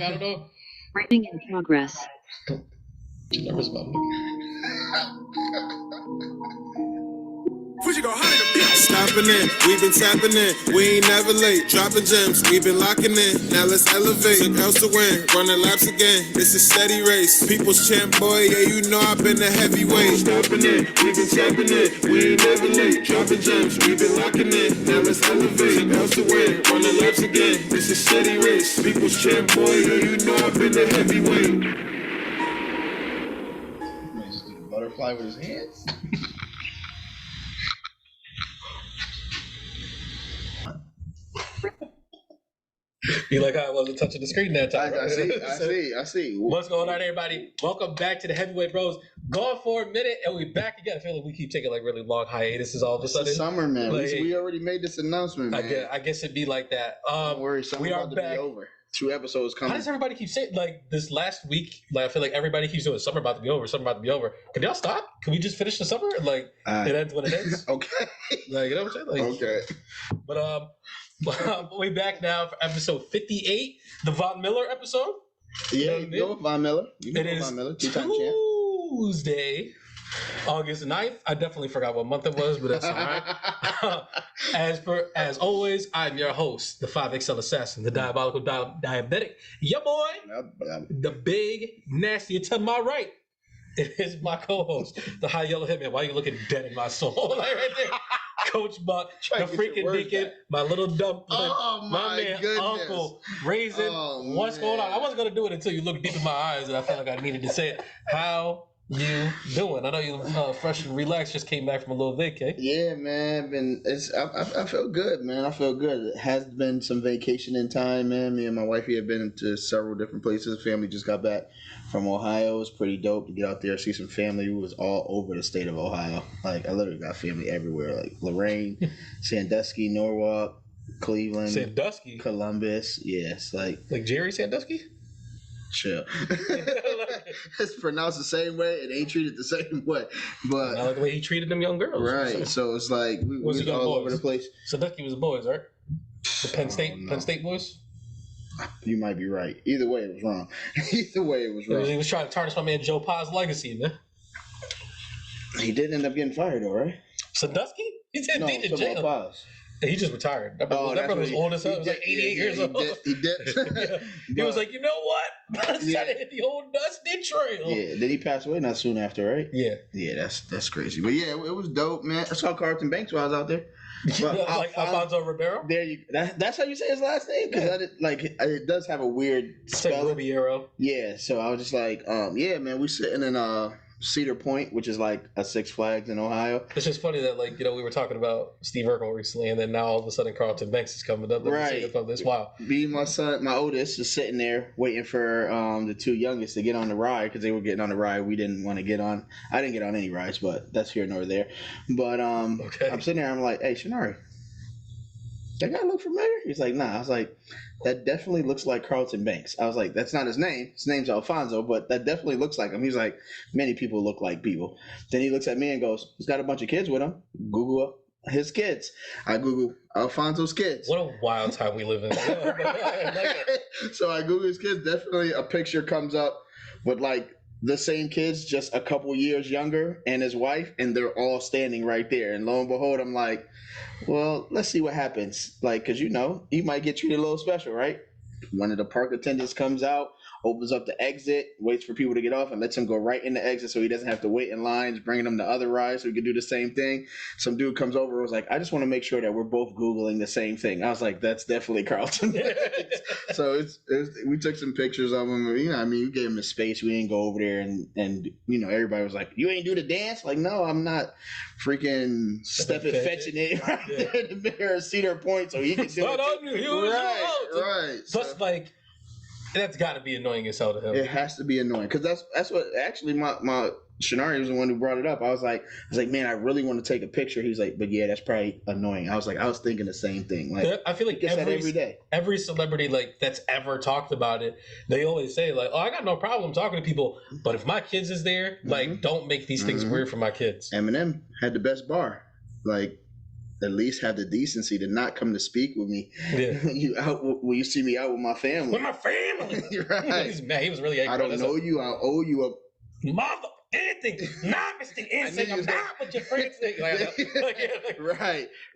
I don't know. Writing in progress. Nervous about Stopping in, we've been tapping in. We ain't never late, dropping gems, we've been locking in. Now let's elevate, took else to win, running laps again. This is steady race, people's champ, boy. Yeah, you know I've been the heavyweight. Stopping in, we've been tapping in. We ain't never late, dropping gems, we've been locking in. Now let's elevate, took else to win, running laps again. This is steady race, people's champ, boy. Yeah, you know I've been the heavyweight. Man, just do the butterfly with his hands. You like how I wasn't touching the screen that time. I see. What's going on, everybody? Welcome back to the Heavyweight Bros. Gone for a minute, and we back again. I feel like we keep taking like really long hiatuses all of a sudden. It's summer, man. Like, we already made this announcement, man. I guess it'd be like that. Don't worry, summer's we are about back. to be over. 2 episodes coming. How does everybody keep saying like this last week? Like I feel like everybody keeps doing summer about to be over. Summer about to be over. Can y'all stop? Can we just finish the summer? Like it ends when it ends. Okay. Like you know what I'm saying? Like, okay. But we back now for episode 58, the Von Miller episode. Yeah, you go with Von Miller. It is Von Miller, two-time champ. Tuesday, August 9th. I definitely forgot what month it was, but that's all right. As always, I'm your host, the 5XL Assassin, the diabolical diabetic. Yeah, boy. The big nasty to my right. It is my co-host, the high yellow hitman. Why are you looking dead in my soul? Like right there. Coach Buck, the freaking Deacon, my little dumpling, my man goodness. Uncle, Raisin. What's going on? I wasn't going to do it until you looked deep in my eyes and I felt like I needed to say it. How you doing? I know you fresh and relaxed, just came back from a little vacay. Yeah, man. I feel good, man. I feel good. It has been some vacation in time, man. Me and my wifey have been to several different places. Family just got back from Ohio. It was pretty dope to get out there, see some family who was all over the state of Ohio. Like, I literally got family everywhere. Like, Lorraine, Sandusky, Norwalk, Cleveland. Sandusky? Columbus. Yes. Like Jerry Sandusky? Chill. It's pronounced the same way. It ain't treated the same way. But I like the way he treated them young girls. Right. So it's like, we was all over the place. Sandusky was the boys, right? The Penn State boys? You might be right. Either way, it was wrong. Either way, it was wrong. He was trying to tarnish my man Joe Pa's legacy, man. He did end up getting fired, though, right? Sandusky? He did in jail. Paz. He just retired. That brother was old as hell. He was like 88 years old. He did. Yeah. He was like, you know what? I'm trying to hit the old dusty trail. Yeah. Did he pass away not soon after, right? Yeah. Yeah, that's crazy. But yeah, it was dope, man. I saw Carlton Banks while I was out there. Like Alfonso Ribeiro? There you. That's how you say his last name? Because it does have a weird spelling. Like Ribeiro. Yeah. So I was just like, yeah, man, we sitting in Cedar Point, which is like a Six Flags in Ohio. It's just funny that we were talking about Steve Urkel recently, and then now all of a sudden Carlton Banks is coming up. Right. This. Wow. My son, my oldest, is sitting there waiting for the 2 youngest to get on the ride because they were getting on the ride. We didn't want to get on. I didn't get on any rides, but that's here nor there. But okay. I'm sitting there. I'm like, hey, Shinari, that guy look familiar? He's like, nah. I was like, that definitely looks like Carlton Banks. I was like, that's not his name. His name's Alfonso, but that definitely looks like him. He's like, many people look like people. Then he looks at me and goes, he's got a bunch of kids with him. Google up his kids. I Google Alfonso's kids. What a wild time we live in. So I Google his kids. Definitely a picture comes up with like the same kids, just a couple years younger, and his wife, and they're all standing right there. And lo and behold, I'm like, well, let's see what happens. Like, because you might get treated a little special, right? One of the park attendants comes out, opens up the exit, waits for people to get off, and lets him go right in the exit so he doesn't have to wait in lines, bringing him to other rides so he can do the same thing. Some dude comes over and was like, I just want to make sure that we're both Googling the same thing. I was like, that's definitely Carlton. So we took some pictures of him. We gave him the space. We didn't go over there and everybody was like, you ain't do the dance? Like, no, I'm not freaking fetching it right there in the mirror of Cedar Point so he can do it. Right. Plus, like, that's got to be annoying as hell to him. It has to be annoying because that's what actually my Shinari was the one who brought it up. I was like, man, I really want to take a picture. He was like, but yeah, that's probably annoying. I was thinking the same thing. Like, I feel like every day, every celebrity like that's ever talked about it, they always say like, oh, I got no problem talking to people, but if my kids is there, like, don't make these things weird for my kids. Eminem had the best bar, like. at least have the decency to not come to speak with me. Yeah. When you see me out with my family. With my family. Right. He's mad. He was really angry. I don't know you. I owe you a mother anything. Not Mr. Instinct. I'm not with your friends.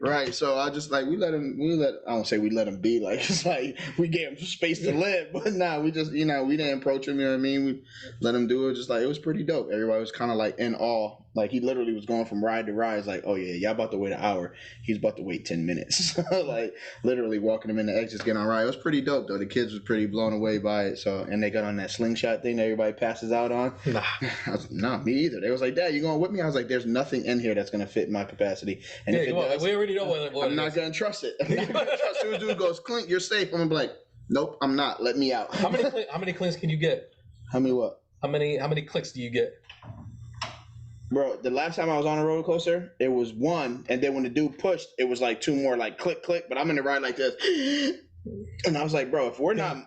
Right. So I just like I don't say we let him be, like it's like we gave him space to live, but we just we didn't approach him, you know what I mean? We let him do it, just like it was pretty dope. Everybody was kind of like in awe. Like he literally was going from ride to ride. It's like, oh yeah, y'all about to wait an hour. He's about to wait 10 minutes. Like literally walking him in the exits, getting on ride. It was pretty dope though. The kids was pretty blown away by it. So and they got on that slingshot thing that everybody passes out on. Nah. I was, nah, me either. They was like, Dad, you going with me? I was like, there's nothing in here that's gonna fit my capacity. And if it does, we already know what I'm not gonna trust it. I'm not gonna trust it. As soon as dude goes, Clint, you're safe. I'm gonna be like, nope, I'm not. Let me out. How many clicks can you get? How many what? How many clicks do you get? Bro, the last time I was on a roller coaster, it was one, and then when the dude pushed, it was like two more, like click, click. But I'm in the ride like this, and I was like, bro, if we're not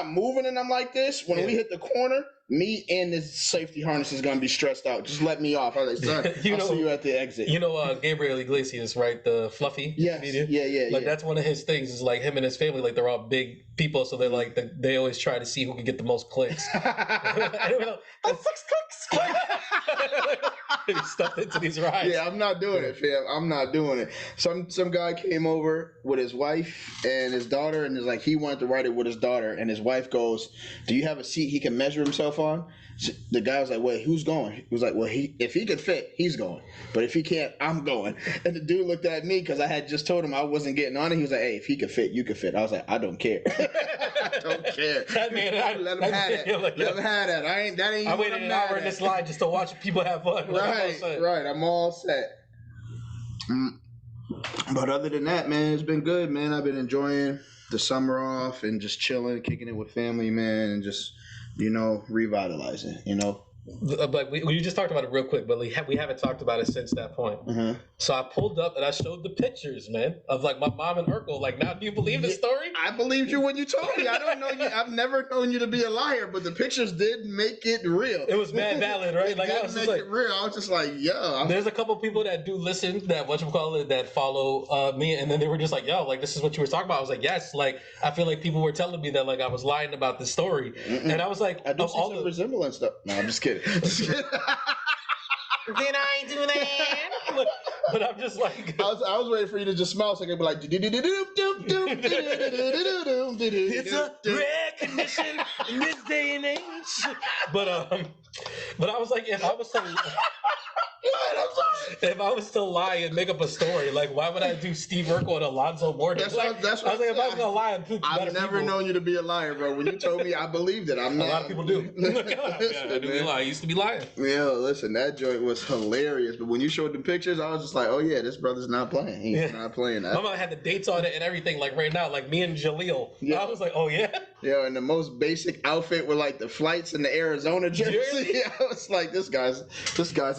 moving and I'm like this, when we hit the corner, me and this safety harness is gonna be stressed out. Just let me off. I was like, son, I'll see you at the exit. You know, Gabriel Iglesias, right? The fluffy comedian? Yeah. Like that's one of his things. Is like him and his family, like they're all big people, so they're like they always try to see who can get the most clicks. That's 6 clicks. He's stuffed into these rides. Yeah, I'm not doing it, fam. I'm not doing it. Some guy came over with his wife and his daughter, and is like he wanted to ride it with his daughter, and his wife goes, "Do you have a seat he can measure himself on?" So the guy was like, "Wait, who's going?" He was like, "Well, if he could fit, he's going, but if he can't, I'm going." And the dude looked at me because I had just told him I wasn't getting on it. He was like, "Hey, if he could fit, you could fit." I was like, "I don't care. I don't care." That man, let him have it. Let him have that. I waited an hour in this line just to watch people have fun. Right. I'm all set. But other than that, man, it's been good, man. I've been enjoying the summer off and just chilling, kicking it with family, man, and just, revitalizing, But we just talked about it real quick, but we haven't talked about it since that point. Mm-hmm. So I pulled up and I showed the pictures, man, of like my mom and Urkel. Like, now, do you believe this story? I believed you when you told me. I don't know you. I've never known you to be a liar, but the pictures did make it real. It was mad valid, right? Like I was just like, it real. I was just like, yo. There's a couple people that do listen, that follow me, and then they were just like, yo, like this is what you were talking about. I was like, yes, like I feel like people were telling me that like I was lying about the story, and I was like, I do see some resemblance stuff. No, I'm just kidding. Did I do that? But I'm just like, I was waiting for you to just smile so I could be like, it's a rare condition in this day and age. But I was like, if I was to lie and make up a story, like why would I do Steve Urkel and Alonzo Mourning? That's what I was like, if I was gonna lie, I've never known you to be a liar, bro. When you told me, I believed it. I'm not. A lot of people do. I do be lying. I used to be lying. Yeah, listen, that joint was hilarious. But when you showed the pictures, I was just like, oh yeah, this brother's not playing. He's not playing that. My mom had the dates on it and everything, like right now, like me and Jaleel. Yeah. I was like, oh yeah. Yeah, and the most basic outfit with like the flights and the Arizona jersey. I was like, this guy's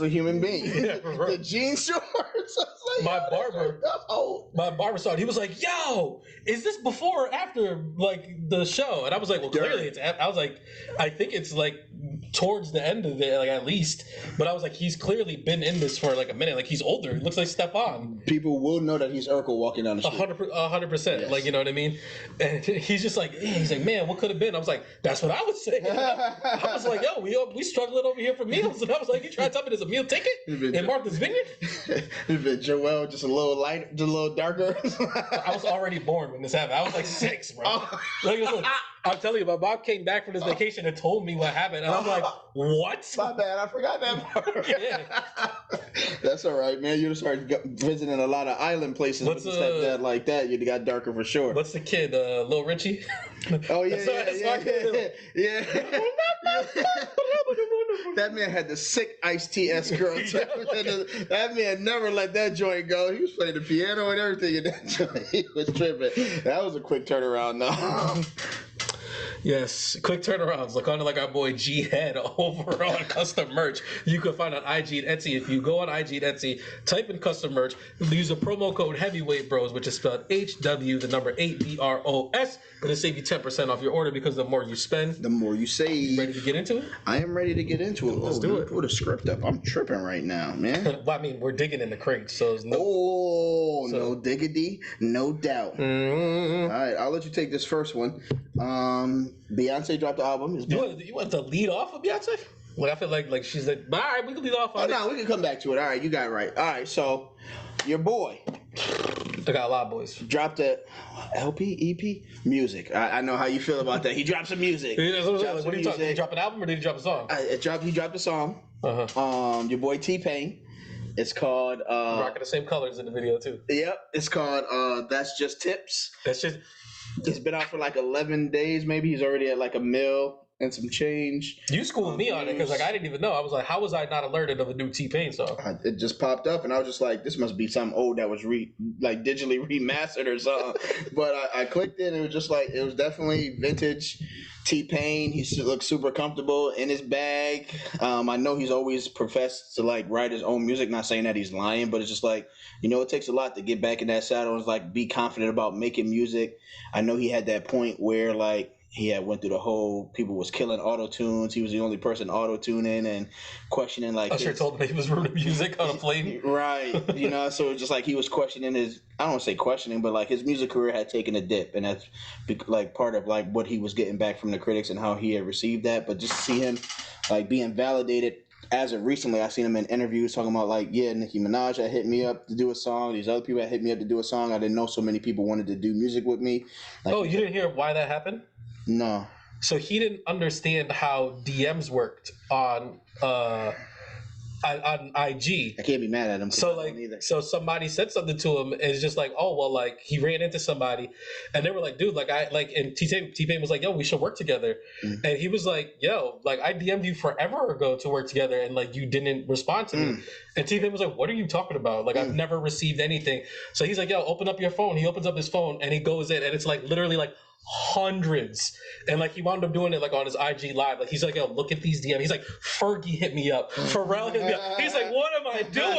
a human being. Yeah, the jean shorts. Like, my barber saw it. He was like, yo, is this before or after like the show? And I was like, well, clearly it's I was like, I think it's like towards the end of it, like at least. But I was like, he's clearly been in this for like a minute. Like he's older. He looks like Stephon. People will know that he's Urkel walking down the street. 100%. Yes. Like, you know what I mean? And he's just like, man, what could have been? I was like, that's what I would say. I was like, yo, we struggling over here for meals. And I was like, you trying to tell me there's a meal ticket in Martha's Vineyard? Joel, just a little light, just a little darker. I was already born when this happened. I was like 6, bro. Like, I'm telling you, my mom came back from this vacation and told me what happened. And I'm like, what? My bad. I forgot that part. Yeah. That's all right, man. You just started visiting a lot of island places with a stepdad like that. You got darker for sure. What's the kid? Lil Richie? Oh, yeah. That man had the sick iced tea escrow. That man never let that joint go. He was playing the piano and everything in that joint. He was tripping. That was a quick turnaround, though. Yes, quick turnarounds. Look on like our boy G Head over on custom merch. You can find on IG and Etsy. If you go on IG and Etsy, type in custom merch, use a promo code Heavyweight Bros, which is spelled HW8BROS. It'll save you 10% off your order because the more you spend, the more you save. Ready to get into it? I am ready to get into it. Let's do it. Put a script up. I'm tripping right now, man. Well, I mean, we're digging in the crates, so there's no diggity, no doubt. All right, I'll let you take this first one. Beyonce dropped the album. You want to lead off with Beyonce? Like I feel like she's like, all right, we can lead off on it. No, we can come back to it. All right, you got it right. All right, so your boy. I got a lot of boys. Dropped a LP, EP, music. I know how you feel about that. He dropped some music. What are you talking? Did he drop an album or did he drop a song? He dropped a song. Your boy T-Pain. It's called rocking the same colors in the video too. Yep. It's called That's Just Tips. It's been out for like 11 days, maybe. He's already at like $1 million and some change. You schooled me on it because like I didn't even know. I was like, how was I not alerted of a new T-Pain song? It just popped up and I was just like, this must be something old that was digitally remastered or something. But I clicked it and it was just like, it was definitely vintage T-Pain. He looks super comfortable in his bag. I know he's always professed to like write his own music, not saying that he's lying, but it's just like, it takes a lot to get back in that saddle and like be confident about making music. I know he had that point where like he had went through the whole people was killing auto tunes. He was the only person auto tuning and questioning like. Usher told him he was ruining music on a plane. Right, so it's just like he was questioning his. I don't want to say questioning, but like his music career had taken a dip, and that's like part of like what he was getting back from the critics and how he had received that. But just to see him like being validated. As of recently, I seen him in interviews talking about like, Nicki Minaj had hit me up to do a song. These other people had hit me up to do a song. I didn't know so many people wanted to do music with me. Like, you didn't hear why that happened? No. So he didn't understand how DMs worked on IG. I can't be mad at him. So somebody said something to him, and it's just like, oh well, like he ran into somebody, and they were like, dude, like and T-Pain was like, yo, we should work together, and he was like, yo, like I DM'd you forever ago to work together, and like you didn't respond to me, and T-Pain was like, what are you talking about? Like I've never received anything. So he's like, yo, open up your phone. He opens up his phone and he goes in, and it's like literally like hundreds, and like he wound up doing it like on his IG live. Like he's like, yo, look at these DMs. He's like, Fergie hit me up, Pharrell hit me up. He's like, what am I doing?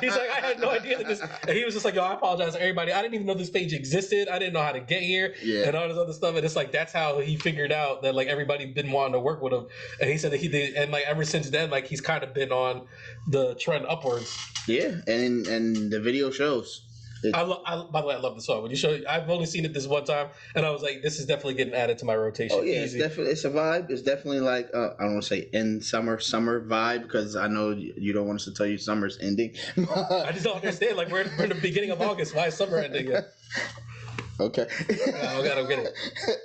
He's like, I had no idea that this. And he was just like, yo, I apologize to everybody. I didn't even know this page existed. I didn't know how to get here, and all this other stuff. And it's like that's how he figured out that like everybody been wanting to work with him. And he said that he did, and like ever since then, like he's kind of been on the trend upwards. Yeah, and the video shows. By the way, I love the song. When you show, I've only seen it this one time, and I was like, "This is definitely getting added to my rotation." Oh yeah, it's a vibe. It's definitely like I don't want to say in summer vibe because I know you don't want us to tell you summer's ending. I just don't understand. Like we're in the beginning of August. Why is summer ending yet? Okay. I don't get it.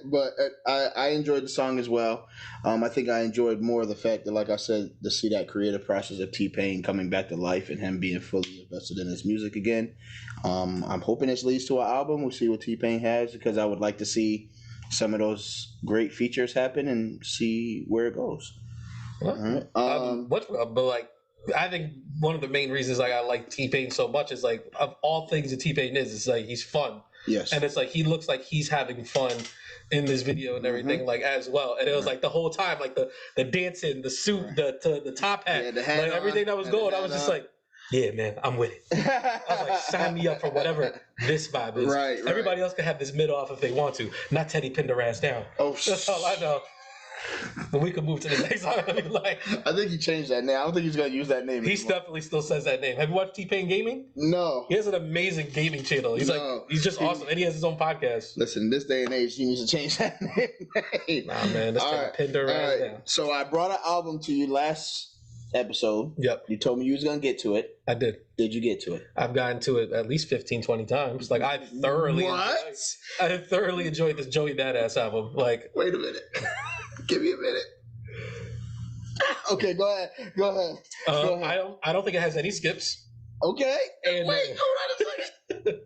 But I enjoyed the song as well. I think I enjoyed more the fact that, like I said, to see that creative process of T-Pain coming back to life and him being fully invested in his music again. I'm hoping this leads to an album. We'll see what T-Pain has because I would like to see some of those great features happen and see where it goes. Well, all right. But like, I think one of the main reasons like I like T-Pain so much is like of all things that T-Pain is, it's like he's fun. Yes. And it's like he looks like he's having fun in this video and everything like as well. And it was like the whole time, like the dancing, the suit, the top hat, the hat like everything that was going. I was just like, yeah, man, I'm with it. I was like, sign me up for whatever this vibe is. Right. Everybody else can have this mid off if they want to. Not Teddy pin their ass down. Oh, that's all I know. But we can move to the next song. Like, I think he changed that name. I don't think he's gonna use that name. He definitely still says that name. Have you watched T-Pain Gaming? No. He has an amazing gaming channel. He's just awesome, and he has his own podcast. Listen, this day and age, he needs to change that name. Nah, man, this guy pinned her ass down. So I brought an album to you last episode. Yep. You told me you was gonna get to it. I did. Did you get to it? I've gotten to it at least 15, 20 times. Like I thoroughly enjoyed this Joey Badass album. Like, wait a minute. Give me a minute. Okay, go ahead. Go ahead. I don't think it has any skips. Okay. And, wait, hold on a second.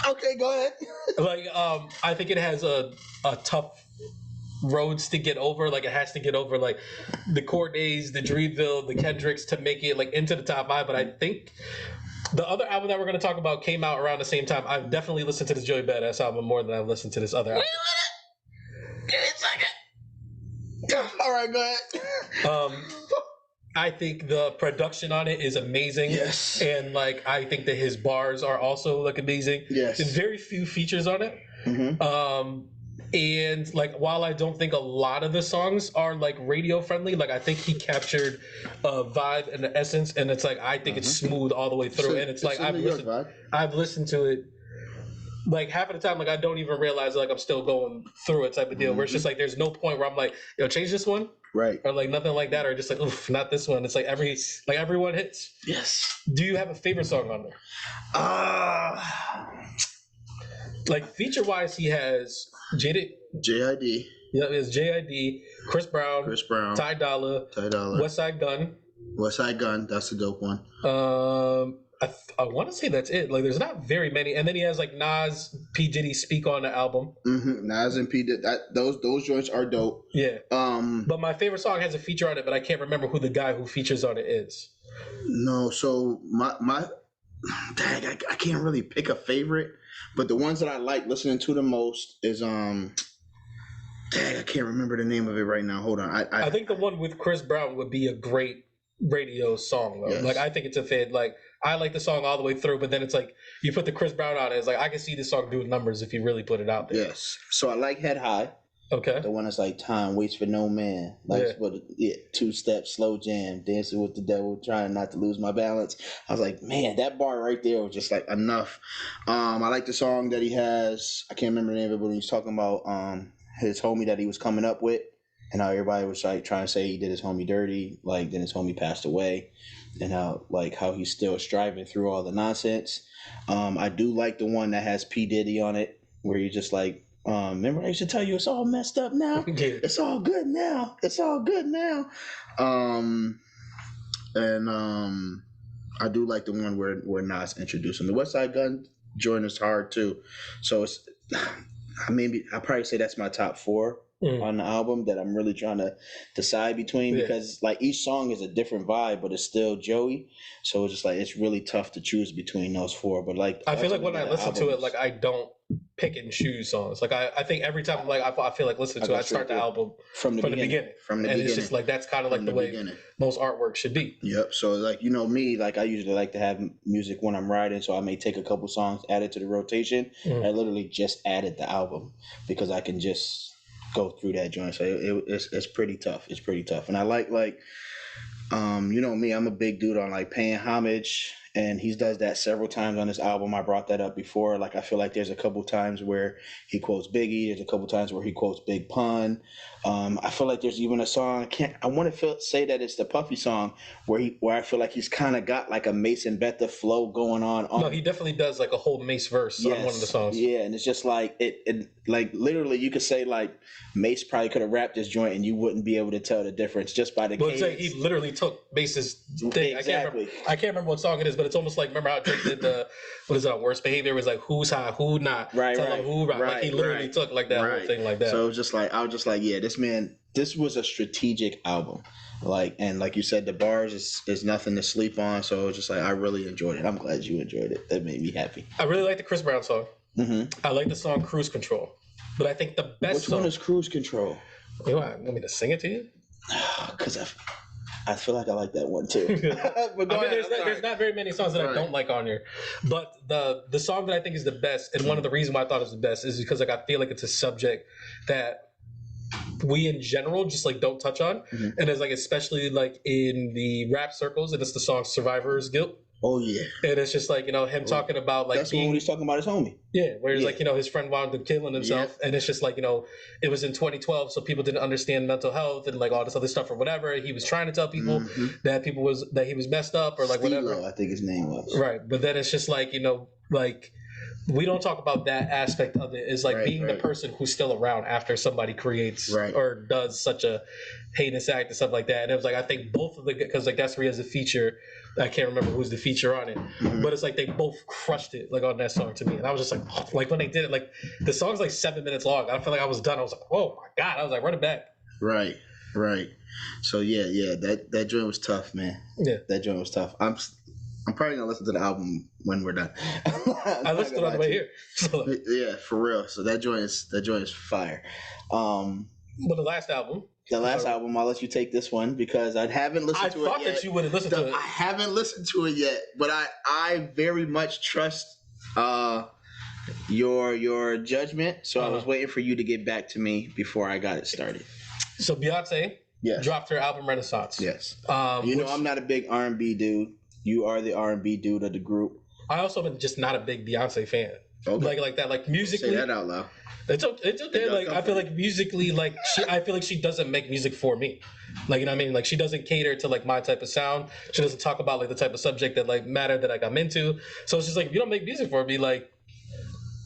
Okay, go ahead. Like, I think it has a tough roads to get over. Like, it has to get over like the Cordays, the Dreamville, the Kendricks to make it like into the top 5. But I think the other album that we're going to talk about came out around the same time. I've definitely listened to this Joey Badass album more than I've listened to this other album. Wait a minute. Give me a second. All right, go ahead. I think the production on it is amazing. Yes. And like I think that his bars are also like amazing. Yes. There's very few features on it. And like while I don't think a lot of the songs are like radio friendly, like I think he captured a vibe and the essence, and it's like I think it's smooth all the way through. And it's like I've listened to it like half of the time, like I don't even realize like I'm still going through it type of deal. Where it's just like there's no point where I'm like, yo, change this one. Right. Or like nothing like that, or just like, oof, not this one. It's like everyone hits. Yes. Do you have a favorite song on there? Like feature wise, he has JID. Yeah, it's JID, Chris Brown, Ty Dolla, West Side Gun. That's a dope one. I want to say that's it. Like, there's not very many, and then he has like Nas, P Diddy speak on the album. Nas and P Diddy. Those joints are dope. Yeah. But my favorite song has a feature on it, but I can't remember who the guy who features on it is. No, so my dang, I can't really pick a favorite, but the ones that I like listening to the most is dang, I can't remember the name of it right now. Hold on. I think the one with Chris Brown would be a great radio song though. Yes. Like I think it's a fit. Like I like the song all the way through, but then it's like you put the Chris Brown on it, it's like I can see this song doing numbers if you really put it out there. Yes. So I like Head High. Okay. The one that's like time waits for no man. Like two step slow jam, dancing with the devil, trying not to lose my balance. I was like, man, that bar right there was just like enough. I like the song that he has. I can't remember the name of it, but he's talking about his homie that he was coming up with. And how everybody was like trying to say he did his homie dirty, like then his homie passed away, and how he's still striving through all the nonsense. I do like the one that has P Diddy on it, where you're just like, remember I used to tell you it's all messed up now, it's all good now, it's all good now. I do like the one where Nas introduced him. The West Side Gun joint is hard too, so it's I probably say that's my top 4. On the album that I'm really trying to decide between because like each song is a different vibe, but it's still Joey. So it's just like it's really tough to choose between those 4. But like I feel like when I listen to it, like I don't pick and choose songs. Like I think every time like I feel like listening to it, I start the album from the beginning. And it's just like that's kind of like the way most artwork should be. Yep. So like me, like I usually like to have music when I'm riding, so I may take a couple songs, add it to the rotation. I literally just added the album because I can just go through that joint. So it's pretty tough. It's pretty tough. And I like me, I'm a big dude on like paying homage, and he does that several times on this album. I brought that up before. Like I feel like there's a couple times where he quotes Biggie. There's a couple times where he quotes Big Pun. I feel like there's even a song. I want to say that it's the Puffy song where I feel like he's kind of got like a Mace and Betha flow going on. No, he definitely does like a whole Mace verse on one of the songs. Yeah, and it's just like it like literally you could say like Mace probably could have rapped this joint and you wouldn't be able to tell the difference just by the cadence. Like he literally took Mace's thing. Exactly. I can't remember what song it is, but it's almost like remember how Drake did the what is it? Worst Behavior? It was like who's high, who not, right? Tell him who right. Like he literally took like that whole thing like that. So it was just like I was just like, yeah, this was a strategic album. Like you said, the bars is nothing to sleep on. So it was just like I really enjoyed it. I'm glad you enjoyed it. That made me happy. I really like the Chris Brown song. I like the song Cruise Control, but I think the best. Which one is Cruise Control? You want me to sing it to you? Because I feel like I like that one too. But there's not very many songs that I don't like on here, but the song that I think is the best, and one of the reasons why I thought it was the best is because like I feel like it's a subject that we in general just like don't touch on, and it's like especially like in the rap circles, and it's the song Survivor's Guilt. Oh yeah, and it's just like him talking about like that's when he's talking about his homie. Yeah, where he's like his friend wound up killing himself, and it's just like it was in 2012, so people didn't understand mental health and like all this other stuff or whatever. He was trying to tell people that he was messed up or like Stilo, whatever. I think his name was right, but then it's just like like we don't talk about that aspect of it. Is like being the person who's still around after somebody creates or does such a heinous act and stuff like that. And it was like I think both of because I guess he has a feature. I can't remember who's the feature on it, but it's like they both crushed it like on that song to me, and I was just like when they did it, like the song's like 7 minutes long. I feel like I was done. I was like, oh my god! I was like, run it back. Right. So yeah, that joint was tough, man. Yeah, that joint was tough. I'm probably gonna listen to the album when we're done. I listened to it on the way here. Yeah, for real. So that joint is fire. But the last album. The last album, I'll let you take this one because I haven't listened to it yet. I thought that you would have listened to it. I haven't listened to it yet, but I very much trust your judgment. So I was waiting for you to get back to me before I got it started. So Beyonce dropped her album Renaissance. Yes. I'm not a big R&B dude. You are the R&B dude of the group. I also am just not a big Beyonce fan. Okay. Like that, like musically. Say that out loud. It's okay. Like I feel like musically, like I feel like she doesn't make music for me. Like, you know what I mean? Like she doesn't cater to like my type of sound. She doesn't talk about like the type of subject that like matter that like I'm into. So it's just like if you don't make music for me, like,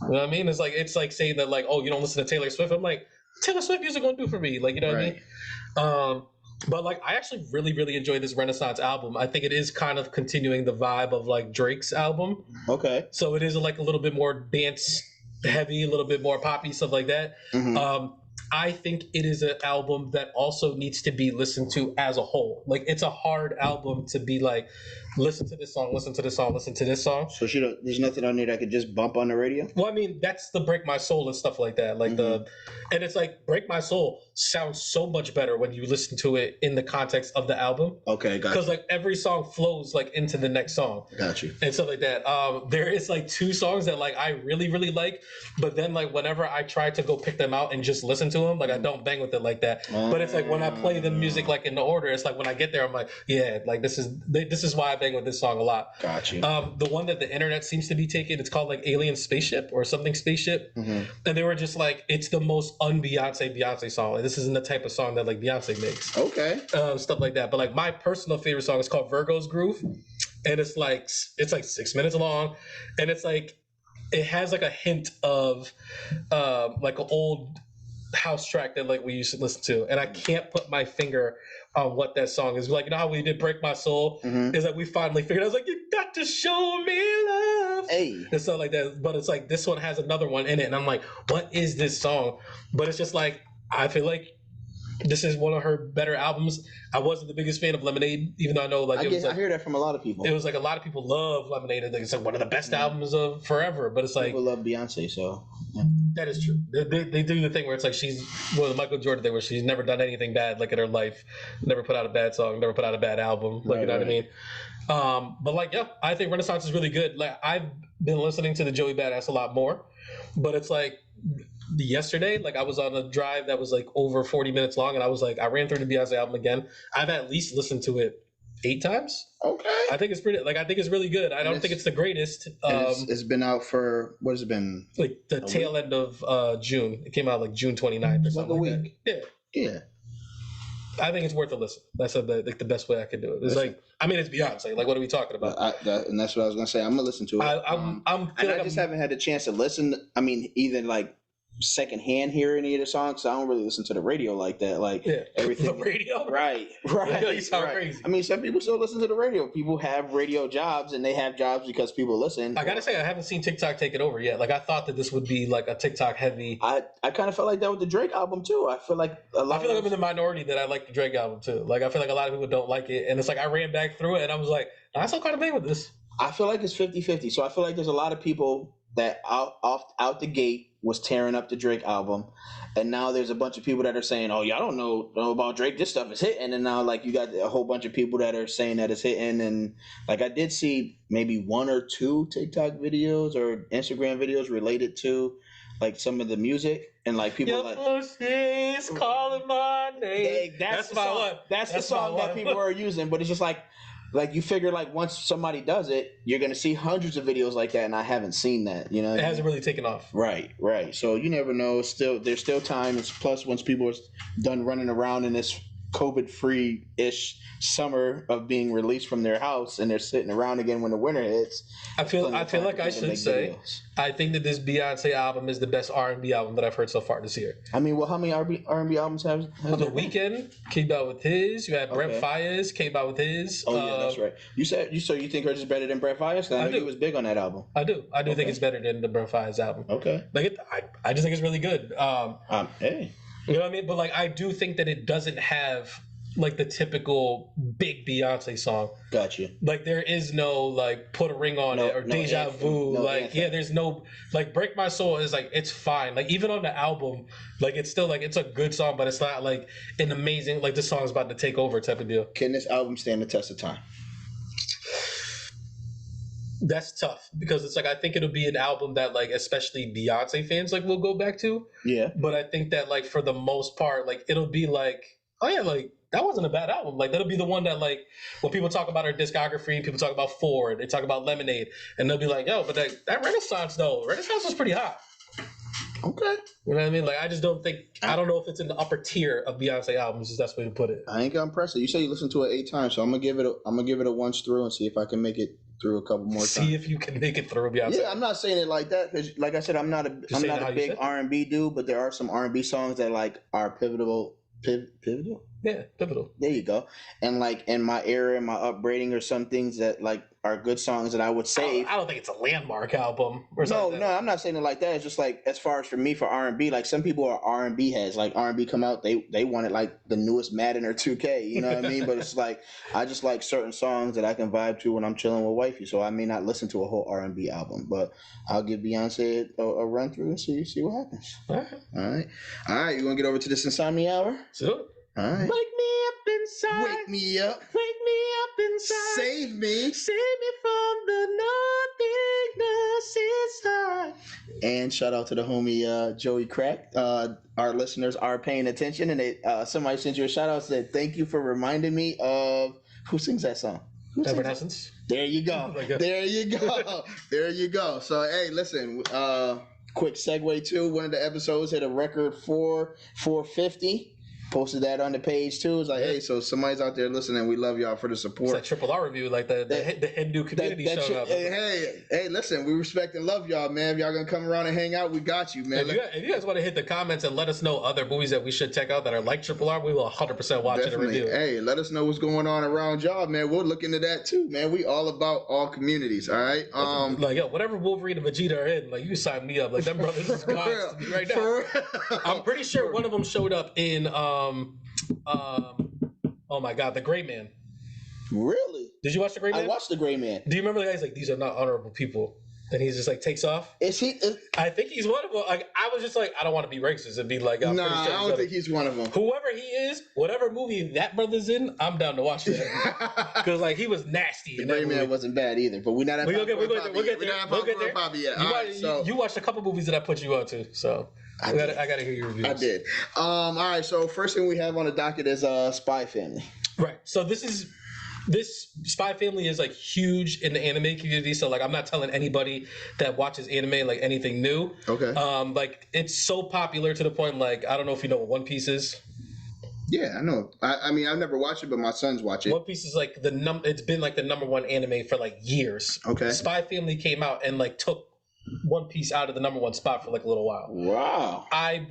you know what I mean? It's like saying that like, oh, you don't listen to Taylor Swift. I'm like, Taylor Swift music gonna do for me. Like, you know what I mean? But like I actually really, really enjoyed this Renaissance album. I think it is kind of continuing the vibe of like Drake's album. Okay. So it is like a little bit more dance heavy, a little bit more poppy, stuff like that. Mm-hmm. I think it is an album that also needs to be listened to as a whole. Like it's a hard album to be like, listen to this song, listen to this song, listen to this song. So there's nothing on there that I could just bump on the radio? Well, I mean, that's the Break My Soul and stuff like that. Like and it's like Break My Soul sounds so much better when you listen to it in the context of the album. Okay, gotcha. Because like every song flows like into the next song. Got you. And stuff like that. There is like two songs that like I really, really like, but then like whenever I try to go pick them out and just listen to them, like I don't bang with it like that. But it's like when I play the music like in the order, it's like when I get there, I'm like, yeah, like this is why I bang with this song a lot. Got you. The one that the internet seems to be taking, it's called like Alien Spaceship or something Spaceship. Mm-hmm. And they were just like, it's the most Beyonce song. Like, this isn't the type of song that like Beyonce makes. Okay. Stuff like that. But like my personal favorite song is called Virgo's Groove. And it's like 6 minutes long. And it's like, it has like a hint of like an old house track that like we used to listen to. And I can't put my finger on what that song is. Like, you know how we did Break My Soul? Mm-hmm. Is like we finally figured out, I was like, you got to show me love. Hey. And stuff like that. But it's like this one has another one in it. And I'm like, what is this song? But it's just like, I feel like this is one of her better albums. I wasn't the biggest fan of Lemonade, even though I know like I hear that from a lot of people. It was like a lot of people love Lemonade. It's like one of the best albums of forever. But it's like people love Beyonce, so yeah. That is true. They do the thing where it's like the Michael Jordan thing where she's never done anything bad like in her life, never put out a bad song, never put out a bad album. Like you know what I mean? But like I think Renaissance is really good. Like I've been listening to the Joey Badass a lot more, but it's like yesterday, like I was on a drive that was like over 40 minutes long, and I was like, I ran through the Beyonce album again. I've at least listened to it 8 times. Okay. I think it's pretty. Like I think it's really good. I don't think it's the greatest. It's been out for what has it been? Like the tail end of June. It came out like June 29th or something. Like a week. Yeah. I think it's worth a listen. That's the best way I could do it. It's like, I mean, it's Beyonce. Like, what are we talking about? And that's what I was gonna say. I'm gonna listen to it. I just haven't had a chance to listen. I mean, either like secondhand hear any of the songs. I don't really listen to the radio like that. Like everything. The radio, right? You sound crazy. I mean, some people still listen to the radio. People have radio jobs, and they have jobs because people listen. I gotta say, I haven't seen TikTok take it over yet. Like, I thought that this would be like a TikTok heavy. I kind of felt like that with the Drake album too. I feel like I'm in the minority that I like the Drake album too. Like, I feel like a lot of people don't like it, and it's like I ran back through it, and I was like, I still kind of bang with this. I feel like it's 50-50. So I feel like there's a lot of people that out the gate was tearing up the Drake album, and now there's a bunch of people that are saying, "Oh, y'all don't know about Drake. This stuff is hitting." And now, like, you got a whole bunch of people that are saying that it's hitting. And like, I did see maybe 1 or 2 TikTok videos or Instagram videos related to like some of the music, and like people like, "She's calling my name." That's my song. That's the song that people are using, but it's just like you figure like once somebody does it, you're gonna see hundreds of videos like that, and I haven't seen that. You know, it hasn't really taken off. Right. So you never know. There's still time. Plus, once people are done running around in this COVID-free-ish summer of being released from their house, and they're sitting around again when the winter hits. I feel like I should say videos. I think that this Beyonce album is the best R&B album that I've heard so far this year. I mean, well, how many R&B albums have The Weeknd came out with his. You had Brent Faiyaz came out with his. Oh yeah, that's right. You think hers is better than Brent Faiyaz? I know he was big on that album. I do think it's better than the Brent Faiyaz album. Okay. Like I just think it's really good. Hey. You know what I mean? But like, I do think that it doesn't have like the typical big Beyonce song. Gotcha. Like there is no like Put a Ring on It or Deja Vu. There's no like Break My Soul is like it's fine. Like even on the album, like it's still like it's a good song, but it's not like an amazing like this song's about to take over type of deal. Can this album stand the test of time? That's tough because it's like I think it'll be an album that like especially Beyonce fans like will go back to. Yeah. But I think that like for the most part, like it'll be like, oh yeah, like that wasn't a bad album. Like that'll be the one that like when people talk about her discography, people talk about Ford, they talk about Lemonade, and they'll be like, yo, but that Renaissance was pretty hot. Okay. You know what I mean? Like I just don't think I don't know if it's in the upper tier of Beyonce albums, is that's the way to put it. I ain't gonna impress it. You say you listened to it 8 times, so I'm gonna give it a once through and see if I can make it through a couple more times. See if you can make it through Beyonce. Yeah, I'm not saying it like that because, like I said, I'm not a big R&B dude, but there are some R&B songs that like are pivotal. Yeah, pivotal. There you go. And like in my era, in my upbringing, or some things that like are good songs that I would save. I don't think it's a landmark album. Or no, I'm not saying it like that. It's just like as far as for me for R&B, like some people are R&B heads. Like R&B come out, they want it like the newest Madden or 2K. You know what I mean? But it's like I just like certain songs that I can vibe to when I'm chilling with wifey. So I may not listen to a whole R&B album, but I'll give Beyonce a run through and see what happens. All right. You want to get over to this Insomnia hour? Sure. All right. Wake me up inside. Wake me up. Wake me up inside. Save me. Save me from the nothingness inside. And shout out to the homie Joey Crack. Our listeners are paying attention, and somebody sent you a shout out, said thank you for reminding me of who sings that song. Evanescence. There you go. There you go. There you go. So hey, listen. Quick segue too. One of the episodes hit a record 450. Posted that on the page too. It's like, hey, so somebody's out there listening. We love y'all for the support. It's like Triple R review, like the Hindu community showing up. Hey, listen, we respect and love y'all, man. If y'all gonna come around and hang out, we got you, man. If you guys want to hit the comments and let us know other movies that we should check out that are like Triple R, we will 100% watch it and review it. Hey, let us know what's going on around y'all, man. We'll look into that too, man. We all about all communities, all right? Like, yo, whatever Wolverine and Vegeta are in, like, you sign me up. Like, them brothers is gods to me right now. I'm pretty sure one of them showed up in oh my God, The Gray Man. Really? Did you watch The Gray Man? I watched The Gray Man. Do you remember the guy's like, these are not honorable people? And he just like takes off. Is he? I think he's one of them. Like I was just like, I don't want to be racist and be like, I don't think he's one of them. Whoever he is, whatever movie that brother's in, I'm down to watch that. Because like he was nasty. The Gray Man wasn't bad either, but we're not at We'll get there. Papi yet. You watched a couple movies that I put you on to, so I gotta hear your reviews. I did. All right. So first thing we have on the docket is Spy Family. Right. So this Spy Family is like huge in the anime community. So like I'm not telling anybody that watches anime like anything new. Okay. Like it's so popular to the point like I don't know if you know what One Piece is. Yeah, I know. I mean I've never watched it, but my sons watch it. One Piece is like it's been like the #1 anime for like years. Okay. Spy Family came out and like took One Piece out of the #1 spot for like a little while. Wow. I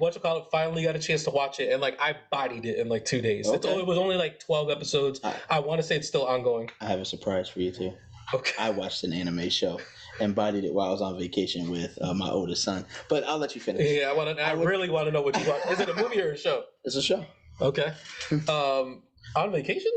finally got a chance to watch it and like I bodied it in like 2 days. Okay. It was only like 12 episodes. I want to say it's still ongoing. I have a surprise for you too. Okay. I watched an anime show and bodied it while I was on vacation with my oldest son. But I'll let you finish. Yeah, I really want to know what you watch. Is it a movie or a show? It's a show. Okay. On vacation?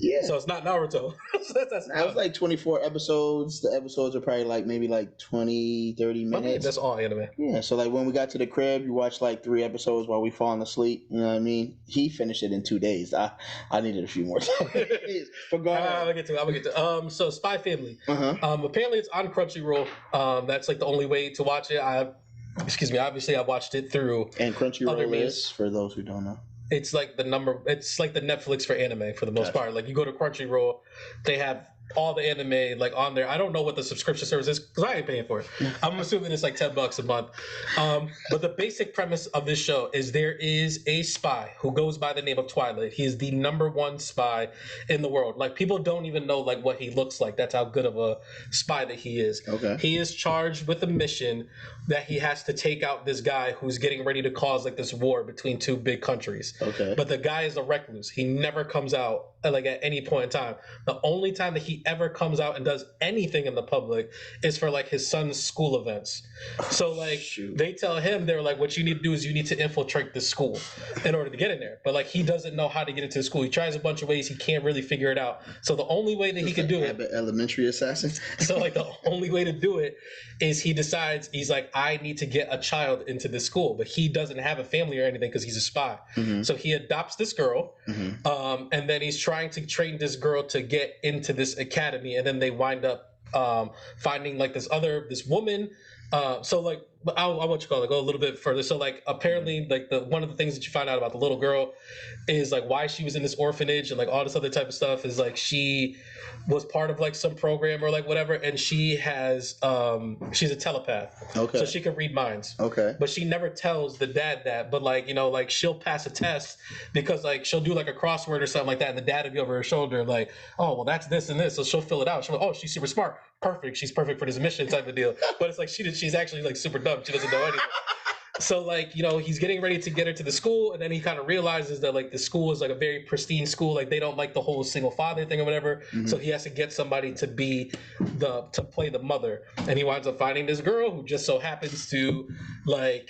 Yeah. So it's not Naruto. It was like 24 episodes. The episodes are probably like maybe like 20, 30 minutes. Okay, that's all anime. Yeah, so like when we got to the crib, you watched like 3 episodes while we falling asleep. You know what I mean? He finished it in 2 days. I needed a few more days. But go ahead. I'm gonna get to. So Spy Family. Apparently it's on Crunchyroll. That's like the only way to watch it. Obviously I watched it through. And Crunchyroll is, for those who don't know, it's like the Netflix for anime for the most part. Like you go to Crunchyroll, they have all the anime like on there. I don't know what the subscription service is because I ain't paying for it. I'm assuming it's like $10 a month. But the basic premise of this show is there is a spy who goes by the name of Twilight. He is the #1 spy in the world. Like people don't even know like what he looks like. That's how good of a spy that he is. Okay. He is charged with a mission that he has to take out this guy who's getting ready to cause like this war between 2 big countries. Okay. But the guy is a recluse. He never comes out like at any point in time. The only time that he he ever comes out and does anything in the public is for like his son's school events. So like they tell him, they're like, what you need to do is you need to infiltrate the school in order to get in there. But like he doesn't know how to get into the school. He tries a bunch of ways, he can't really figure it out. So the only way that he can do it, elementary assassin. so like the only way to do it is he decides, he's like, I need to get a child into this school, but he doesn't have a family or anything because he's a spy. So he adopts this girl, and then he's trying to train this girl to get into this academy, and then they wind up finding like this woman. So like I'll what you call it, go a little bit further. So like apparently like one of the things that you find out about the little girl is like why she was in this orphanage and like all this other type of stuff is like she was part of like some program or like whatever, and she has she's a telepath. Okay. So she can read minds. Okay. But she never tells the dad that, but like, you know, like she'll pass a test because like she'll do like a crossword or something like that, and the dad will be over her shoulder like, oh well that's this and this. So she'll fill it out. She'll oh she's super smart. Perfect. She's perfect for this mission type of deal. But it's like she's actually like super dumb. She doesn't know anything. So like, you know, he's getting ready to get her to the school, and then he kind of realizes that like the school is like a very pristine school. Like they don't like the whole single father thing or whatever. So he has to get somebody to be to play the mother. And he winds up finding this girl who just so happens to like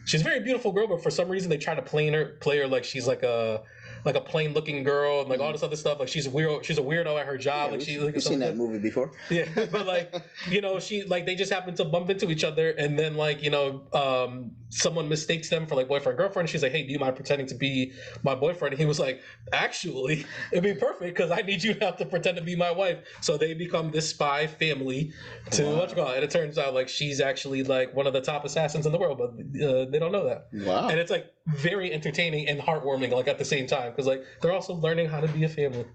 she's a very beautiful girl, but for some reason they try to play her like she's like a plain looking girl and like all this other stuff. Like she's a weirdo at her job. Yeah, like we've seen that movie before. Yeah, but like, you know, she like they just happen to bump into each other, and then like, you know, someone mistakes them for like boyfriend girlfriend. She's like, hey, do you mind pretending to be my boyfriend? And he was like, actually, it'd be perfect because I need you not to pretend to be my wife. So they become this spy family to what you call it. And it turns out like she's actually like one of the top assassins in the world, but they don't know that. Wow. And it's like very entertaining and heartwarming like at the same time because like they're also learning how to be a family.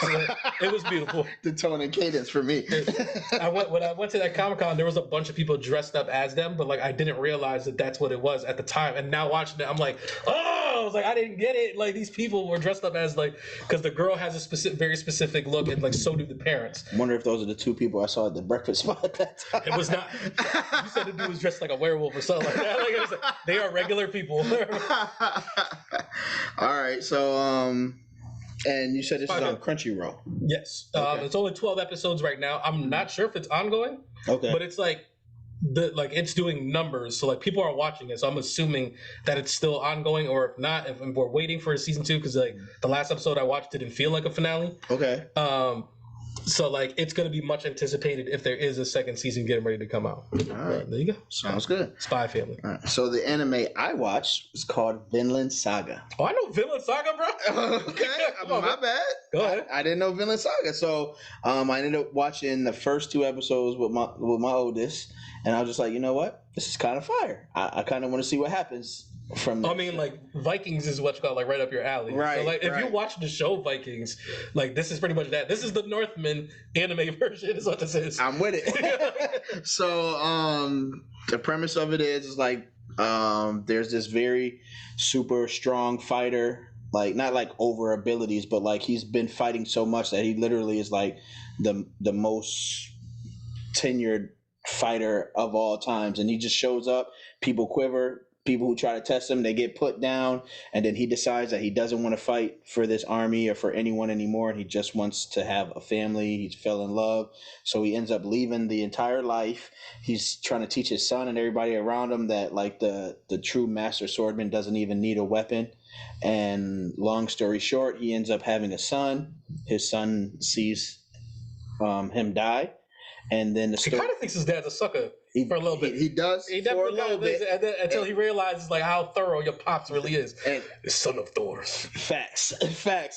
So, it was beautiful. The tone and cadence for me. When I went to that Comic-Con, there was a bunch of people dressed up as them, but like I didn't realize that that's what it was at the time. And now watching it, I'm like, oh, I was like, I didn't get it. Like these people were dressed up as like, because the girl has a very specific look, and like so do the parents. I wonder if those are the two people I saw at the breakfast spot at that time. It was not. You said the dude was dressed like a werewolf or something like that. Like, it was like, they are regular people. All right, so and you said this is on Crunchyroll. Yes, it's only 12 episodes right now. I'm not sure if it's ongoing. Okay, but it's like it's doing numbers, so like people are watching it. So I'm assuming that it's still ongoing, or if not, if we're waiting for a season 2, because like the last episode I watched didn't feel like a finale. Okay. So like it's gonna be much anticipated if there is a second season getting ready to come out. All right, there you go. Sounds good. Spy Family. All right. So the anime I watched was called Vinland Saga. Oh, I know Vinland Saga, bro. Okay, my bad. Go ahead. I didn't know Vinland Saga, so I ended up watching the first 2 episodes with my oldest, and I was just like, you know what, this is kind of fire. I kind of want to see what happens. From I mean, like Vikings is what you call like right up your alley. Right. So like if you watch the show Vikings, like this is pretty much that. This is the Northman anime version, is what this is. I'm with it. So the premise of it is like there's this very super strong fighter, like not like over abilities, but like he's been fighting so much that he literally is like the most tenured fighter of all times, and he just shows up, people quiver. People who try to test him, they get put down, and then he decides that he doesn't want to fight for this army or for anyone anymore, and he just wants to have a family. He's fell in love, so he ends up leaving the entire life. He's trying to teach his son and everybody around him that like the true master swordsman doesn't even need a weapon. And long story short, he ends up having a son. His son sees him die, and then the story. He kind of thinks his dad's a sucker. For a little bit. He does. He definitely for a little bit. And then, until he realizes like how thorough your pops really is. And the son of Thor's. Facts.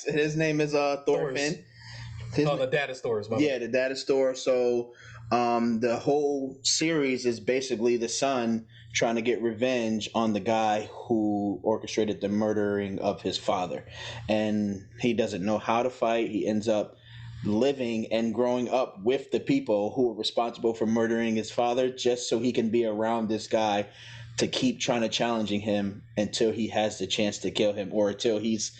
His name is Thorfinn. The dad is Thor's. Yeah, the dad is Thor. So the whole series is basically the son trying to get revenge on the guy who orchestrated the murdering of his father. And he doesn't know how to fight. He ends up living and growing up with the people who are responsible for murdering his father, just so he can be around this guy to keep trying to challenging him until he has the chance to kill him, or until he's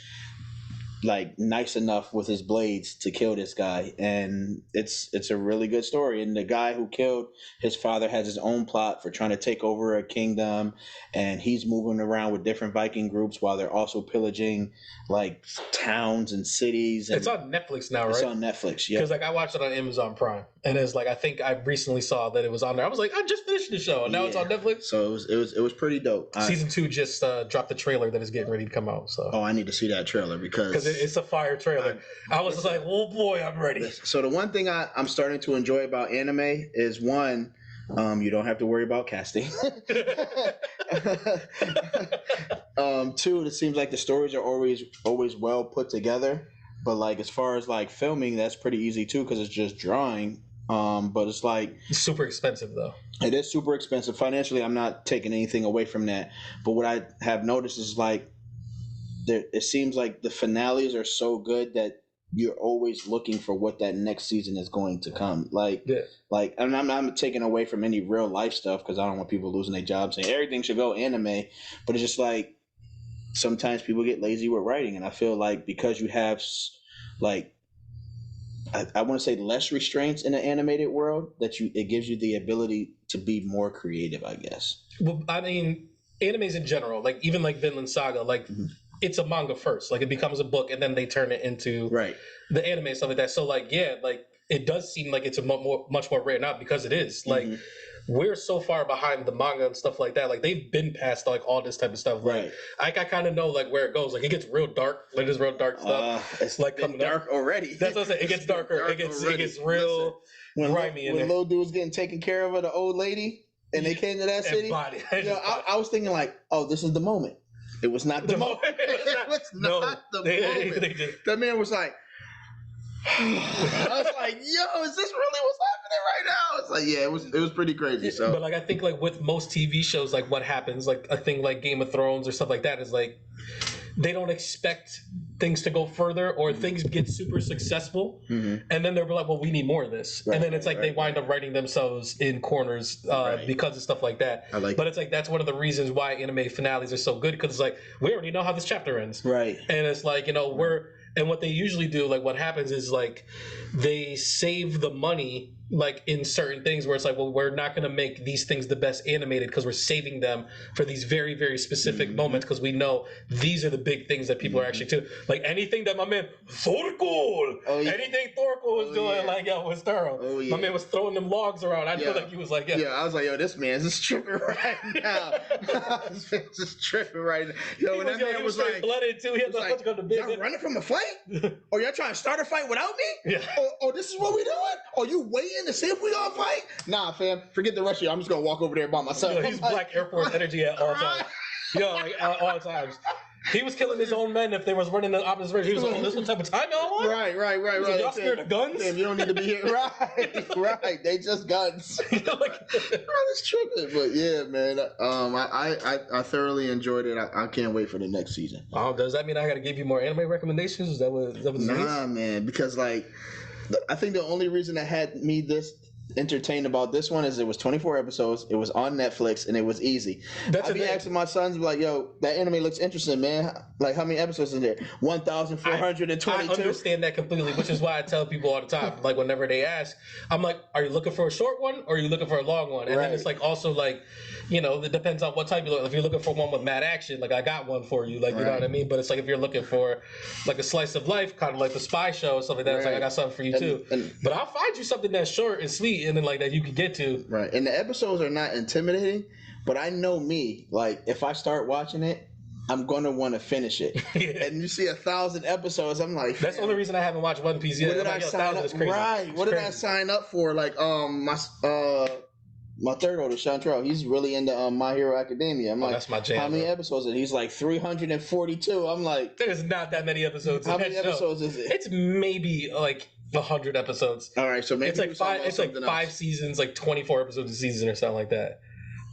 like nice enough with his blades to kill this guy, and it's a really good story. And the guy who killed his father has his own plot for trying to take over a kingdom, and he's moving around with different Viking groups while they're also pillaging like towns and cities. And it's on Netflix now, right? It's on Netflix, yeah. Because like I watched it on Amazon Prime, and it's like I think I recently saw that it was on there. I was like, I just finished the show, and now it's on Netflix. So it was pretty dope. Season 2 just dropped the trailer that is getting ready to come out. So I need to see that trailer because it's a fire trailer. I was just like, oh boy, I'm ready. So the one thing I'm starting to enjoy about anime is one, you don't have to worry about casting. Two, it seems like the stories are always well put together. But like as far as like filming, that's pretty easy too because it's just drawing. But it's like it's super expensive though. It is super expensive. Financially, I'm not taking anything away from that. But what I have noticed is like it seems like the finales are so good that you're always looking for what that next season is going to come. Like, and I'm not taking away from any real life stuff because I don't want people losing their jobs and everything should go anime. But it's just like sometimes people get lazy with writing, and I feel like because you have like I want to say less restraints in the animated world that it gives you the ability to be more creative, I guess. Well, I mean, animes in general, like even like Vinland Saga, like it's a manga first, like it becomes a book and then they turn it into the anime and stuff like that. So like, yeah, like it does seem like it's a much more rare, not because it is like we're so far behind the manga and stuff like that. Like they've been past like all this type of stuff. Like I kind of know like where it goes. Like it gets real dark. Like there's real dark stuff. It's like coming dark already. That's what I'm saying. It gets darker. It gets real grimy. When little dude was getting taken care of the old lady, and they came to that city. I was thinking like, oh, this is the moment. It was not the moment. It was not the moment. That man was like, I was like, yo, is this really what's happening right now? It's like, yeah, it was pretty crazy. So, but like I think like with most TV shows, like what happens, like a thing like Game of Thrones or stuff like that is like they don't expect things to go further or things get super successful, and then they're like, well, we need more of this, and then it's like they wind up writing themselves in corners because of stuff like that. But it's like that's one of the reasons why anime finales are so good because it's like we already know how this chapter ends, and it's like and what they usually do, like what happens is like they save the money like in certain things where it's like, well, we're not going to make these things the best animated because we're saving them for these very, very specific moments because we know these are the big things that people are actually to. Like anything that my man Thorkel, anything Thorkel was doing, like was thorough. My man was throwing them logs around. I feel like he was like, I was like, yo, this man's just tripping right now. This man's just tripping right now. Yo, when that man was like, blooded too. He had to go to bed. Y'all running from a fight? Or y'all trying to start a fight without me? Oh, this is what we doing? Oh, you waiting to see if we gonna fight? Nah, fam. Forget the rest of you. I'm just gonna walk over there by myself. Yo, he's Black Air Force energy at all times. Yo, like at all times. He was killing his own men if they was running the opposite direction. He was like, oh, this one type of time y'all want? Right. Like, y'all scared of guns? Damn, you don't need to be here. Right. They just guns. It's tripping. But yeah, man. I thoroughly enjoyed it. I can't wait for the next season. Oh, does that mean I gotta give you more anime recommendations? Is that what Nah, man. Because like I think the only reason that had me this entertained about this one is it was 24 episodes, it was on Netflix, and it was easy. I'd be asking my sons like, yo, that anime looks interesting, man. Like, how many episodes is there? 1,422. I understand that completely, which is why I tell people all the time, like whenever they ask, I'm like, are you looking for a short one or are you looking for a long one? And then it's like also like, it depends on what type you look. If you're looking for one with mad action, like I got one for you, like you know what I mean. But it's like if you're looking for like a slice of life, kind of like the spy show or something like that, it's like I got something for you too. But I'll find you something that's short and sweet and then like that you can get to. Right. And the episodes are not intimidating, but I know me, like if I start watching it, I'm gonna want to finish it. And you see 1,000 episodes, I'm like, that's the only reason I haven't watched One Piece yet. What did I sign up? Right. What did I sign up for? Like my third oldest, Chantrell, he's really into My Hero Academia. I'm like, that's my jam. How many episodes? And he's like 342. I'm like, there's not that many episodes. How many episodes is it? It's maybe like 100 episodes. All right, so maybe it's like 5 seasons, like 24 episodes a season or something like that.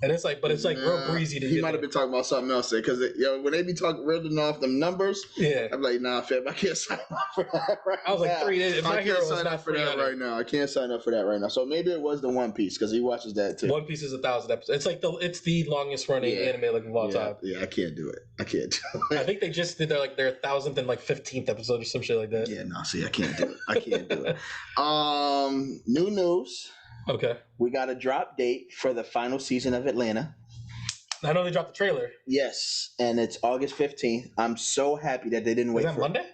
And it's like, but it's like real breezy to He get might have there. been talking about something else there, because when they be talking reading off them numbers, Yeah. I'm like, nah, fam, I can't sign up for that right now. I was like, 3 days. If my hero is sign not up for that 300. right now. I can't sign up for that right now. So maybe it was the One Piece, because he watches that too. One Piece is 1,000 episodes. It's like it's the longest running anime like of all time. Yeah, I can't do it. I can't do it. I think they just did their 1,000th and 15th episode or some shit like that. Yeah, no, see, I can't do it. I can't do it. New news. Okay. We got a drop date for the final season of Atlanta. I know they dropped the trailer. Yes, and it's August 15th. I'm so happy that they didn't wait Is that Monday?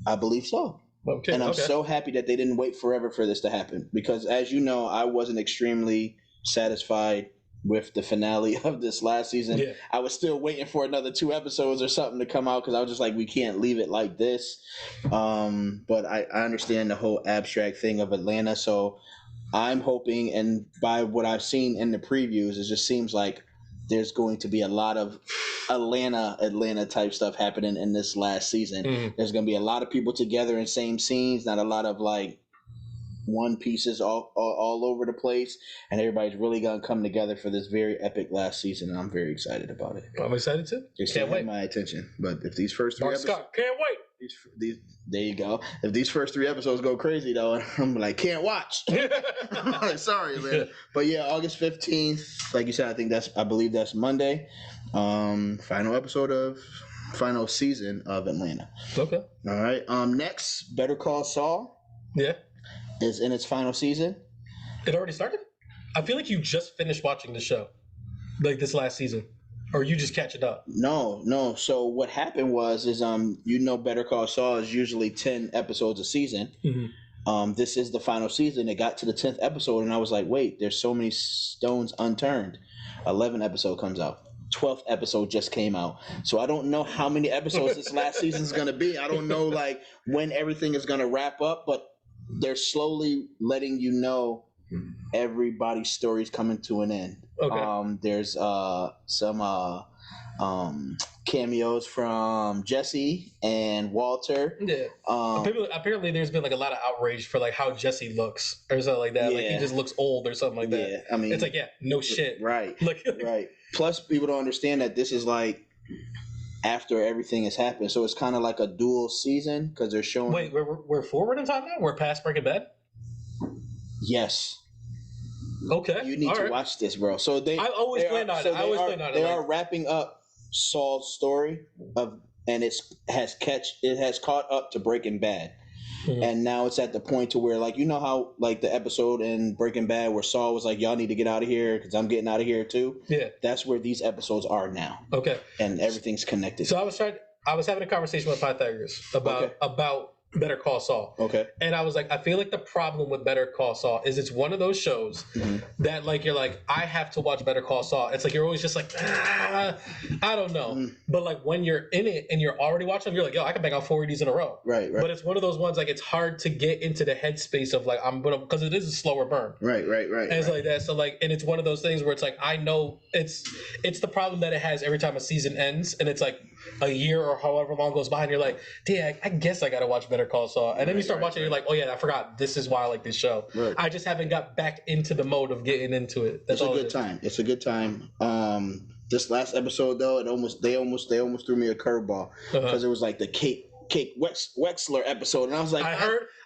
I believe so. Okay. And I'm so happy that they didn't wait forever for this to happen, because as you know, I wasn't extremely satisfied with the finale of this last season. Yeah. I was still waiting for another 2 episodes or something to come out, because I was just like, we can't leave it like this. But I understand the whole abstract thing of Atlanta, so I'm hoping, and by what I've seen in the previews, it just seems like there's going to be a lot of Atlanta type stuff happening in this last season. Mm. There's going to be a lot of people together in same scenes, not a lot of like one pieces all over the place, and everybody's really going to come together for this very epic last season, and I'm very excited about it. I'm excited too. They still have my attention, but if these first 3 Mark episodes, Scott, can't wait. there you go. If these first 3 episodes go crazy though, I'm like, can't watch. Sorry, man. Yeah. But yeah, August 15th, like you said, I believe that's Monday. Final season of Atlanta. Okay. All right. Next, Better Call Saul Yeah. is in its final season. It already started? I feel like you just finished watching the show, like this last season, or you just catching up. No. So what happened was Better Call Saul is usually 10 episodes a season. Mm-hmm. This is the final season. It got to the 10th episode, and I was like, wait, there's so many stones unturned. 11th episode comes out. 12th episode just came out. So I don't know how many episodes this last season is going to be. I don't know like when everything is going to wrap up, but they're slowly letting you know everybody's story's coming to an end. Okay. There's some cameos from Jesse and Walter. Yeah. Apparently there's been like a lot of outrage for like how Jesse looks or something like that. Yeah. Like he just looks old or something like that. Yeah, I mean, it's like, no shit. Right. Like, right. Plus, people don't understand that this is like after everything has happened, so it's kind of like a dual season because they're showing. Wait, we're forward in time now. We're past Breaking Bad. Yes. Okay. You need to watch this, bro. So I always plan on it. They are wrapping up Saul's story and it has caught up to Breaking Bad. Mm-hmm. And now it's at the point to where, like, you know how, like, the episode in Breaking Bad where Saul was like, y'all need to get out of here because I'm getting out of here too? Yeah. That's where these episodes are now. Okay. And everything's connected. So I was having a conversation with Pythagoras about Better Call Saul. Okay. And I was like, I feel like the problem with Better Call Saul is it's one of those shows that, like, you're like, I have to watch Better Call Saul. It's like you're always just like, I don't know. Mm. But like when you're in it and you're already watching, you're like, yo, I can bang out 4 of these in a row. Right. But it's one of those ones like it's hard to get into the headspace of like because it is a slower burn. Right. And it's like that. So like, and it's one of those things where it's like I know it's the problem that it has every time a season ends, and it's like a year or however long goes by, and you're like, damn, I guess I gotta watch Better Call Saul. And then you start watching, and you're like, oh yeah, I forgot. This is why I like this show. Right. I just haven't got back into the mode of getting into it. It's a good time. It's a good time. This last episode though, they almost threw me a curveball because it was like the Kate Wexler episode, and I was like,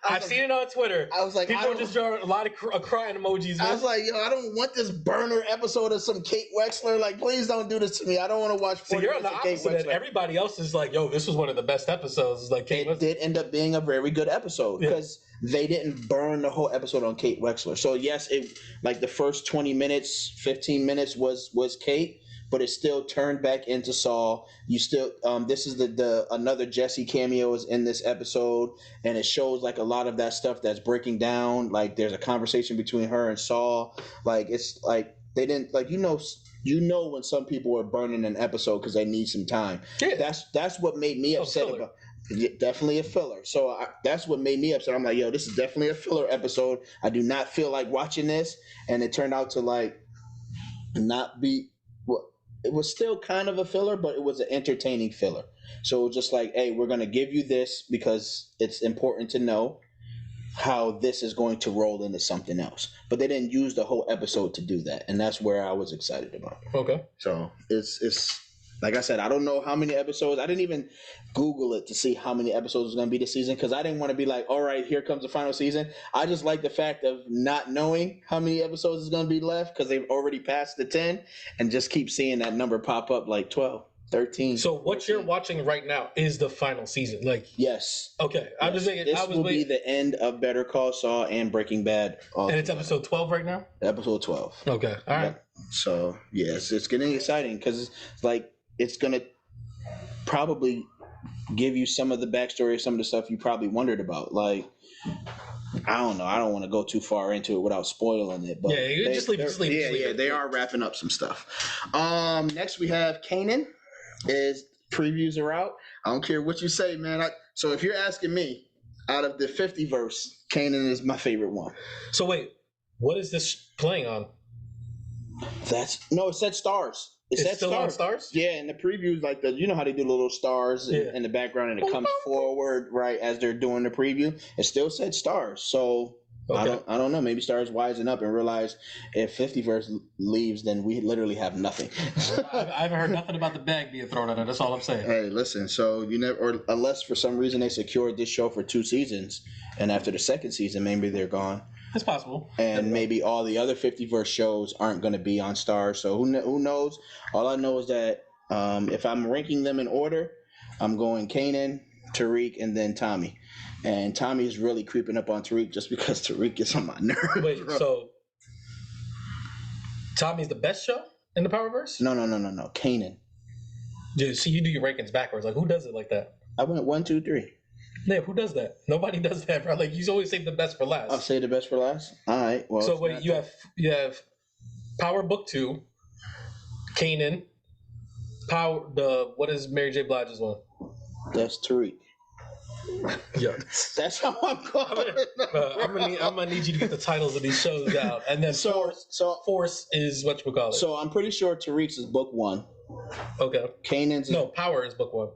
I've seen it on Twitter. I was like, people were just drawing a lot of crying emojis. I was like, yo, I don't want this burner episode of some Kate Wexler. Like, please don't do this to me. I don't want to watch. So you're on the opposite end. Everybody else is like, yo, this was one of the best episodes. Like, it did end up being a very good episode because they didn't burn the whole episode on Kate Wexler. So yes, it like the first 20 minutes, 15 minutes was Kate. But it still turned back into Saul. You still, this is the another Jesse cameo is in this episode, and it shows like a lot of that stuff that's breaking down. Like there's a conversation between her and Saul. Like it's like they didn't like you know when some people are burning an episode because they need some time. Yeah. That's what made me upset about. Definitely a filler. So that's what made me upset. I'm like, yo, this is definitely a filler episode. I do not feel like watching this, and it turned out to like not be. It was still kind of a filler, but it was an entertaining filler. So it was just like, hey, we're going to give you this because it's important to know. how this is going to roll into something else. But they didn't use the whole episode to do that, and that's where I was excited about. Okay. So it's like I said, I don't know how many episodes. I didn't even Google it to see how many episodes was going to be this season because I didn't want to be like, all right, here comes the final season. I just like the fact of not knowing how many episodes is going to be left because they've already passed the 10 and just keep seeing that number pop up like 12. 13. So what you're watching right now is the final season, like yes. Okay, I'm just saying. This will be the end of Better Call Saul and Breaking Bad. And it's episode 12 right now. Episode 12. Okay, all right. Yep. So yes, it's getting exciting because it's gonna probably give you some of the backstory of some of the stuff you probably wondered about. Like I don't know. I don't want to go too far into it without spoiling it. But just leave it. They are wrapping up some stuff. Next we have Kanaan. Is previews are out. I don't care what you say, man. So if you're asking me, out of the 50 verse, Kanaan is my favorite one. So wait, what is this playing on? It said stars. It's still on stars? Yeah, in the previews, like you know how they do the little stars in the background and it comes forward right as they're doing the preview. It still said stars. So okay. I don't know. Maybe stars wising up and realize if 50 verse leaves, then we literally have nothing. I haven't heard nothing about the bag being thrown at it. That's all I'm saying. Hey, listen. So unless for some reason they secured this show for 2 seasons, and after the second season, maybe they're gone. It's possible. And maybe all the other 50 verse shows aren't going to be on stars. So who knows? All I know is that if I'm ranking them in order, I'm going Kanaan, Tariq, and then Tommy. And Tommy is really creeping up on Tariq just because Tariq is on my nerves. Wait, so Tommy's the best show in the Powerverse? No. Kanaan. Dude, see, you do your rankings backwards. Like, who does it like that? I went 1, 2, 3. Yeah, who does that? Nobody does that, bro. Like, you always save the best for last. I'll say the best for last. All right. Well. So wait, you have Power Book 2, Kanaan, what is Mary J. Blige's one? That's Tariq. Yeah, that's how I'm going. I'm gonna need you to get the titles of these shows out, and then Force is what you call it. So I'm pretty sure Tariq's is book 1. Okay. Kanaan's Power is book 1,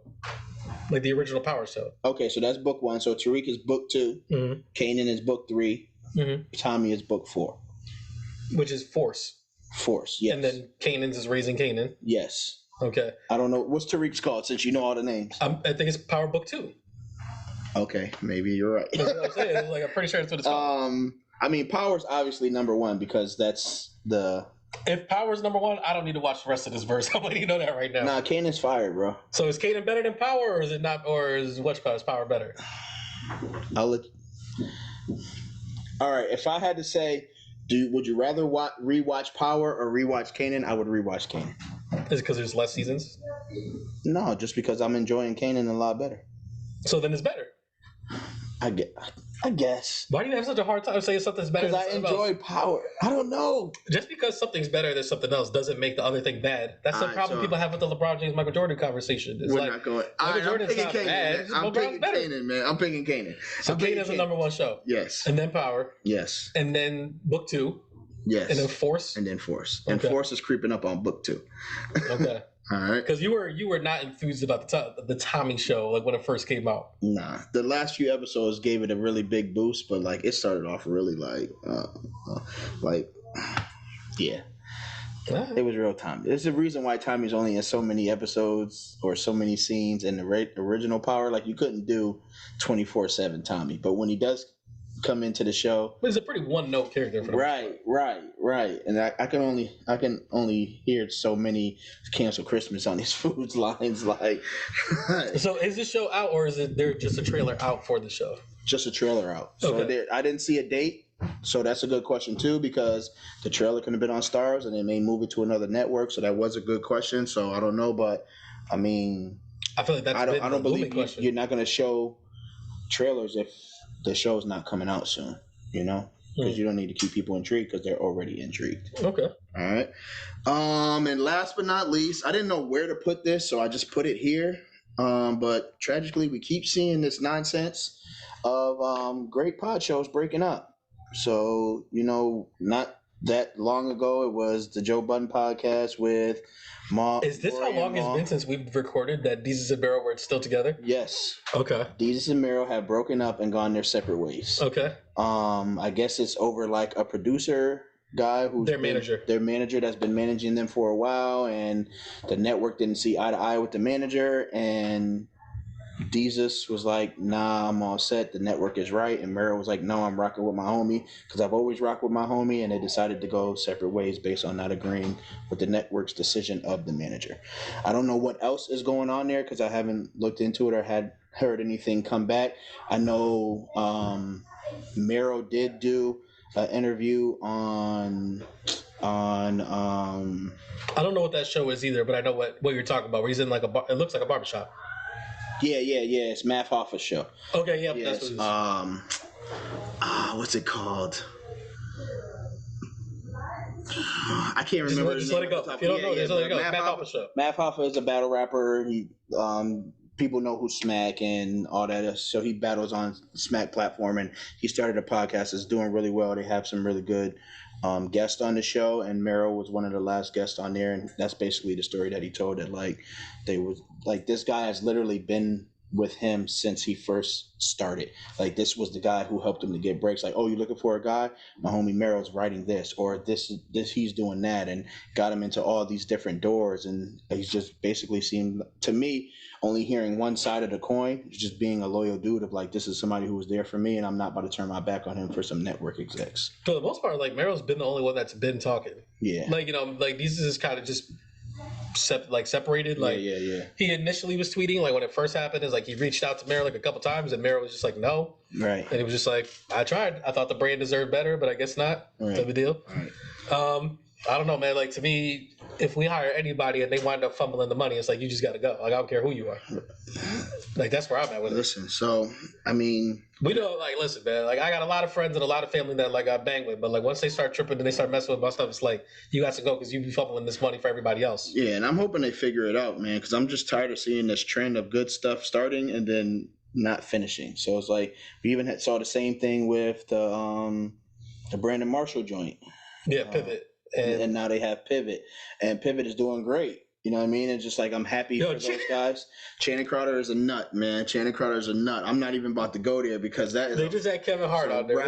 like the original Power show. Okay, so that's book 1. So Tariq is book 2. Mm-hmm. Kanaan is book 3. Mm-hmm. Tommy is book 4. Which is Force. Force, yes. And then Kanaan's is Raising Kanaan. Yes. Okay. I don't know what's Tariq's called since you know all the names. I think it's Power Book 2. Okay, maybe you're right. That's what I'm saying. Like, I'm pretty sure that's what it's called. I mean, Power's obviously number 1 because that's the. If Power's number 1, I don't need to watch the rest of this verse. I'm letting you know that right now. Nah, Kanaan's fired, bro. So is Kanaan better than Power, or is it not? Or is Power better? I'll let. All right, if I had to say, would you rather rewatch Power or rewatch Kanaan? I would rewatch Kanaan. Is it because there's less seasons? No, just because I'm enjoying Kanaan a lot better. So then it's better. I guess. Why do you have such a hard time saying something's better? Because I enjoy Power. I don't know. Just because something's better than something else doesn't make the other thing bad. That's the problem people have with the LeBron James, Michael Jordan conversation. It's we're not going. Michael Jordan's not bad. I'm picking Kanaan, man. I'm picking Kanaan. So Kanaan's the number 1 show. Yes. And then Power. Yes. And then Book 2. Yes. And then Force. And then Force. And Force is creeping up on Book 2. Okay. All right. Because you were not enthused about the Tommy show like when it first came out. Nah, the last few episodes gave it a really big boost, but like it started off really yeah. It was real Tommy. There's a reason why Tommy's only in so many episodes or so many scenes in the original Power. Like you couldn't do 24/7 Tommy, but when he does come into the show, but he's a pretty one-note character. For right. And I can only hear so many cancel Christmas on these foods lines. Like, so is this show out, or is there just a trailer out for the show? Just a trailer out. So I didn't see a date. So that's a good question too, because the trailer could have been on Stars and they may move it to another network. So that was a good question. So I don't know, but I mean, I feel like that's I don't believe you're not going to show trailers if the show's not coming out soon, you know, because you don't need to keep people intrigued because they're already intrigued. Okay. All right. And last but not least, I didn't know where to put this, so I just put it here. But tragically, we keep seeing this nonsense of great pod shows breaking up. So, you know, not that long ago. It was the Joe Budden podcast with Mom. Is this how long it's been since we've recorded that Desus and Mero were still together? Yes. Okay. Desus and Mero have broken up and gone their separate ways. Okay. I guess it's over like a producer guy who's their manager that's been managing them for a while, and the network didn't see eye to eye with the manager, and Desus was like, nah, I'm all set, the network is right, and Mero was like, no, I'm rocking with my homie because I've always rocked with my homie, and they decided to go separate ways based on not agreeing with the network's decision of the manager. I don't know what else is going on there because I haven't looked into it or had heard anything come back. I know Mero did do an interview on I don't know what that show is either, but I know what you're talking about, where he's in like it looks like a barbershop. Yeah, it's Math Hoffa's show. Okay, yeah, yes. That's what it is. What's it called? I can't remember. Just let it go. If you don't know, just let it go. Math Hoffa's show. Math Hoffa is a battle rapper. He people know who Smack and all that. So he battles on Smack platform, and he started a podcast that's doing really well. They have some really good guests on the show, and Mero was one of the last guests on there, and that's basically the story that he told, that like they was like, this guy has literally been with him since he first started. Like, this was the guy who helped him to get breaks. Like, oh, you looking for a guy? My homie Mero's writing this, or this he's doing that, and got him into all these different doors. And he's just basically seemed to me only hearing one side of the coin, just being a loyal dude of like, this is somebody who was there for me, and I'm not about to turn my back on him for some network execs. For the most part, like, Mero's been the only one that's been talking. Yeah. Like, you know, like, these is kind of just separated. Like, yeah. He initially was tweeting, like, when it first happened, is like he reached out to Mero like a couple times, and Mero was just like, no. Right. And he was just like, I tried. I thought the brand deserved better, but I guess not. Right. Type of deal. Right. I don't know, man. Like, to me, if we hire anybody and they wind up fumbling the money, it's like, you just got to go. Like, I don't care who you are. Like, that's where I'm at with it. Listen, so, I mean... We know, like, listen, man. Like, I got a lot of friends and a lot of family that, like, I bang with. But, like, once they start tripping and they start messing with my stuff, it's like, you got to go because you be fumbling this money for everybody else. Yeah, and I'm hoping they figure it out, man, because I'm just tired of seeing this trend of good stuff starting and then not finishing. So it's like, we even saw the same thing with the Brandon Marshall joint. Yeah, Pivot. And now they have Pivot, and Pivot is doing great. You know what I mean? It's just like, I'm happy for those guys. Channing Crowder is a nut, man. Channing Crowder is a nut. I'm not even about to go there because that is. They just had Kevin Hart out there,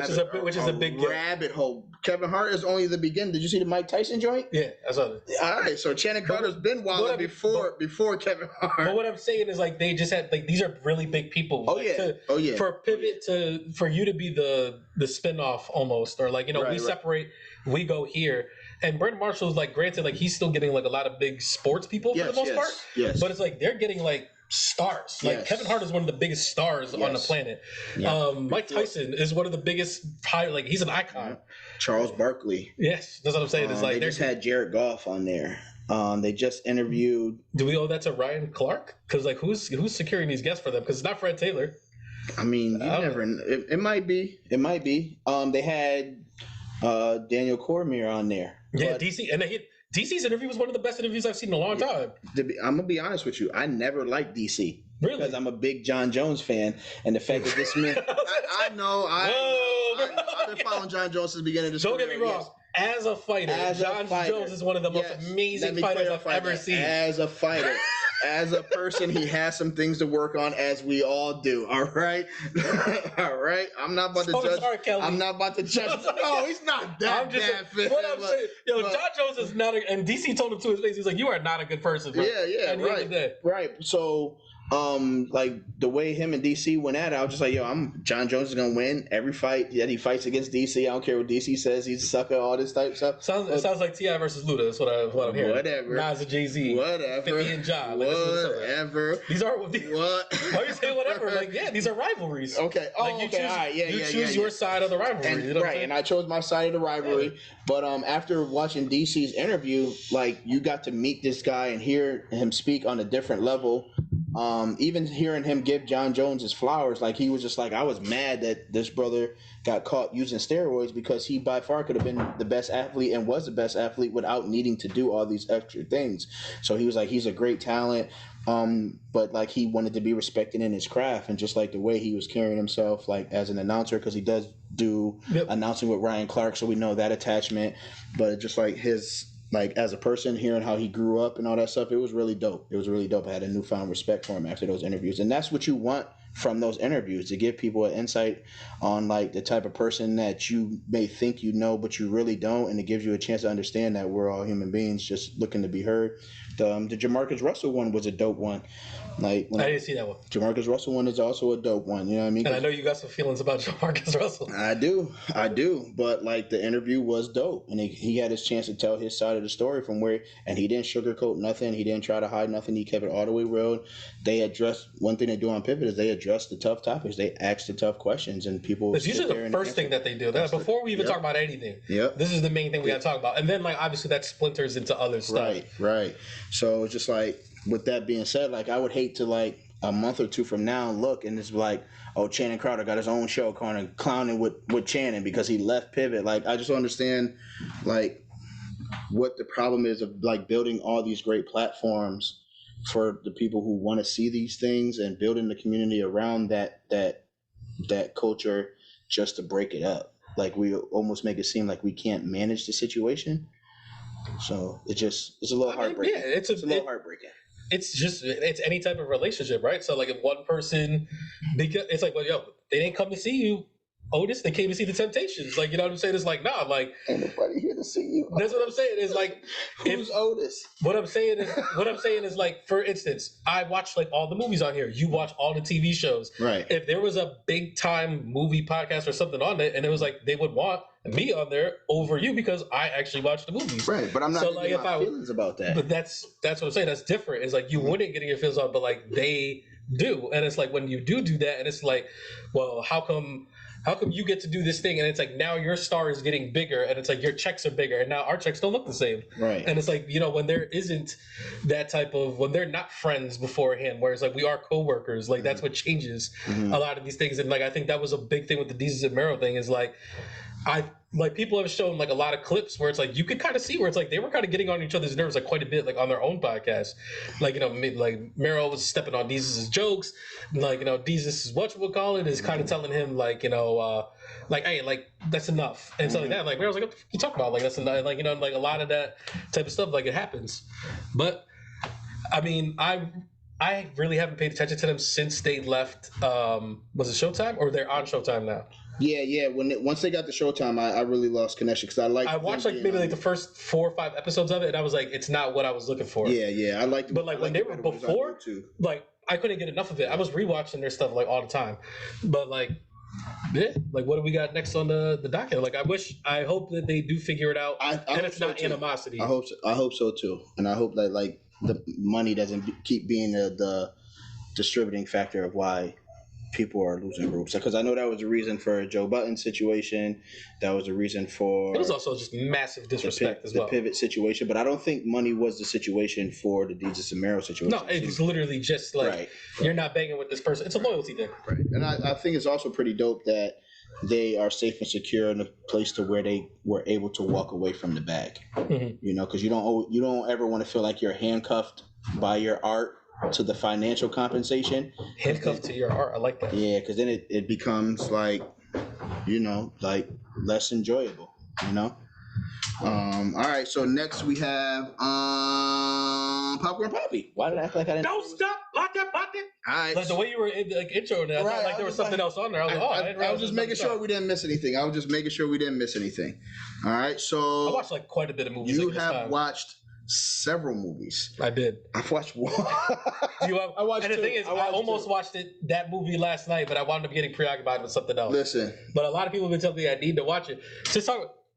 which is a big rabbit hole. Kevin Hart is only the beginning. Did you see the Mike Tyson joint? Yeah, I saw it. All right, so Channing Crowder's been wilding before Kevin Hart. But what I'm saying is, like, they just had, like, these are really big people. Oh, like, yeah. For Pivot for you to be the spinoff almost, or like, you know, we separate, we go here. And Brandon Marshall's, like, granted, like, he's still getting, like, a lot of big sports people for the most part. Yes. But it's like, they're getting, like, stars. Like, Kevin Hart is one of the biggest stars on the planet. Yeah. Mike Tyson is one of the biggest, like, he's an icon. Charles Barkley. Yes, that's what I'm saying. It's like, they just had Jared Goff on there. They just interviewed. Do we owe that to Ryan Clark? Because, like, who's securing these guests for them? Because it's not Fred Taylor. I mean, you never. It might be. It might be. They had Daniel Cormier on there. Yeah, DC, and DC's interview was one of the best interviews I've seen in a long time. I'm gonna be honest with you. I never liked DC. Really? Because I'm a big John Jones fan, and the fact that this man, I've been following John Jones since the beginning of this. Don't get me wrong. As a fighter, John Jones is one of the most amazing fighters I've ever seen. As a fighter. As a person, he has some things to work on, as we all do. All right, all right. I'm not about to judge. I'm not about to judge. No, he's not that bad. What I'm saying, John Jones is not. And DC told him to his face. He's like, "You are not a good person." Bro. Yeah, right. So, like the way him and DC went at it, I was just like, John Jones is gonna win every fight that he fights against DC. I don't care what DC says, he's a sucker, all this type of stuff. It sounds like T.I. versus Luda. That's what I'm hearing. Whatever. Nas and Jay-Z. Whatever. 50 and John. Like, whatever. These are what? Why are you saying whatever? Like, yeah, these are rivalries. Okay. Oh, like, okay. All right. Yeah. You choose your side of the rivalry. And, you know and I chose my side of the rivalry. Yeah. But after watching DC's interview, like, you got to meet this guy and hear him speak on a different level Even hearing him give John Jones his flowers, like he was just like, I was mad that this brother got caught using steroids because he by far could have been the best athlete and was the best athlete without needing to do all these extra things. So he was like, he's a great talent, but like he wanted to be respected in his craft, and just like the way he was carrying himself, like as an announcer, because he does do announcing with Ryan Clark, so we know that attachment. But just like his, like as a person, hearing how he grew up and all that stuff, it was really dope. It was really dope. I had a newfound respect for him after those interviews, and that's what you want from those interviews, to give people an insight on like the type of person that you may think you know but you really don't, and it gives you a chance to understand that we're all human beings just looking to be heard. The Jamarcus Russell one was a dope one. Like I didn't see that one. Jamarcus Russell one is also a dope one. You know what I mean? And I know you got some feelings about Jamarcus Russell. I do. But like the interview was dope, and he had his chance to tell his side of the story from where, and he didn't sugarcoat nothing. He didn't try to hide nothing. He kept it all the way real. They addressed, one thing they do on Pivot is they address the tough topics. They ask the tough questions, and people. It's usually the first thing that they do. Before we even talk about anything. Yep. This is the main thing we got to talk about, and then like obviously that splinters into other stuff. Right. So it's just like, with that being said, like I would hate to like a month or two from now look and it's like, oh, Channing Crowder got his own show clowning with Channing because he left Pivot. Like I just don't understand like what the problem is of like building all these great platforms for the people who want to see these things and building the community around that culture, just to break it up. Like we almost make it seem like we can't manage the situation. So it's a little heartbreaking. Yeah, it's a little heartbreaking. It's any type of relationship, right? So like if one person, because it's like, well, yo, they didn't come to see you, Otis. They came to see the Temptations. Like, you know what I'm saying? It's like, nah, like ain't nobody here to see you. That's what I'm saying. It's like, who's Otis? What I'm saying is like, for instance, I watch like all the movies on here. You watch all the TV shows. Right. If there was a big time movie podcast or something on it, and it was like they would want me on there over you because I actually watch the movies. Right. But I'm not getting my feelings about that. But that's what I'm saying. That's different. It's like you wouldn't get your feelings on, but like they do. And it's like when you do that, and it's like, well, how come you get to do this thing, and it's like now your star is getting bigger, and it's like your checks are bigger, and now our checks don't look the same. Right. And it's like, you know, when there isn't that type of, when they're not friends beforehand, where it's like we are coworkers, like that's what changes a lot of these things. And like I think that was a big thing with the Desus and Mero thing, is like people have shown like a lot of clips where it's like you could kind of see where it's like they were kind of getting on each other's nerves like quite a bit, like on their own podcast. Like, you know, like Mero was stepping on Desus's jokes, like, you know, Desus is kind of telling him like, you know, like, hey, like that's enough and stuff like that. Like Mero's like, what the fuck you talking about? Like that's enough. Like, you know, like a lot of that type of stuff, like it happens. But I mean, I really haven't paid attention to them since they left. Was it Showtime, or they're on Showtime now? Yeah. Once they got the Showtime, I really lost connection because I watched like maybe like the first 4 or 5 episodes of it, and I was like, it's not what I was looking for. Yeah, I liked it. But like when they were before, like I couldn't get enough of it. I was rewatching their stuff like all the time. But like, yeah, like what do we got next on the docket? Like I hope that they do figure it out, and it's not animosity. I hope so too, and I hope that like the money doesn't keep being the distributing factor of why people are losing groups, because I know that was a reason for Joe Budden's situation. That was a reason for. It was also just massive disrespect as well. The Pivot situation, but I don't think money was the situation for the Desus and Mero situation. No, it's literally just like you're not banging with this person. It's a loyalty thing, right? And I think it's also pretty dope that they are safe and secure in a place to where they were able to walk away from the bag. You know, because you don't ever want to feel like you're handcuffed by your art to the financial compensation. Handcuffed to your art. I like that. Yeah, because then it becomes like, you know, like less enjoyable, you know? All right, so next we have Popcorn Papi. Why did I act like I didn't? Don't stop, Papi. All right. Like the way you were like introing that, I thought like there was something else on there. I was like, I was just making sure we didn't miss anything. All right, so I watched like quite a bit of movies. You have watched several movies. I did. I've watched one. I watched and the thing is, I almost watched that movie last night, but I wound up getting preoccupied with something else. Listen. But a lot of people have been telling me I need to watch it.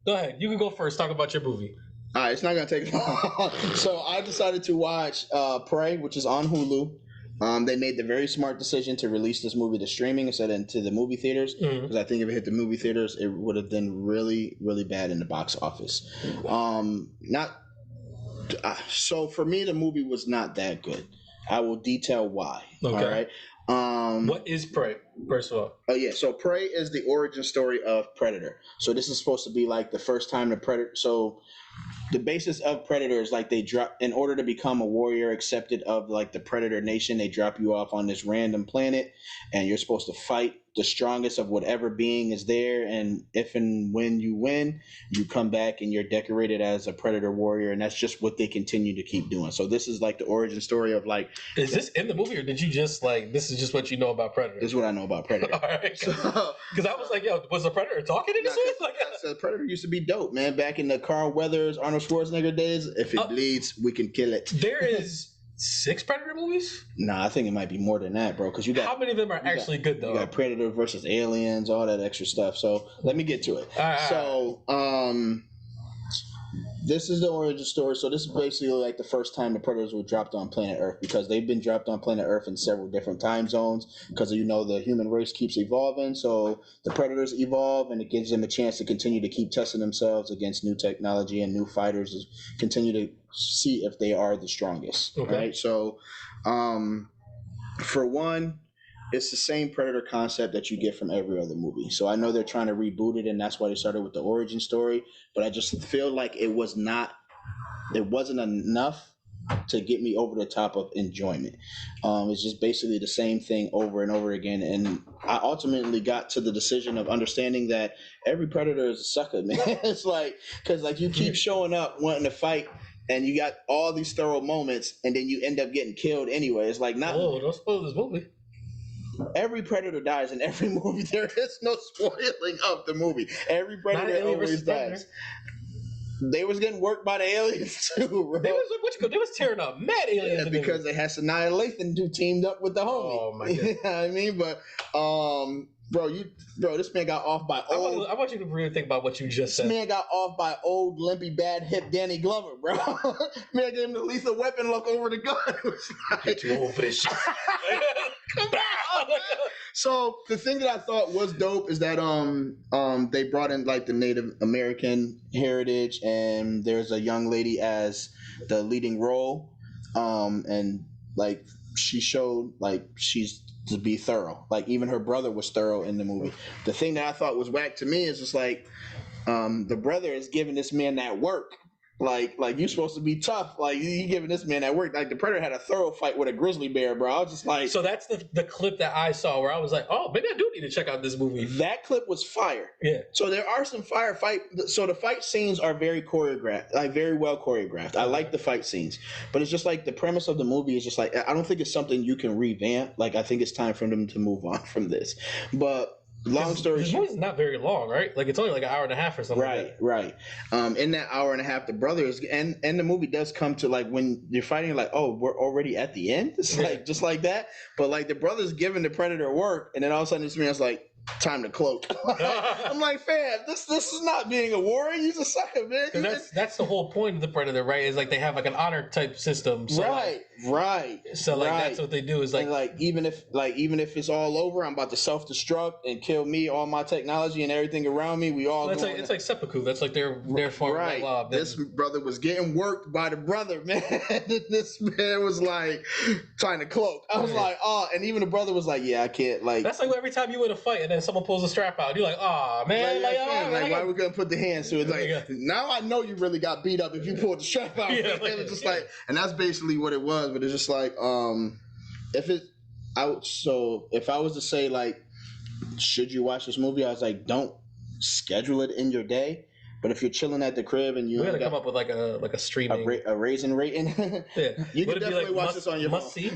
Go ahead. You can go first. Talk about your movie. All right. It's not going to take long. So I decided to watch Prey, which is on Hulu. They made the very smart decision to release this movie to streaming instead of to the movie theaters, because I think if it hit the movie theaters, it would have been really, really bad in the box office. So for me, the movie was not that good. I will detail why. Okay. All right. What is Prey, first of all? Oh yeah, so Prey is the origin story of Predator. So this is supposed to be like the first time the Predator. So the basis of Predator is like they drop in order to become a warrior accepted of like the Predator Nation. They drop you off on this random planet, and you're supposed to fight the strongest of whatever being is there. And if and when you win, you come back and you're decorated as a Predator warrior. And that's just what they continue to keep doing. So this is like the origin story of like. Is this in the movie, or did you just like this is just what you know about Predator? This is what I know about Predator. All right, because I was like, yo, was the Predator talking in this movie? Like, so Predator used to be dope, man. Back in the Carl Weathers, Arnold Schwarzenegger days, if it bleeds, we can kill it. There is 6 Predator movies? Nah, I think it might be more than that, bro. Because you got how many of them are actually good though? You got Predator versus Aliens, all that extra stuff. So let me get to it. So this is the origin story. So this is basically like the first time the Predators were dropped on planet Earth, because they've been dropped on planet Earth in several different time zones because the human race keeps evolving. So the Predators evolve, and it gives them a chance to continue to keep testing themselves against new technology and new fighters, continue to see if they are the strongest. Okay. Right. So for one, it's the same Predator concept that you get from every other movie. So I know they're trying to reboot it, and that's why they started with the origin story. But I just feel like it wasn't enough to get me over the top of enjoyment. It's just basically the same thing over and over again. And I ultimately got to the decision of understanding that every Predator is a sucker, man. It's like, because like you keep showing up wanting to fight, and you got all these thorough moments, and then you end up getting killed anyway. It's like not. Oh, don't spoil this movie. Every Predator dies in every movie. There is no spoiling of the movie. Every Predator always dies. They was getting worked by the aliens too, bro. They was tearing up mad aliens. Yeah, because they had Sanaa Lathan who teamed up with the homie. Oh my god. You know what I mean? But bro, this man got off by old. I want you to really think about what you just said. This man got off by old, limpy, bad hip Danny Glover, bro. Man gave him the lethal weapon look over the gun. It was like, get you old for this shit. Come back. So the thing that I thought was dope is that they brought in like the Native American heritage, and there's a young lady as the leading role, and like she showed like she's to be thorough. Like even her brother was thorough in the movie. The thing that I thought was whack to me is just like the brother is giving this man that work. Like you're supposed to be tough. Like you giving this man that work. Like the Predator had a thorough fight with a grizzly bear, bro. I was just like, so that's the clip that I saw where I was like, oh, maybe I do need to check out this movie. That clip was fire. Yeah. So there are some fight. So the fight scenes are very choreographed, like very well choreographed. I like the fight scenes, but it's just like the premise of the movie is just like I don't think it's something you can revamp. Like I think it's time for them to move on from this. But long story short, this movie's not very long, right? Like it's only like an hour and a half or something. Right, like right. In that hour and a half, the brothers and the movie does come to like when you're fighting, like, oh, we're already at the end. It's like just like that. But like the brothers giving the Predator work, and then all of a sudden this man's like, time to cloak. I'm like, fam, this is not being a warrior. He's a sucker, man. That's the whole point of the Predator, right? Is like they have like an honor type system. So right. So like that's what they do is like, and like even if it's all over, I'm about to self-destruct and kill me, all my technology and everything around me. We all. It's like seppuku. That's like their form of law. This brother was getting worked by the brother, man. This man was like trying to cloak. I was like, oh, and even the brother was like, yeah, I can't. Like that's like every time you win a fight and then someone pulls a strap out, you're like, oh man, why are we gonna put the hands to it? Like now I know you really got beat up if you pulled the strap out. And that's basically what it was. But it's just like if I was to say like, should you watch this movie? I was like, don't schedule it in your day. But if you're chilling at the crib and you gotta come up with like a streaming a raisin rating, yeah, you can definitely watch this on your phone. See?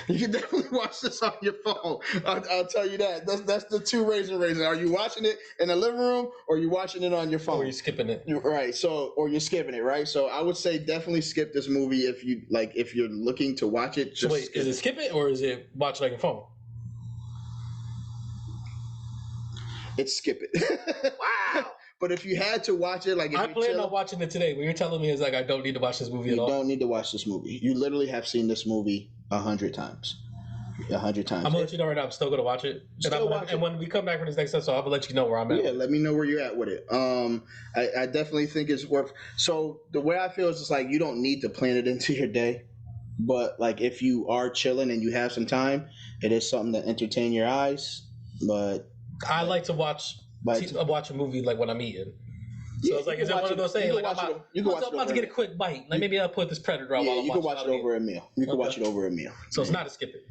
You can definitely watch this on your phone. I'll tell you that. That's the two raisin. Are you watching it in the living room or are you watching it on your phone? Or you're skipping it. Right. So or you're skipping it, right? So I would say definitely skip this movie if you're looking to watch it. So wait, is it skip it or is it watch like a phone? It's skip it. Wow. But if you had to watch it, like if I plan on watching it today. What you're telling me is like I don't need to watch this movie at all. You don't need to watch this movie. You literally have seen this movie 100 times. 100 times. I'm gonna let you know right now. I'm still gonna watch it. And when we come back from this next episode, I'll let you know where I'm at. Yeah, let me know where you're at with it. I definitely think it's worth. So the way I feel is just like you don't need to plan it into your day. but like if you are chilling and you have some time, it is something to entertain your eyes. But I like to watch a movie like when I'm eating. So it's like, is it one of those things? Like, I'm about to get a quick bite. Like, maybe I'll put this Predator on. Yeah, while you can watch it over a meal. You can watch it over a meal. So it's not a skip it.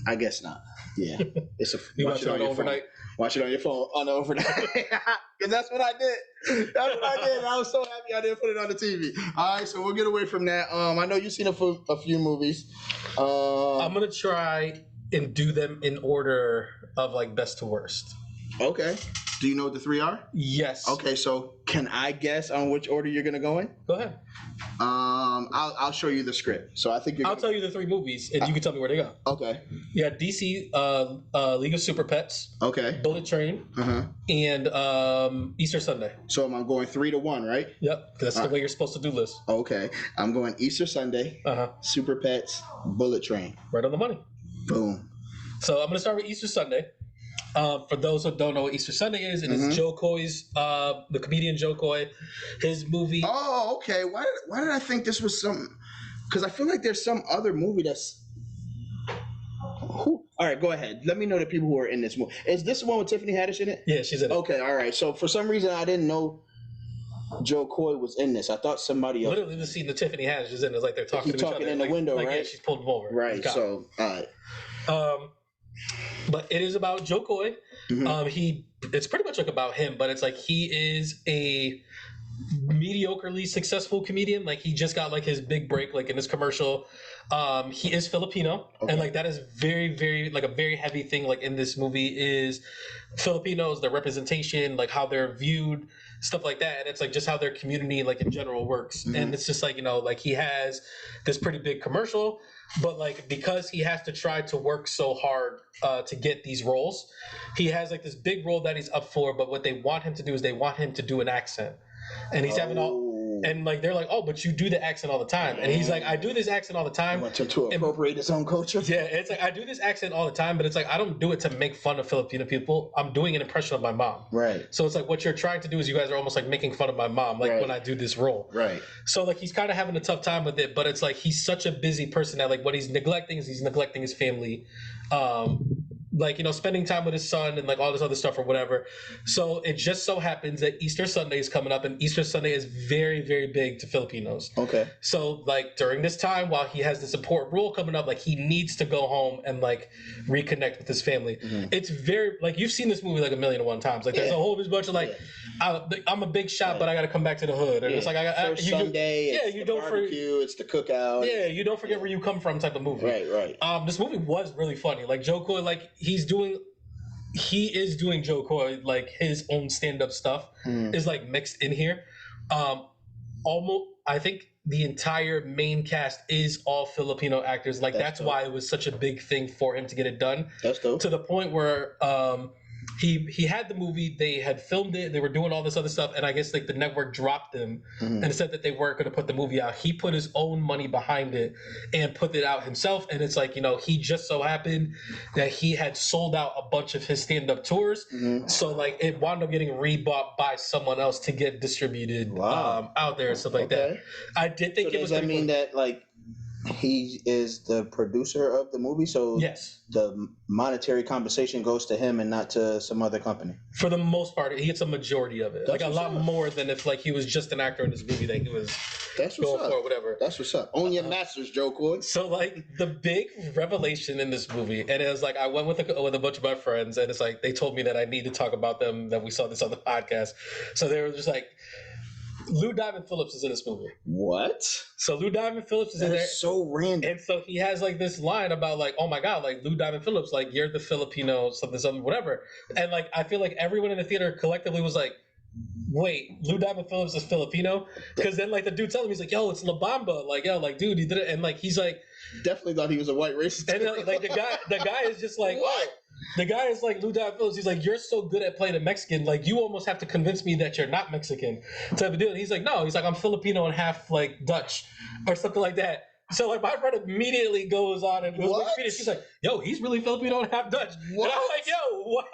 I guess not. Yeah, it's a you watch it on overnight. Watch it on your phone on the overnight. Because that's what I did. That's what I did. And I was so happy I didn't put it on the TV. All right, so we'll get away from that. I know you've seen a few movies. I'm gonna try and do them in order of like best to worst. Okay. Do you know what the three are? Yes. Okay, so can I guess on which order you're gonna go in? Go ahead. I'll show you the script. So I think I'll tell you the three movies, and you can tell me where they go. Okay. Yeah, DC, League of Super Pets. Okay. Bullet Train. And Easter Sunday. So I'm going 3-1, right? Yep, that's the way you're supposed to do this. Okay, I'm going Easter Sunday. Super Pets, Bullet Train. Right on the money. Boom. So I'm gonna start with Easter Sunday. For those who don't know what Easter Sunday is, it is Joe Coy's, the comedian Joe Coy, his movie. Oh, okay. Why did I think this was some? Because I feel like there's some other movie that's. All right, go ahead. Let me know the people who are in this movie. Is this the one with Tiffany Haddish in it? Yeah, she's in it. Okay, all right. So for some reason, I didn't know Joe Coy was in this. I thought somebody else. Literally, the scene that Tiffany Haddish is in is like they're talking to each other. In the window, right? Yeah, she's pulled him over. Right. So, all right. But it is about Joe Coy. It's pretty much like about him, but it's like he is a mediocrely successful comedian. Like he just got like his big break, like in this commercial. He is Filipino, and like that is very, very like a very heavy thing. Like in this movie is Filipinos, their representation, like how they're viewed, stuff like that. And it's like just how their community, like in general, works. And it's just like, you know, like he has this pretty big commercial. But like because he has to try to work so hard to get these roles, he has like this big role that he's up for. But what they want him to do is they want him to do an accent, and he's having all. And like they're like, oh, but you do the accent all the time, and he's like, I do this accent all the time. Want him to appropriate his own culture? Yeah, it's like I do this accent all the time, but it's like I don't do it to make fun of Filipino people. I'm doing an impression of my mom. Right. So it's like what you're trying to do is you guys are almost like making fun of my mom, like when I do this role. Right. So like he's kind of having a tough time with it, but it's like he's such a busy person that like what he's neglecting is he's neglecting his family. Like, you know, spending time with his son and like all this other stuff or whatever. So it just so happens that Easter Sunday is coming up, and Easter Sunday is very, very big to Filipinos. Okay. So like during this time, while he has this important role coming up, like he needs to go home and like reconnect with his family. It's very like you've seen this movie like 1,000,001 times. Like there's a whole bunch of like I'm a big shot, but I got to come back to the hood. And it's like Sunday. It's you don't barbecue. It's the cookout. Yeah, you don't forget where you come from type of movie. Right. This movie was really funny. Like Joe Coy, like he is doing Joe Coy, like his own stand-up stuff is like mixed in here. Almost, I think the entire main cast is all Filipino actors. Like that's why it was such a big thing for him to get it done. That's dope. To the point where he had the movie, they had filmed it, they were doing all this other stuff, and I guess like the network dropped them and said that they weren't going to put the movie out. He put his own money behind it and put it out himself, and it's like, you know, he just so happened that he had sold out a bunch of his stand-up tours, so like it wound up getting rebought by someone else to get distributed out there and stuff like that. I did think it was. Does that mean that like he is the producer of the movie, so yes, the monetary compensation goes to him and not to some other company? For the most part, he gets a majority of it. That's like a lot more than if like he was just an actor in this movie that he was going for or whatever. That's what's up. Own your masters, Joe Coy. So like the big revelation in this movie, and it was like I went with a bunch of my friends, and it's like they told me that I need to talk about them, that we saw this on the podcast. So they were just like, Lou Diamond Phillips is in this movie. What? So Lou Diamond Phillips is in there. So random. And so he has like this line about like, oh my God, like Lou Diamond Phillips, like you're the Filipino, something, whatever. And like, I feel like everyone in the theater collectively was like, wait, Lou Diamond Phillips is Filipino? Because then like the dude telling me, he's like, yo, it's La Bamba. Like, yo, like, dude, he did it. And like, he's like. Definitely thought he was a white racist. And like the guy is just like, what? The guy is like, Lou Diamond Phillips, he's like, you're so good at playing a Mexican, like you almost have to convince me that you're not Mexican type of deal. And he's like, no, he's like, I'm Filipino and half like Dutch or something like that. So like my friend immediately goes on and goes, she's like, yo, he's really Filipino and half Dutch. What? And I'm like, yo, what?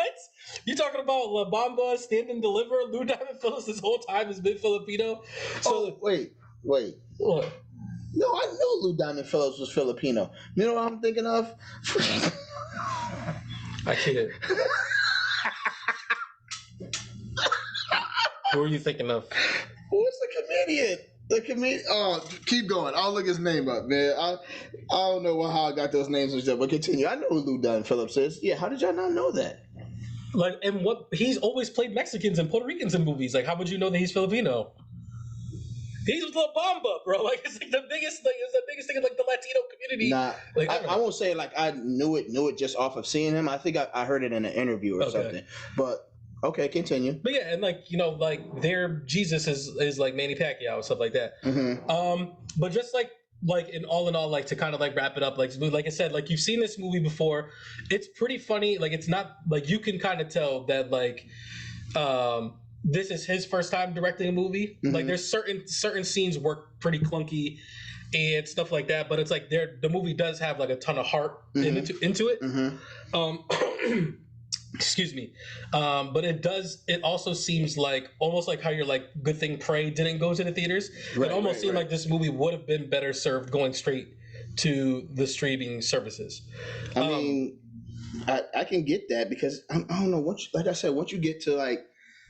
You talking about La Bamba, Stand and Deliver? Lou Diamond Phillips this whole time has been Filipino. So wait. What? No, I knew Lou Diamond Phillips was Filipino. You know what I'm thinking of? I can't. Who are you thinking of? Who's the comedian? The comedian. Oh, keep going. I'll look his name up, man. I don't know how I got those names and stuff, but continue. I know who Lou Diamond Phillips is. Yeah, how did y'all not know that? Like, and what he's always played Mexicans and Puerto Ricans in movies. Like, how would you know that he's Filipino? He's La Bamba, bro. Like, it's like the biggest thing. It's the biggest thing in like the Latino community. Nah, like, I won't say like I knew it just off of seeing him. I think I heard it in an interview or something. But okay, continue. But yeah, and like like their Jesus is like Manny Pacquiao and stuff like that. Mm-hmm. But just like in all, like to kind of like wrap it up, like I said, like you've seen this movie before. It's pretty funny. Like it's not like you can kind of tell that like this is his first time directing a movie. Mm-hmm. Like there's certain scenes work pretty clunky and stuff like that, but it's like the movie does have like a ton of heart into it. Mm-hmm. Excuse me. But it also seems like almost like how you're like Good Thing Prey didn't go to the theaters. It almost seemed like this movie would have been better served going straight to the streaming services. I mean, I can get that because I don't know like I said, once you get to like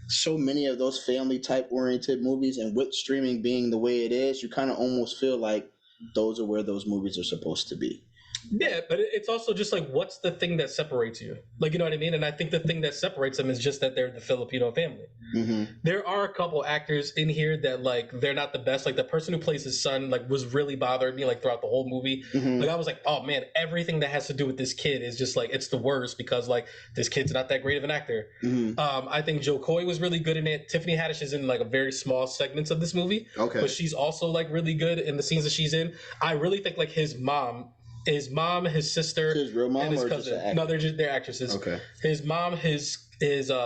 so many of those family type oriented movies and with streaming being the way it is, you kind of almost feel like those are where those movies are supposed to be. Yeah, but it's also just like, what's the thing that separates you? Like, you know what I mean? And I think the thing that separates them is just that they're the Filipino family. Mm-hmm. There are a couple actors in here that like, they're not the best. Like the person who plays his son, like was really bothering me like throughout the whole movie. Mm-hmm. Like I was like, oh man, everything that has to do with this kid is just like, it's the worst because like this kid's not that great of an actor. Mm-hmm. I think Joe Coy was really good in it. Tiffany Haddish is in like a very small segments of this movie. Okay. But she's also like really good in the scenes that she's in. I really think like his mom, his sister, his real mom, and his cousin. No, they're actresses. Okay. His mom, his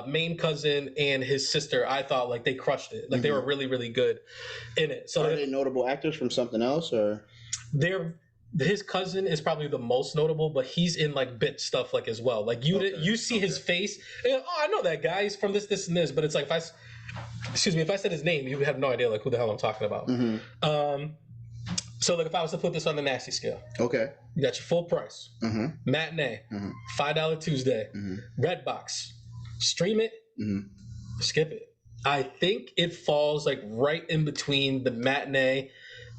main cousin, and his sister. I thought like they crushed it. Like they were really, really good in it. So are they notable actors from something else, or his cousin is probably the most notable, but he's in like bit stuff like as well. Like you see his face. And, oh, I know that guy. He's from this, and this. But it's like if I said his name, you would have no idea like who the hell I'm talking about. Mm-hmm. So like if I was to put this on the nasty scale, okay, you got your full price, matinee, $5 Tuesday, Redbox, stream it, skip it. I think it falls like right in between the matinee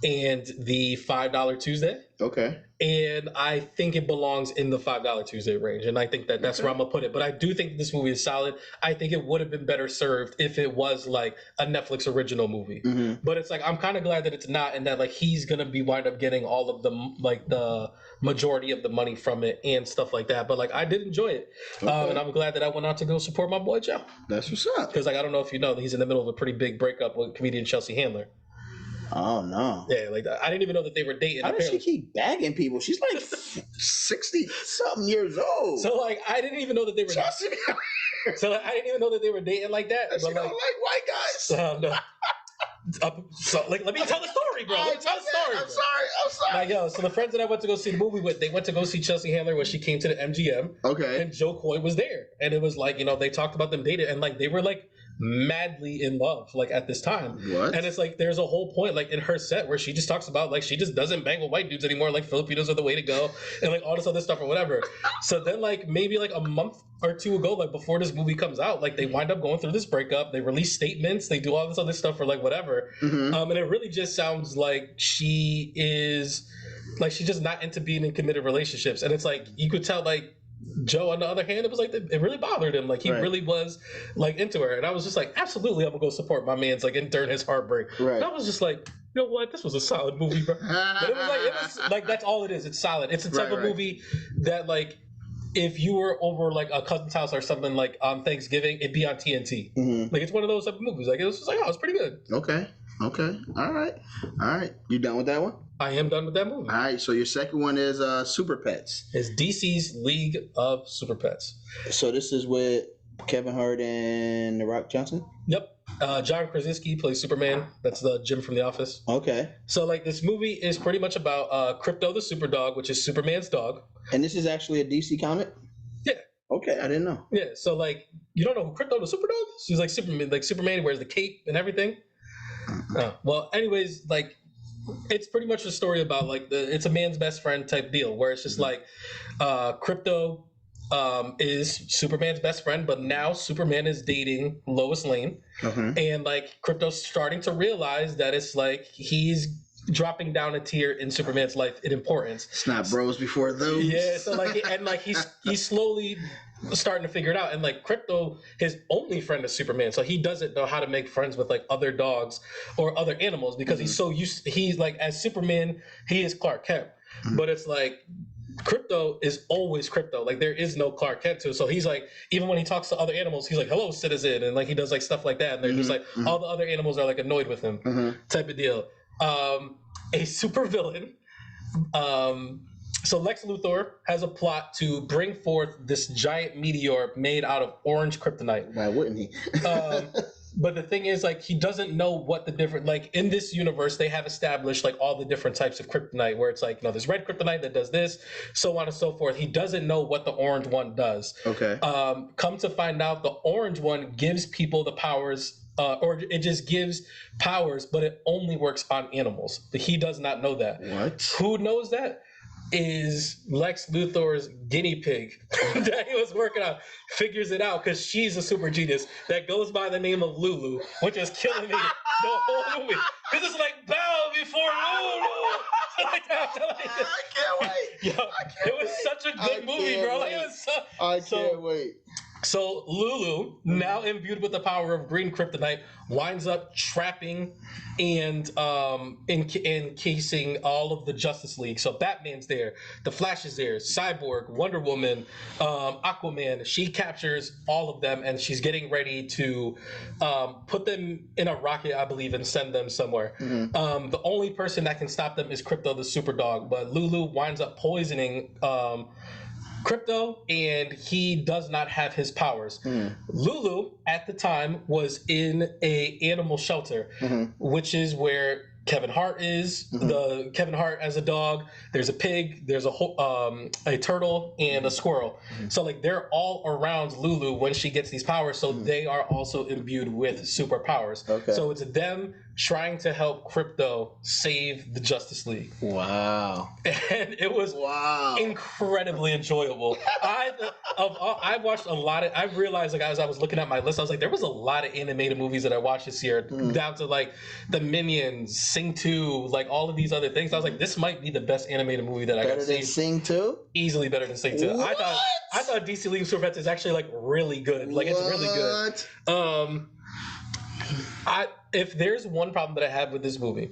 and the $5 Tuesday. Okay. And I think it belongs in the $5 Tuesday range. And I think that's where I'm going to put it. But I do think this movie is solid. I think it would have been better served if it was like a Netflix original movie. Mm-hmm. But it's like, I'm kind of glad that it's not, and that like he's going to be wind up getting all of the majority of the money from it and stuff like that. But like, I did enjoy it. Okay. And I'm glad that I went out to go support my boy Joe. That's what's up. Because like, I don't know if you know that he's in the middle of a pretty big breakup with comedian Chelsea Handler. Oh no! Yeah, like I didn't even know that they were dating. How does she keep bagging people? She's like 60-something years old. So like, I didn't even know that they were. So like, I didn't even know that they were dating like that. She don't like white guys. No. So like, let me tell the story, bro. Let me tell the story. I'm sorry. Like, yo, so the friends that I went to go see the movie with, they went to go see Chelsea Handler when she came to the MGM. Okay. And Joe Coy was there, and it was like, they talked about them dating, and like they were like madly in love like at this time. What? And it's like there's a whole point like in her set where she just talks about like she just doesn't bang with white dudes anymore, like Filipinos are the way to go and like all this other stuff or whatever. So then like maybe like a month or two ago, like before this movie comes out, like they wind up going through this breakup, they release statements, they do all this other stuff or like whatever. Mm-hmm. And it really just sounds like she's just not into being in committed relationships. And it's like you could tell like Joe, on the other hand, it was like it really bothered him. Like he really was like into her, and I was just like, absolutely, I'm gonna go support my man's like during his heartbreak. Right. And I was just like, you know what, this was a solid movie, bro. But it was like that's all it is. It's solid. It's the type of movie that like if you were over like a cousin's house or something like on Thanksgiving, it'd be on TNT. Mm-hmm. Like it's one of those type of movies. Like it was just like, oh, it's pretty good. Okay. All right. You done with that one? I am done with that movie. All right, so your second one is Super Pets. It's DC's League of Super Pets. So this is with Kevin Hart and The Rock Johnson? Yep. John Krasinski plays Superman. That's the Jim from The Office. Okay. So like this movie is pretty much about Crypto the Super Dog, which is Superman's dog. And this is actually a DC comic? Yeah. Okay, I didn't know. Yeah, so like you don't know who Crypto the Super Dog is? He's like Superman, he wears the cape and everything. Well, anyways, like it's pretty much a story about like it's a man's best friend type deal where it's just like Crypto is Superman's best friend, but now Superman is dating Lois Lane, and like Crypto's starting to realize that it's like he's dropping down a tier in Superman's life in importance. It's not bros before those. Yeah, so like and like he's slowly starting to figure it out, and like Crypto, his only friend is Superman, so he doesn't know how to make friends with like other dogs or other animals because he's so used. He's like as Superman, he is Clark Kent, but it's like Crypto is always Crypto. Like there is no Clark Kent to. So he's like, even when he talks to other animals, he's like, "Hello, citizen," and like he does like stuff like that, and they're just like all the other animals are like annoyed with him, type of deal. A super villain. So Lex Luthor has a plot to bring forth this giant meteor made out of orange kryptonite. Why wouldn't he? But the thing is, like, he doesn't know what the different, like, in this universe, they have established, like, all the different types of kryptonite, where it's like, you know, there's red kryptonite that does this, so on and so forth. He doesn't know what the orange one does. Okay. Come to find out, the orange one gives people the powers, or it just gives powers, but it only works on animals. But he does not know that. What? Who knows that? Is Lex Luthor's guinea pig that he was working on, figures it out because she's a super genius that goes by the name of Lulu, which is killing me the whole movie. Because it's like, bow before Lulu. Like, I can't wait. Yo, it was such a good movie, bro. Like, it was I can't wait. So Lulu, now imbued with the power of green kryptonite, winds up trapping and encasing all of the Justice League. So Batman's there, the Flash is there, Cyborg, Wonder Woman, Aquaman. She captures all of them, and she's getting ready to put them in a rocket, I believe, and send them somewhere. The only person that can stop them is Crypto, the super dog. But Lulu winds up poisoning Crypto, and he does not have his powers. Lulu at the time was in a animal shelter, which is where Kevin Hart is. The Kevin Hart as a dog. There's a pig. There's a turtle and a squirrel. So like they're all around Lulu when she gets these powers. So they are also imbued with superpowers. Okay. So it's them trying to help Crypto save the Justice League. Wow. And it was incredibly enjoyable. I watched a lot of, I realized like as I was looking at my list, I was like, there was a lot of animated movies that I watched this year, down to like the Minions, Sing 2, like all of these other things. I was like, this might be the best animated movie that I got to see. Better than Sing 2? Easily better than Sing 2. What? I thought DC League of Super Pets is actually like really good. Like it's really good. If there's one problem that I have with this movie,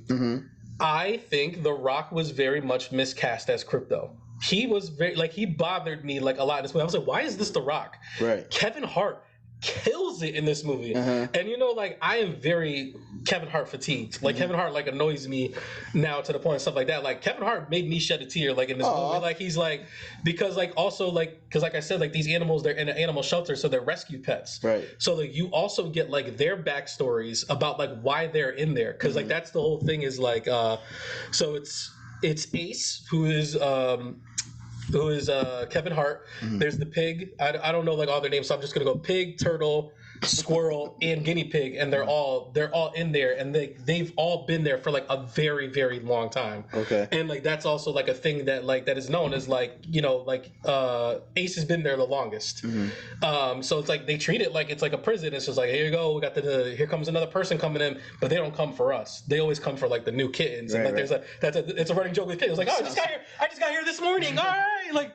I think The Rock was very much miscast as Crypto. He was very, like, he bothered me like a lot in this movie. I was like, why is this The Rock? Right. Kevin Hart kills it in this movie. And you know, like, I am very Kevin Hart fatigued. Like Kevin Hart like annoys me now to the point of stuff like that. Like Kevin Hart made me shed a tear like in this movie. Like he's like, because like also like, because like I said, like these animals, they're in an animal shelter, so they're rescue pets. Right. So like you also get like their backstories about like why they're in there. Cause like that's the whole thing is like, so it's Ace who is Kevin Hart. There's the pig. I don't know like all their names, so I'm just gonna go pig, turtle, squirrel, and guinea pig, and they're all in there, and they've all been there for like a very, very long time. Okay. And like that's also like a thing that like that is known as like, you know, like Ace has been there the longest. So it's like they treat it like it's like a prison. It's just like, here you go, we got here comes another person coming in, but they don't come for us. They always come for like the new kittens. Right, and like it's a running joke with kittens. Like, oh, I just got here this morning. All right. Like,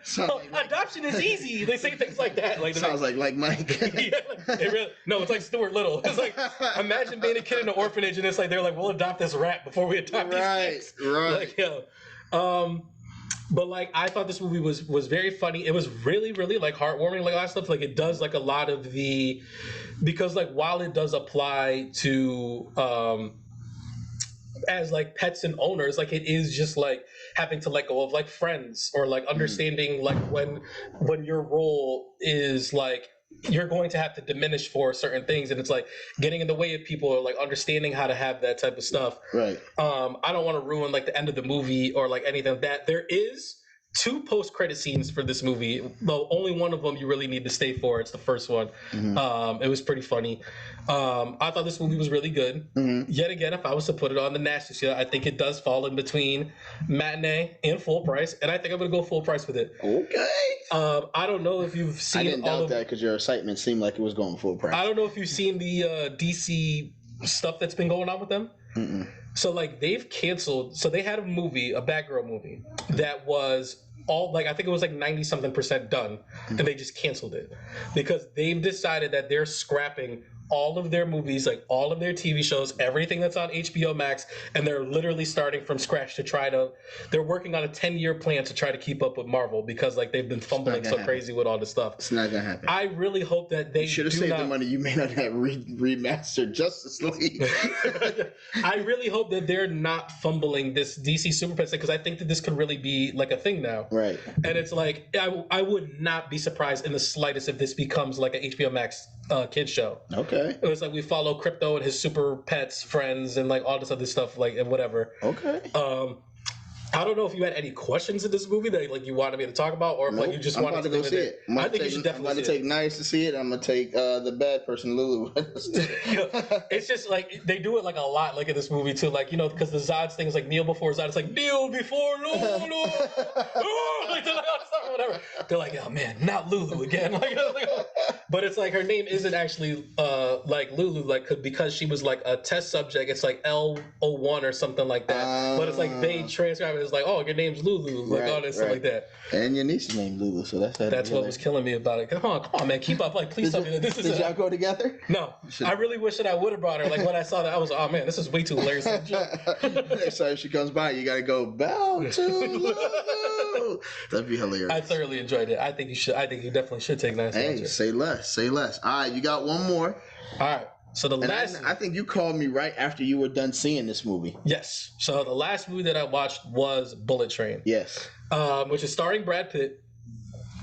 adoption is easy. They say things like that. Like sounds like Mike. Yeah, like, it's like Stuart Little. It's like, imagine being a kid in an orphanage and it's like they're like, we'll adopt this rat before we adopt these kids. Right. Like, yo. But like I thought this movie was very funny. It was really, really like heartwarming, like a lot of stuff. Like it does like a lot of because like while it does apply to as like pets and owners, like it is just like having to let go of like friends or like understanding like when your role is like you're going to have to diminish for certain things, and it's like getting in the way of people or like understanding how to have that type of stuff. Right. I don't want to ruin like the end of the movie or like anything like that. There is 2 post-credit scenes for this movie, though only one of them you really need to stay for. It's the first one. It was pretty funny. I thought this movie was really good. Yet again, if I was to put it on the national scale, I think it does fall in between matinee and full price, and I think I'm going to go full price with it. Okay. I don't know if you've seen. I didn't doubt that because your excitement seemed like it was going full price. I don't know if you've seen the DC stuff that's been going on with them. So like they've canceled. So they had a movie, a Batgirl movie, that was all like I think it was like 90-something% done, and they just canceled it because they've decided that they're scrapping all of their movies, like all of their TV shows, everything that's on HBO Max, and they're literally starting from scratch to try to. They're working on a 10-year plan to try to keep up with Marvel because like they've been fumbling so crazy with all this stuff. It's not gonna happen. I really hope that they should have saved the money you made on that remastered Justice League. I really hope that they're not fumbling this DC Super Pets thing because I think that this could really be like a thing now. Right. And it's like I would not be surprised in the slightest if this becomes like an HBO Max kids show. Okay. It was like we follow Crypto and his super pets friends and like all this other stuff like and whatever. Okay. I don't know if you had any questions in this movie that like you wanted me to talk about, or if like you just wanted to go see it. I think you should definitely see it. I'm going to take Nice to see it. I'm going to take the bad person Lulu. It's just like they do it like a lot, like in this movie too. Like because the Zod's thing is like kneel before Zod. It's like kneel before Lulu. Like they're like oh, whatever. They're like oh man, not Lulu again. But it's like her name isn't actually like Lulu, like because she was like a test subject. It's like L01 or something like that. But it's like they transcribe it. It's like, oh, your name's Lulu, like all this stuff like that. And your niece's name Lulu, so that's what was killing me about it. Come on, man, keep up. Like, please tell me that this is. Did y'all go together? No, I really wish that I would have brought her. Like when I saw that, I was, oh man, this is way too hilarious. Next time she comes by, you gotta go bow to Lulu. That'd be hilarious. I thoroughly enjoyed it. I think you should. I think you definitely should take Nice. Hey, say less, say less. All right, you got one more. All right. So the last, I think you called me right after you were done seeing this movie. Yes. So the last movie that I watched was Bullet Train. Yes. Which is starring Brad Pitt.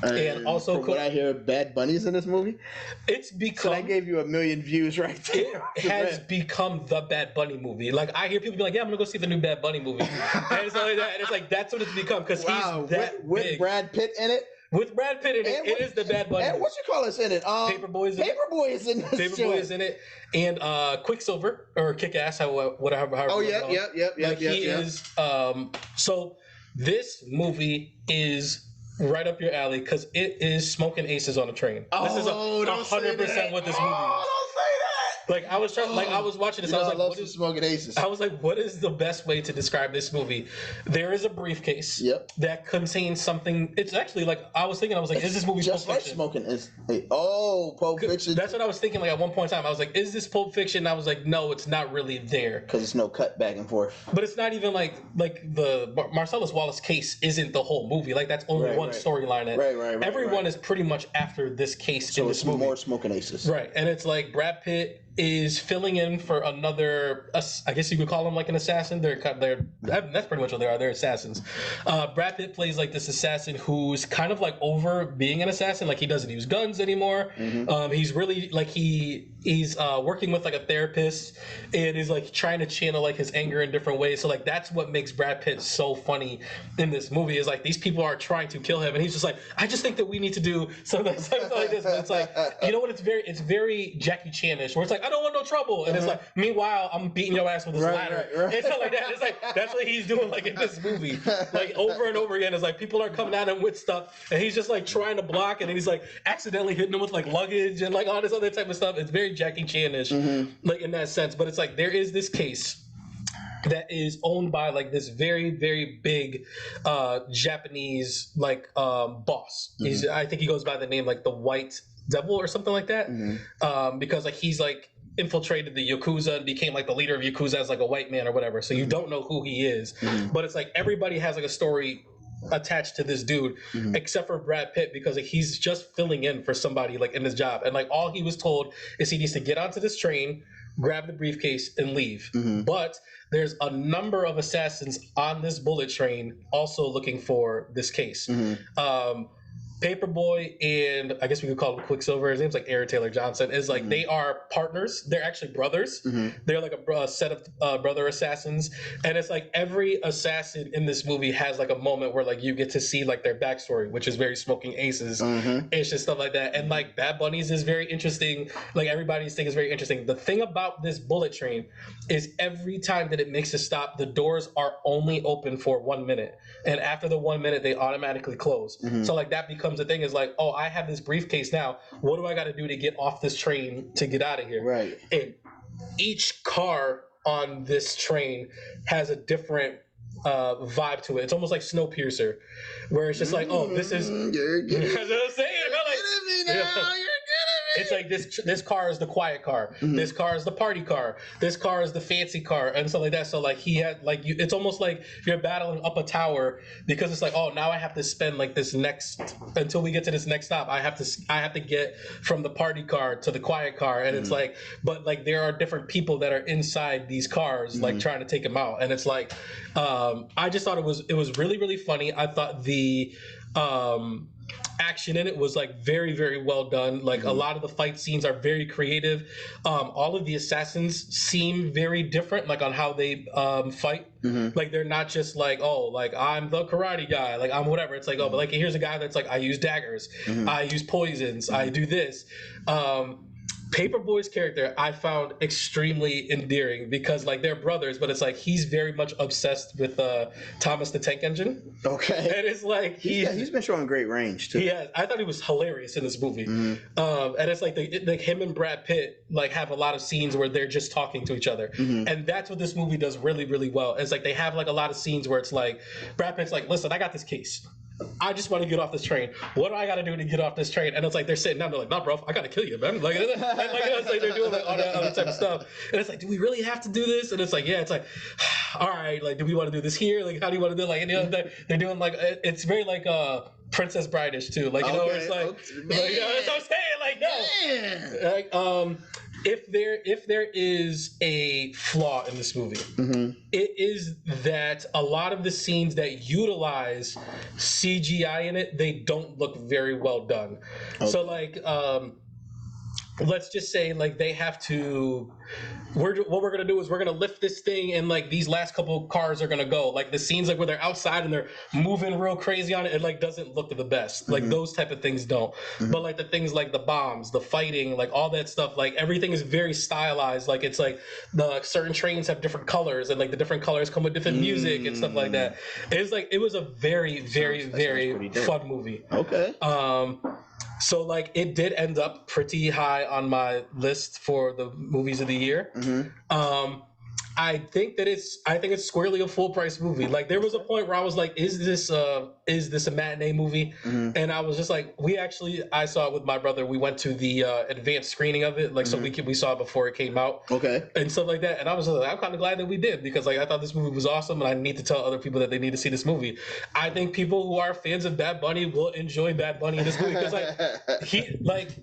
And also, from what I hear, Bad Bunny's in this movie. It's become. So I gave you 1 million views right there. It has become the Bad Bunny movie. Like I hear people be like, "Yeah, I'm gonna go see the new Bad Bunny movie," and it's like that. And it's like that's what it's become because he's that with big. Brad Pitt in it. With Brad Pitt in it, it is the Bad Bunny. And what you call us in it? Paperboy is in it. Paperboy is in this. Paperboy is in it, and Quicksilver or Kick-Ass, whatever. Oh yeah. He is. So this movie is right up your alley because it is smoking aces on a train. This is 100% what this movie is. Like I was trying, like I was watching this. I was like, "What is smoking aces?" I was like, "What is the best way to describe this movie?" There is a briefcase that contains something. It's actually like I was thinking. I was like, "Is this movie just Pulp like Fiction?" Smoking is Pulp Fiction. That's what I was thinking. Like at one point in time, I was like, "Is this Pulp Fiction?" And I was like, "No, it's not really there because it's no cut back and forth." But it's not even like the Marcellus Wallace case isn't the whole movie. Like that's only one storyline. Right. Everyone is pretty much after this case so in this movie. More smoking aces. Right, and it's like Brad Pitt is filling in for another, I guess you could call him like an assassin. That's pretty much what they are. They're assassins. Brad Pitt plays like this assassin who's kind of like over being an assassin. Like he doesn't use guns anymore. He's really like he's working with like a therapist and is like trying to channel like his anger in different ways. So like that's what makes Brad Pitt so funny in this movie is like these people are trying to kill him and he's just like, I just think that we need to do something like this. But it's like, you know what? It's very Jackie Chan-ish where it's like, I don't want no trouble. And it's like, meanwhile, I'm beating your ass with this ladder. It's not like that. It's like, that's what he's doing like in this movie. Like over and over again. It's like people are coming at him with stuff and he's just like trying to block and then he's like accidentally hitting them with like luggage and like all this other type of stuff. It's very Jackie Chan-ish like in that sense. But it's like there is this case that is owned by like this very, very big Japanese like boss. I think he goes by the name like the White Devil or something like that. Because like he's like infiltrated the Yakuza and became like the leader of Yakuza as like a white man or whatever. So you don't know who he is. But it's like everybody has like a story attached to this dude except for Brad Pitt because like, he's just filling in for somebody like in his job. And like all he was told is he needs to get onto this train, grab the briefcase and leave. But there's a number of assassins on this bullet train also looking for this case. Paperboy and I guess we could call him Quicksilver. His name's like Aaron Taylor Johnson. Is like they are partners. They're actually brothers. They're like a set of brother assassins, and it's like every assassin in this movie has like a moment where like you get to see like their backstory, which is very Smoking Aces, it's just stuff like that. And like Bad Bunny's is very interesting. Like everybody's thing is very interesting. The thing about this bullet train is every time that it makes a stop, the doors are only open for 1 minute, and after the 1 minute, they automatically close. So like that becomes the thing is like, oh, I have this briefcase now. What do I got to do to get off this train to get out of here? Right. And each car on this train has a different vibe to it. It's almost like Snowpiercer, where it's just like, oh, this is. You're getting That's what I'm saying. me now. You're getting me. It's like this car is the quiet car. This car is the party car. This car is the fancy car, and stuff like that. So like he had like you. It's almost like you're battling up a tower because it's like, oh, now I have to spend like this next until we get to this next stop. I have to get from the party car to the quiet car, and it's like, but like there are different people that are inside these cars, like trying to take them out, and it's like, I just thought it was really really funny. I thought the action in it was like very very well done. Like a lot of the fight scenes are very creative. All of the assassins seem very different, like on how they fight. Like they're not just like, oh, like I'm the karate guy, like I'm whatever. It's like, oh, but like here's a guy that's like, I use daggers, I use poisons, I do this. Paperboy's character I found extremely endearing because like they're brothers, but it's like he's very much obsessed with Thomas the Tank Engine. Okay. And it's like he's been showing great range too. Yeah, I thought he was hilarious in this movie. And it's like like him and Brad Pitt like have a lot of scenes where they're just talking to each other, and that's what this movie does really really well. It's like they have like a lot of scenes where it's like Brad Pitt's like, listen, I got this case. I just want to get off this train. What do I got to do to get off this train? And it's like they're sitting down. They're like, "Nah, bro, I got to kill you, man." Like, it's like they're doing like all that other type of stuff. And it's like, do we really have to do this? And it's like, yeah. It's like, all right. Like, do we want to do this here? Like, how do you want to do it? Like, and, you know, they're doing like it's very like Princess Bride-ish too. Like, you know, it's like, you know, that's what I'm saying. Like, no, like if there is a flaw in this movie, it is that a lot of the scenes that utilize CGI in it, they don't look very well done. So like let's just say like they have to what we're gonna do is we're gonna lift this thing and like these last couple cars are gonna go, like the scenes like where they're outside and they're moving real crazy on it, it like doesn't look the best. Like those type of things don't. But like the things like the bombs, the fighting, like all that stuff, like everything is very stylized. Like it's like the certain trains have different colors and like the different colors come with different music and stuff like that. It's like it was a very very fun movie. Okay. So like it did end up pretty high on my list for the movies of the year. I think it's squarely a full price movie. Like there was a point where I was like, is this a matinee movie? And I was just like, I saw it with my brother. We went to the advanced screening of it, like so we saw it before it came out. Okay. And stuff like that. And I was like, I'm kind of glad that we did because like I thought this movie was awesome and I need to tell other people that they need to see this movie. I think people who are fans of Bad Bunny will enjoy Bad Bunny in this movie because like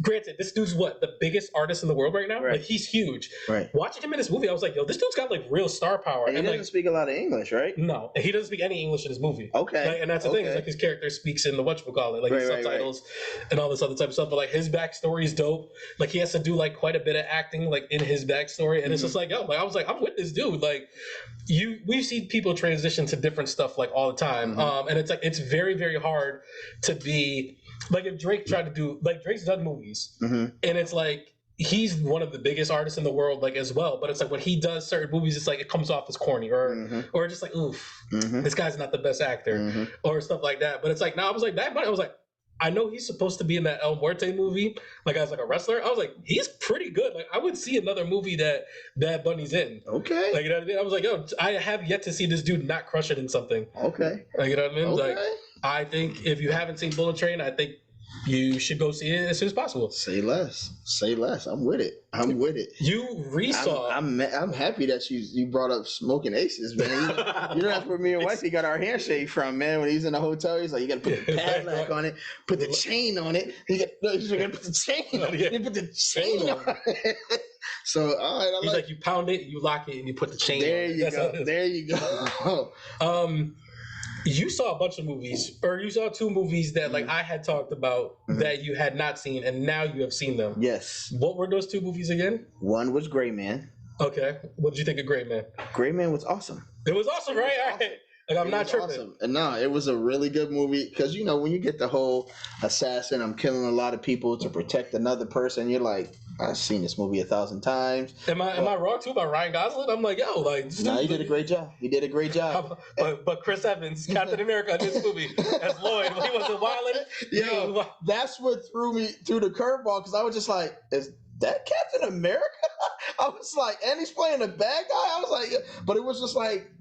granted, this dude's the biggest artist in the world right now? Right. Like he's huge. Right. Watching him in this movie, I was like, yo, this dude's got like real star power. And he doesn't speak a lot of English, right? No, he doesn't speak any English in this movie. Okay. Like, and that's the thing, is like his character speaks in the whatchamacallit, like his subtitles and all this other type of stuff. But like his backstory is dope. Like he has to do like quite a bit of acting like in his backstory. And it's just like, yo, like I was like, I'm with this dude. Like we see people transition to different stuff like all the time. And it's like it's very, very hard to be like if Drake tried to do like Drake's done movies and it's like he's one of the biggest artists in the world like as well, but it's like when he does certain movies it's like it comes off as corny or just like oof this guy's not the best actor or stuff like that. But it's like now I was like Bad Bunny, I was like I know he's supposed to be in that El Muerte movie like as like a wrestler. I was like he's pretty good. Like I would see another movie that Bad Bunny's in. Okay. Like you know what I mean? I was like yo, I have yet to see this dude not crush it in something. Okay. Like you know what I mean? Okay. Like I think if you haven't seen Bullet Train, I think you should go see it as soon as possible. Say less. Say less. I'm with it. I'm with it. You resaw. I'm happy that you brought up Smoking Aces, man. You know that's where me and Wifey got our handshake from, man. When he's in the hotel, he's like, you got to put the padlock on it, put the chain on it. He's going to put the chain on it. Put the chain on it. So, all right. He's like, you pound it, you lock it, and you put the chain on it. There you go. There you go. You saw a bunch of movies, or you saw 2 movies that like I had talked about that you had not seen, and now you have seen them. Yes. What were those 2 movies again? One was Gray Man. Okay. What did you think of Great Man? Gray Man was awesome. It was awesome, right? All right. Like I'm not tripping. Awesome. And no, it was a really good movie because you know when you get the whole assassin, I'm killing a lot of people to protect another person. You're like, I've seen this movie 1,000 times. Am I wrong too about Ryan Gosling? I'm like, yo, like. No, he did a great job. He did a great job. But Chris Evans, Captain America, in this movie as Lloyd, when he wasn't wild in it. Yeah, that's what threw me through the curveball because I was just like, is that Captain America? I was like, and he's playing a bad guy. I was like, but it was just like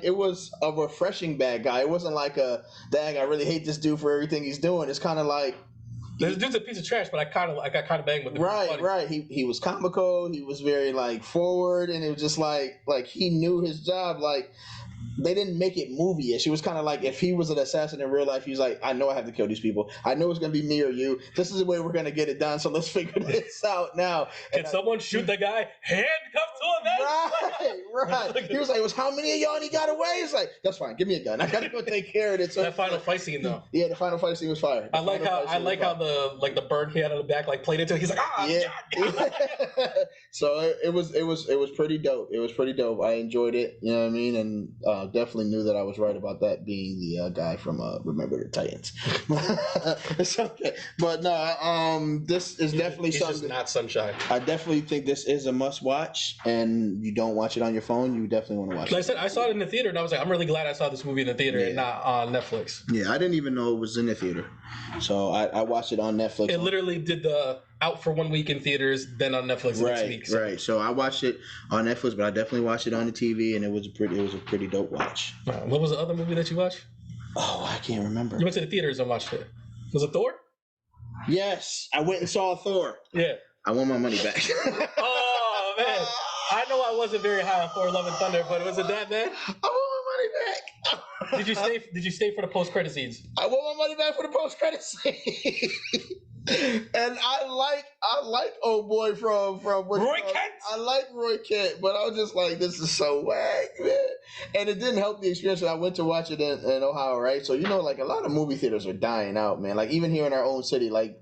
it was a refreshing bad guy. It wasn't like a dang. I really hate this dude for everything he's doing. It's kind of like this dude's a piece of trash, but I got kind of banged with him. Right. He was comical. He was very like forward, and it was just like he knew his job. Like they didn't make it movie-ish. It was kind of like if he was an assassin in real life, he was like, I know I have to kill these people. I know it's going to be me or you. This is the way we're going to get it done, so let's figure this out now. Can someone shoot the guy handcuffed to him? Right. He was like, it was how many of y'all and he got away? He's like, that's fine. Give me a gun. I got to go take care of it. So that final fight scene, though. Yeah, the final fight scene was fire. I like how the burn he had on the back like played into it. He's like, yeah. So it was pretty dope. It was pretty dope. I enjoyed it. You know what I mean? And definitely knew that I was right about that being the guy from Remember the Titans. Okay. But no, this is definitely he's something. Just not Sunshine. I definitely think this is a must watch, and you don't watch it on your phone, you definitely want to watch it. Like I said, I saw it in the theater, and I was like, I'm really glad I saw this movie in the theater and not on Netflix. Yeah, I didn't even know it was in the theater, so I watched it on Netflix. It literally did the out for 1 week in theaters, then on Netflix the next week. So. Right. So I watched it on Netflix, but I definitely watched it on the TV, and it was a pretty dope watch. What was the other movie that you watched? Oh, I can't remember. You went to the theaters and watched it. Was it Thor? Yes, I went and saw Thor. Yeah. I want my money back. Oh man, I know I wasn't very high on Thor: Love and Thunder, but was it that bad? I want my money back. Did you stay for the post credit scenes? I want my money back for the post credit scene. And I like old boy from Roy Kent. I like Roy Kent, but I was just like, this is so whack, man. And it didn't help the experience. I went to watch it in Ohio, right? So you know, like a lot of movie theaters are dying out, man. Like even here in our own city, like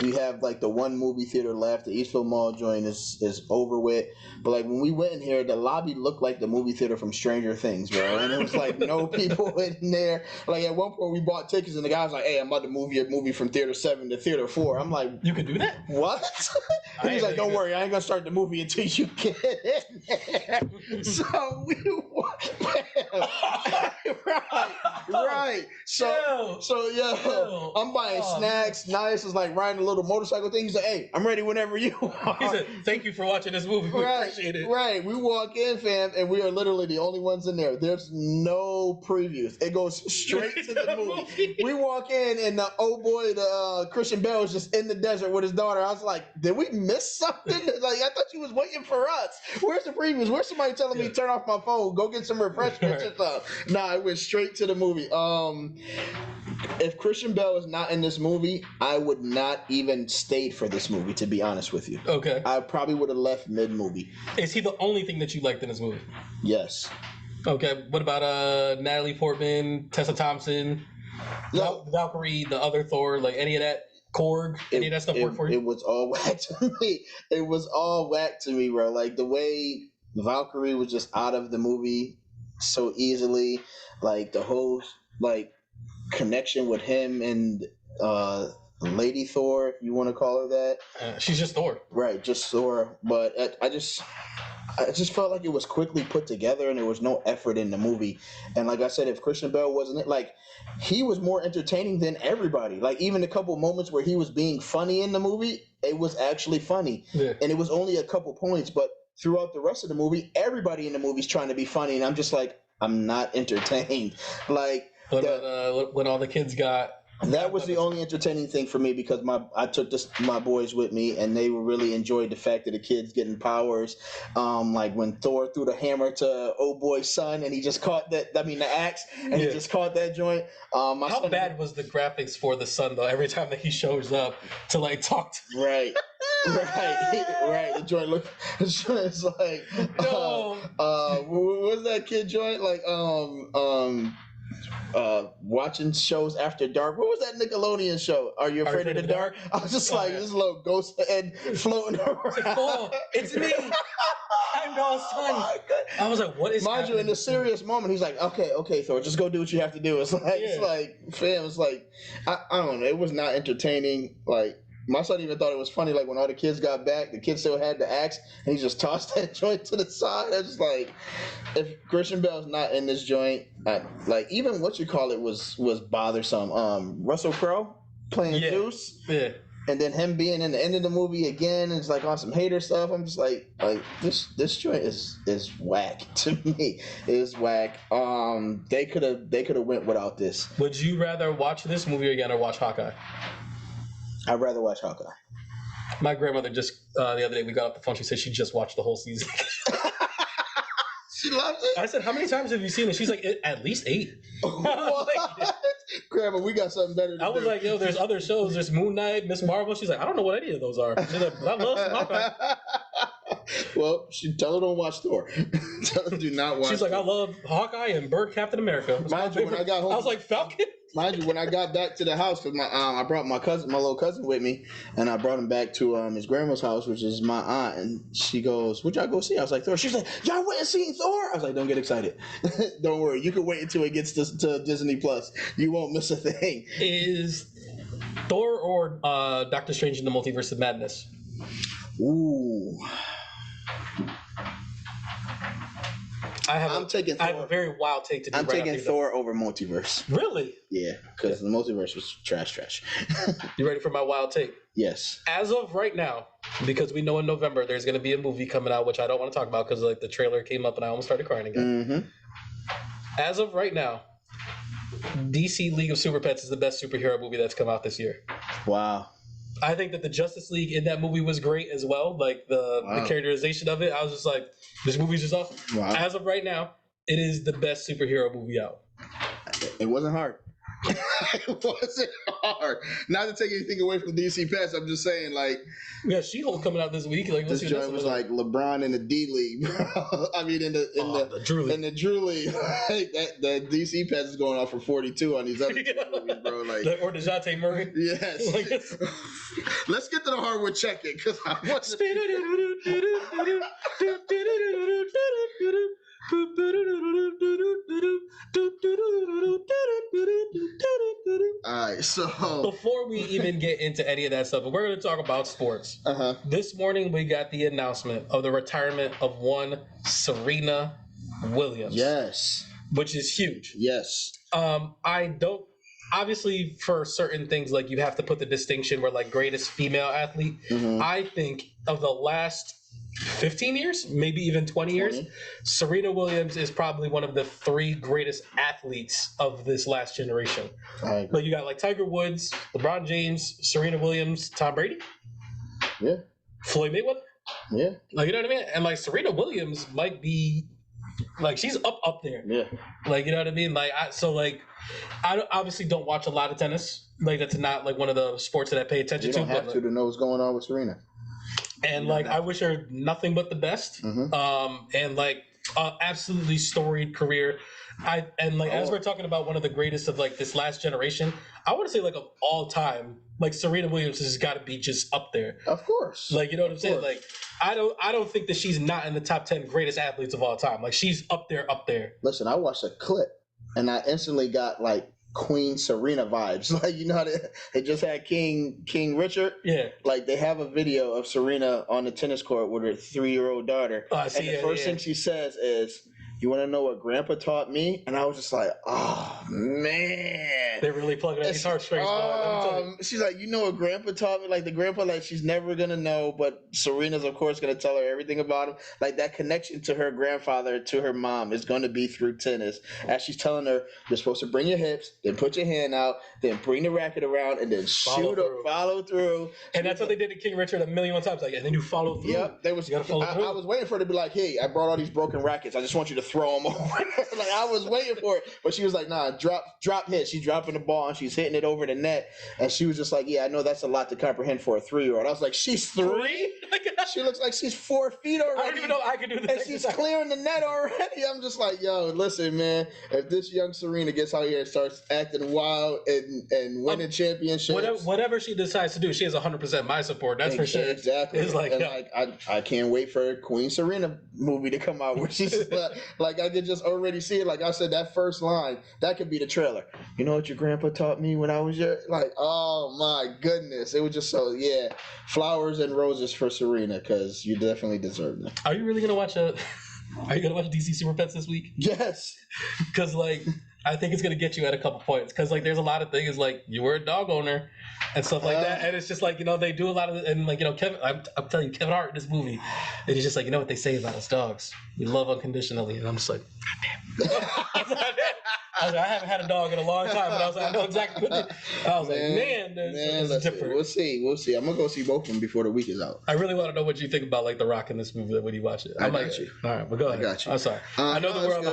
we have like the one movie theater left. The Eastville Mall joint is over with. But like when we went in here, the lobby looked like the movie theater from Stranger Things, bro. And it was like no people in there. Like at one point we bought tickets and the guy was like, hey, I'm about to move your movie from theater 7 to theater 4. I'm like, you could do that? What? He was like, don't worry, I ain't gonna start the movie until you get in there. So we right. So yeah, I'm buying snacks. Nice is like riding a little motorcycle thing. He's like, hey, I'm ready whenever you are. He said, thank you for watching this movie. We appreciate it. Right. We walk in, fam, and we are literally the only ones in there. There's no previews. It goes straight to the movie. We walk in, and the Christian Bale is just in the desert with his daughter. I was like, did we miss something? Like, I thought you was waiting for us. Where's the previews? Where's somebody telling me to turn off my phone, go get some refreshments and stuff? Nah, I went straight to the movie. If Christian Bale is not in this movie, I would not even stayed for this movie, to be honest with you. Okay. I probably would have left mid-movie. Is he the only thing that you liked in this movie? Yes. Okay. What about Natalie Portman, Tessa Thompson, Valkyrie, the other Thor, like any of that? Korg, any of that stuff work for you? It was all whack to me. It was all whack to me, bro. Like the way Valkyrie was just out of the movie so easily. Like the whole connection with him and Lady Thor, if you want to call her that. She's just Thor. Right, just Thor. But I just felt like it was quickly put together and there was no effort in the movie. And like I said, if Christian Bale wasn't it, like he was more entertaining than everybody. Like even a couple moments where he was being funny in the movie, it was actually funny. Yeah. And it was only a couple points, but throughout the rest of the movie, everybody in the movie's trying to be funny, and I'm just like, I'm not entertained. Like when all the kids got That was the only entertaining thing for me because I took my boys with me and they really enjoyed the fact that the kids getting powers. Like when Thor threw the hammer to old boy's son and he just caught the axe and he just caught that joint. How bad was the graphics for the son though? Every time that he shows up to like talk to right. The joint it's like what was that kid joint like watching shows after dark. What was that Nickelodeon show? Are You Afraid of the Dark? I was just like this little ghost head floating around. Oh, it's me. I'm Doll's son. I was like, what is mind you, in a serious moment, he's like, okay, Thor, just go do what you have to do. It's like fam, it's like I don't know, it was not entertaining. Like my son even thought it was funny, like when all the kids got back, the kid still had the axe, and he just tossed that joint to the side. I just like, if Christian Bale's not in this joint, like even what you call it was bothersome. Russell Crowe playing Zeus, and then him being in the end of the movie again, it's like on some hater stuff. I'm just like this joint is whack to me. It's whack. They could have went without this. Would you rather watch this movie again or watch Hawkeye? I'd rather watch Hawkeye. My grandmother just the other day we got off the phone. She said she just watched the whole season. She loves it. I said, "How many times have you seen it?" She's like, "At least 8." What? Grandma, we got something better to do. I was like, "Yo, there's other shows. There's Moon Knight, Miss Marvel." She's like, "I don't know what any of those are." She's like, "I love Hawkeye." Well, tell her don't watch Thor. Tell her do not watch. She's like, "I love Hawkeye and Bird Captain America." Mind you, when I got home, I was like, "Falcon." Mind you, when I got back to the house, because I brought my little cousin with me, and I brought him back to his grandma's house, which is my aunt, and she goes, "What y'all go see?" I was like, "Thor." She's like, "Y'all went and seen Thor?" I was like, "Don't get excited. Don't worry. You can wait until it gets to Disney Plus. You won't miss a thing." Is Thor or Doctor Strange in the Multiverse of Madness? Ooh. I have a very wild take to do. I'm taking Thor over Multiverse. Really? Yeah, because the Multiverse was trash. You ready for my wild take? Yes. As of right now, because we know in November there's going to be a movie coming out, which I don't want to talk about because like the trailer came up and I almost started crying again. Mm-hmm. As of right now, DC League of Super Pets is the best superhero movie that's come out this year. Wow. I think that the Justice League in that movie was great as well. Like the characterization of it, I was just like, this movie's just awesome. Wow. As of right now, it is the best superhero movie out. It wasn't hard. It wasn't hard. Not to take anything away from DC Pets, I'm just saying, like, we got She-Hulk coming out this week. Like, this joint was like LeBron in the D League, bro. I mean, in the Drew League, like, that DC Pets is going off for 42 on these other movies, bro. Like, or Dejonte Murray. Yes. Like, let's get to the Hardwood Check-in because I want Alright, so before we even get into any of that stuff, we're going to talk about sports. This morning we got the announcement of the retirement of one Serena Williams. Yes. Which is huge. Yes. I don't obviously for certain things like you have to put the distinction where like greatest female athlete. I think of the last 15 years, maybe even 20 years, Serena Williams is probably one of the 3 greatest athletes of this last generation. Like you got like Tiger Woods, LeBron James, Serena Williams, Tom Brady. Yeah. Floyd Mayweather. Yeah. Like, you know what I mean? And like Serena Williams might be like, she's up there. Yeah. Like, you know what I mean? Like, I obviously don't watch a lot of tennis. Like, that's not like one of the sports that I pay attention to. You don't have to know what's going on with Serena. And like, I wish her nothing but the best. And like, absolutely storied career. As we're talking about one of the greatest of like this last generation, I want to say like of all time, like Serena Williams has got to be just up there. Of course. Like, you know what I'm saying? Like, I don't think that she's not in the top 10 greatest athletes of all time. Like, she's up there. Listen, I watched a clip and I instantly got like Queen Serena vibes. Like, you know how they just had King Richard? Yeah. Like, they have a video of Serena on the tennis court with her 3-year-old daughter. Oh, I see, and the first thing she says is, you want to know what Grandpa taught me? And I was just like, oh man, They're really plugging at these heartstrings. She's like, you know what Grandpa taught me? Like the grandpa, like she's never gonna know, but Serena's of course gonna tell her everything about him. Like that connection to her grandfather, to her mom, is gonna be through tennis. As she's telling her, you're supposed to bring your hips, then put your hand out, then bring the racket around, and then follow through. And that's what they did to King Richard a million times. Like, and then you follow through. Yep, I was waiting for her to be like, hey, I brought all these broken rackets. I just want you to throw them over. Like I was waiting for it, but she was like, nah, drop hit. She's dropping the ball and she's hitting it over the net, and she was just like, yeah, I know that's a lot to comprehend for a 3-year-old. I was like, she's 3? She looks like she's 4 feet already. I don't even know I can do this. And she's clearing the net already. I'm just like, yo, listen, man, if this young Serena gets out here and starts acting wild and winning championships, whatever she decides to do, she has 100% my support. That's for sure. Exactly. It's like, I can't wait for Queen Serena movie to come out where she's like I could just already see it. Like I said, that first line, that could be the trailer. You know what your grandpa taught me when I was your, like, oh my goodness. It was just so, yeah, flowers and roses for Serena, because you definitely deserve them. Are you really going to watch DC Super Pets this week? Yes. Because, like, I think it's going to get you at a couple points. Because, like, there's a lot of things, like, you were a dog owner and stuff like that. And it's just like, you know, they do a lot of, and like, you know, I'm telling you, Kevin Hart in this movie, and he's just like, you know what they say about us dogs? We love unconditionally. And I'm just like, God damn. I haven't had a dog in a long time, but I was like, I know exactly what I was like, man, it's different. We'll see. I'm going to go see both of them before the week is out. I really want to know what you think about, like, The Rock in this movie when you watch it. I got you. All right, well, go ahead. I got you. I'm sorry. I know that we're on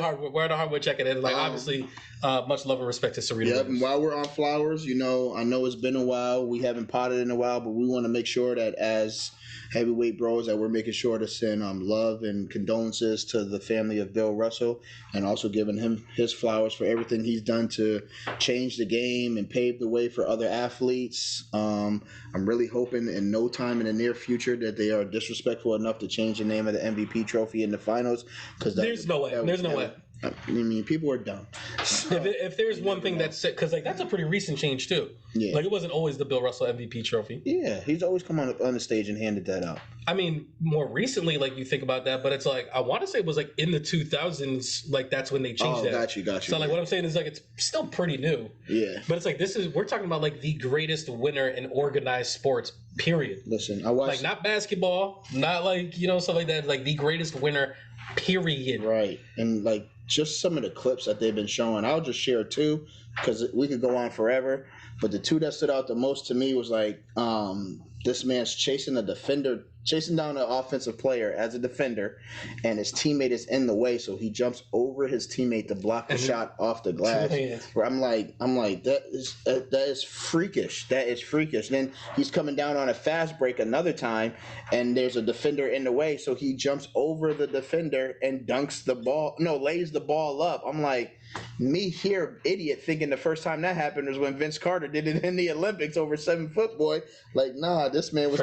the Hardwood Check-in, and, like, obviously, much love and respect to Serena. Yep, and while we're on flowers, you know, I know it's been a while. We haven't potted in a while, but we want to make sure that as heavyweight bros that we're making sure to send love and condolences to the family of Bill Russell, and also giving him his flowers for everything he's done to change the game and pave the way for other athletes. I'm really hoping in no time in the near future that they are disrespectful enough to change the name of the MVP trophy in the finals, because there's no way. I mean, people are dumb. So, if there's one thing that's, because like that's a pretty recent change too. Yeah. Like it wasn't always the Bill Russell MVP trophy. Yeah, he's always come on the stage and handed that out. I mean, more recently, like you think about that, but it's like I want to say it was like in the 2000s, like that's when they changed that. Got you. So like what I'm saying is like it's still pretty new. Yeah. But it's like we're talking about like the greatest winner in organized sports. Period. Listen, I watched, like not basketball, not like, you know, stuff like that. Like the greatest winner. Period. Right, and like just some of the clips that they've been showing. I'll just share 2 because we could go on forever. But the 2 that stood out the most to me was like this man's chasing down an offensive player as a defender, and his teammate is in the way, so he jumps over his teammate to block the shot off the glass. Where I'm like, that is freakish. That is freakish. Then he's coming down on a fast break another time, and there's a defender in the way, so he jumps over the defender and lays the ball up. I'm like, me here, idiot, thinking the first time that happened was when Vince Carter did it in the Olympics over 7-foot boy. Like, nah, this man was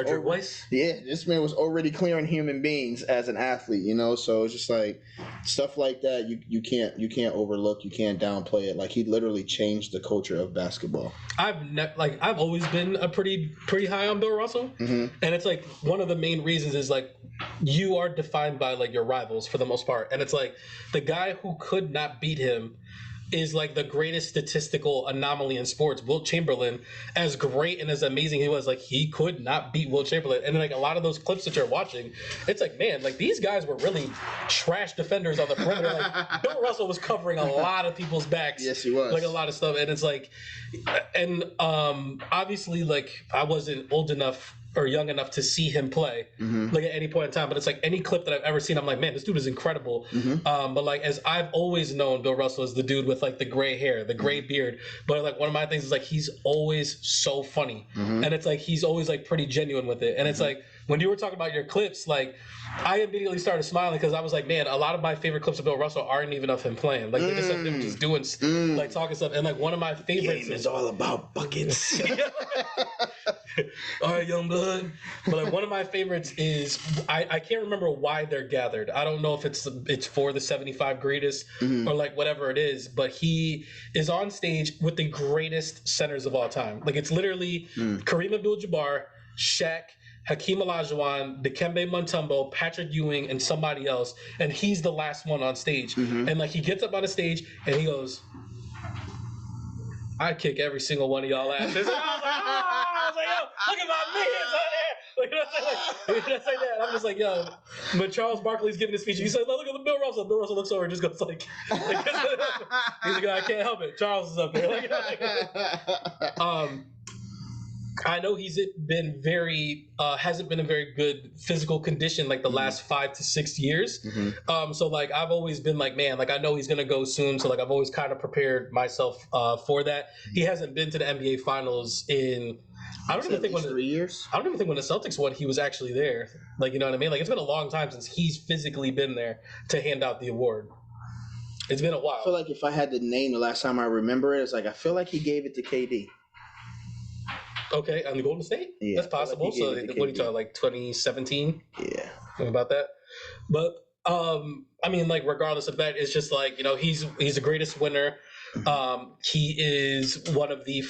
this man was already clearing human beings as an athlete, you know. So it's just like stuff like that. You can't overlook. You can't downplay it. Like he literally changed the culture of basketball. I've always been a pretty high on Bill Russell, and it's like one of the main reasons is like you are defined by like your rivals for the most part, and it's like the guy who could not beat him is like the greatest statistical anomaly in sports. Wilt Chamberlain, as great and as amazing he was, like he could not beat Wilt Chamberlain. And like a lot of those clips that you're watching, it's like, man, like these guys were really trash defenders on the perimeter. Like Bill Russell was covering a lot of people's backs. Yes, he was. Like a lot of stuff. And it's like, and obviously like I wasn't old enough or young enough to see him play like at any point in time, but it's like any clip that I've ever seen, I'm like, man, this dude is incredible. But like as I've always known Bill Russell as the dude with like the gray hair, the gray beard, but like one of my things is like he's always so funny, and it's like he's always like pretty genuine with it. And it's like when you were talking about your clips, like I immediately started smiling because I was like, man, a lot of my favorite clips of Bill Russell aren't even of him playing. Like they're just like him just doing like talking stuff. And like one of my favorites is all about buckets. All right, young blood. But like one of my favorites is I can't remember why they're gathered. I don't know if it's for the 75 greatest or like whatever it is, but he is on stage with the greatest centers of all time. Like it's literally Kareem Abdul-Jabbar, Shaq, Hakeem Olajuwon, Dikembe Mutombo, Patrick Ewing, and somebody else, and he's the last one on stage. And like he gets up on the stage and he goes, "I kick every single one of y'all asses." I was like, "Yo, look at my minions out there!" Like, you know what I'm saying? Like that. I'm just like, "Yo." When Charles Barkley's giving his speech, he says, "Look at the Bill Russell." Bill Russell looks over and just goes like he's like, "I can't help it." Charles is up there. I know he's been hasn't been in very good physical condition like the last 5 to 6 years. So like I've always been like, man, like I know he's gonna go soon. So like I've always kind of prepared myself for that. He hasn't been to the NBA Finals in I don't even think when 3 years. I don't even think when the Celtics won he was actually there. Like you know what I mean? Like it's been a long time since he's physically been there to hand out the award. It's been a while. I feel like if I had to name the last time I remember it, it's like I feel like he gave it to KD. Okay, on the Golden State? Yeah, that's possible. So what are you talking, like 2017? Yeah. Something about that. But I mean, like regardless of that, it's just like, you know, he's the greatest winner. He is one of the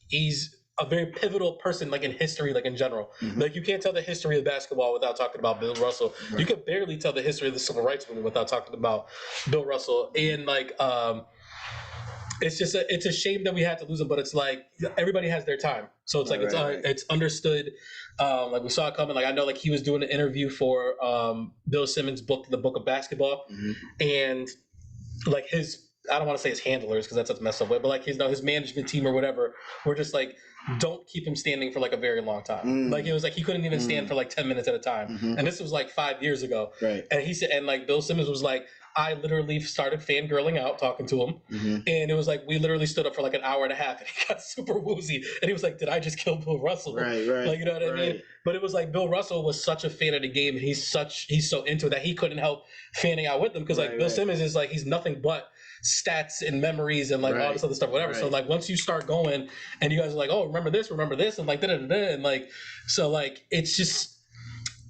he's a very pivotal person like in history, like in general. Like you can't tell the history of basketball without talking about Bill Russell. You can barely tell the history of the civil rights movement without talking about Bill Russell. And like it's a shame that we had to lose him, but it's like everybody has their time. So it's like it's understood. Like we saw it coming. Like I know like he was doing an interview for Bill Simmons' book, The Book of Basketball, and like I don't want to say his handlers because that's such a messed up way, but like his management team or whatever were just like, don't keep him standing for like a very long time. Like it was like he couldn't even stand for like 10 minutes at a time. And this was like 5 years ago. Right. And he said, and like Bill Simmons was like, I literally started fangirling out talking to him. And it was like, we literally stood up for like an hour and a half and he got super woozy. And he was like, did I just kill Bill Russell? Right. Like, you know what I mean? But it was like Bill Russell was such a fan of the game. And he's so into it that he couldn't help fanning out with them. Cause like Bill Simmons is like, he's nothing but stats and memories and like all this other stuff, whatever. So like once you start going and you guys are like, oh, remember this, and like da-da-da-da, and like so like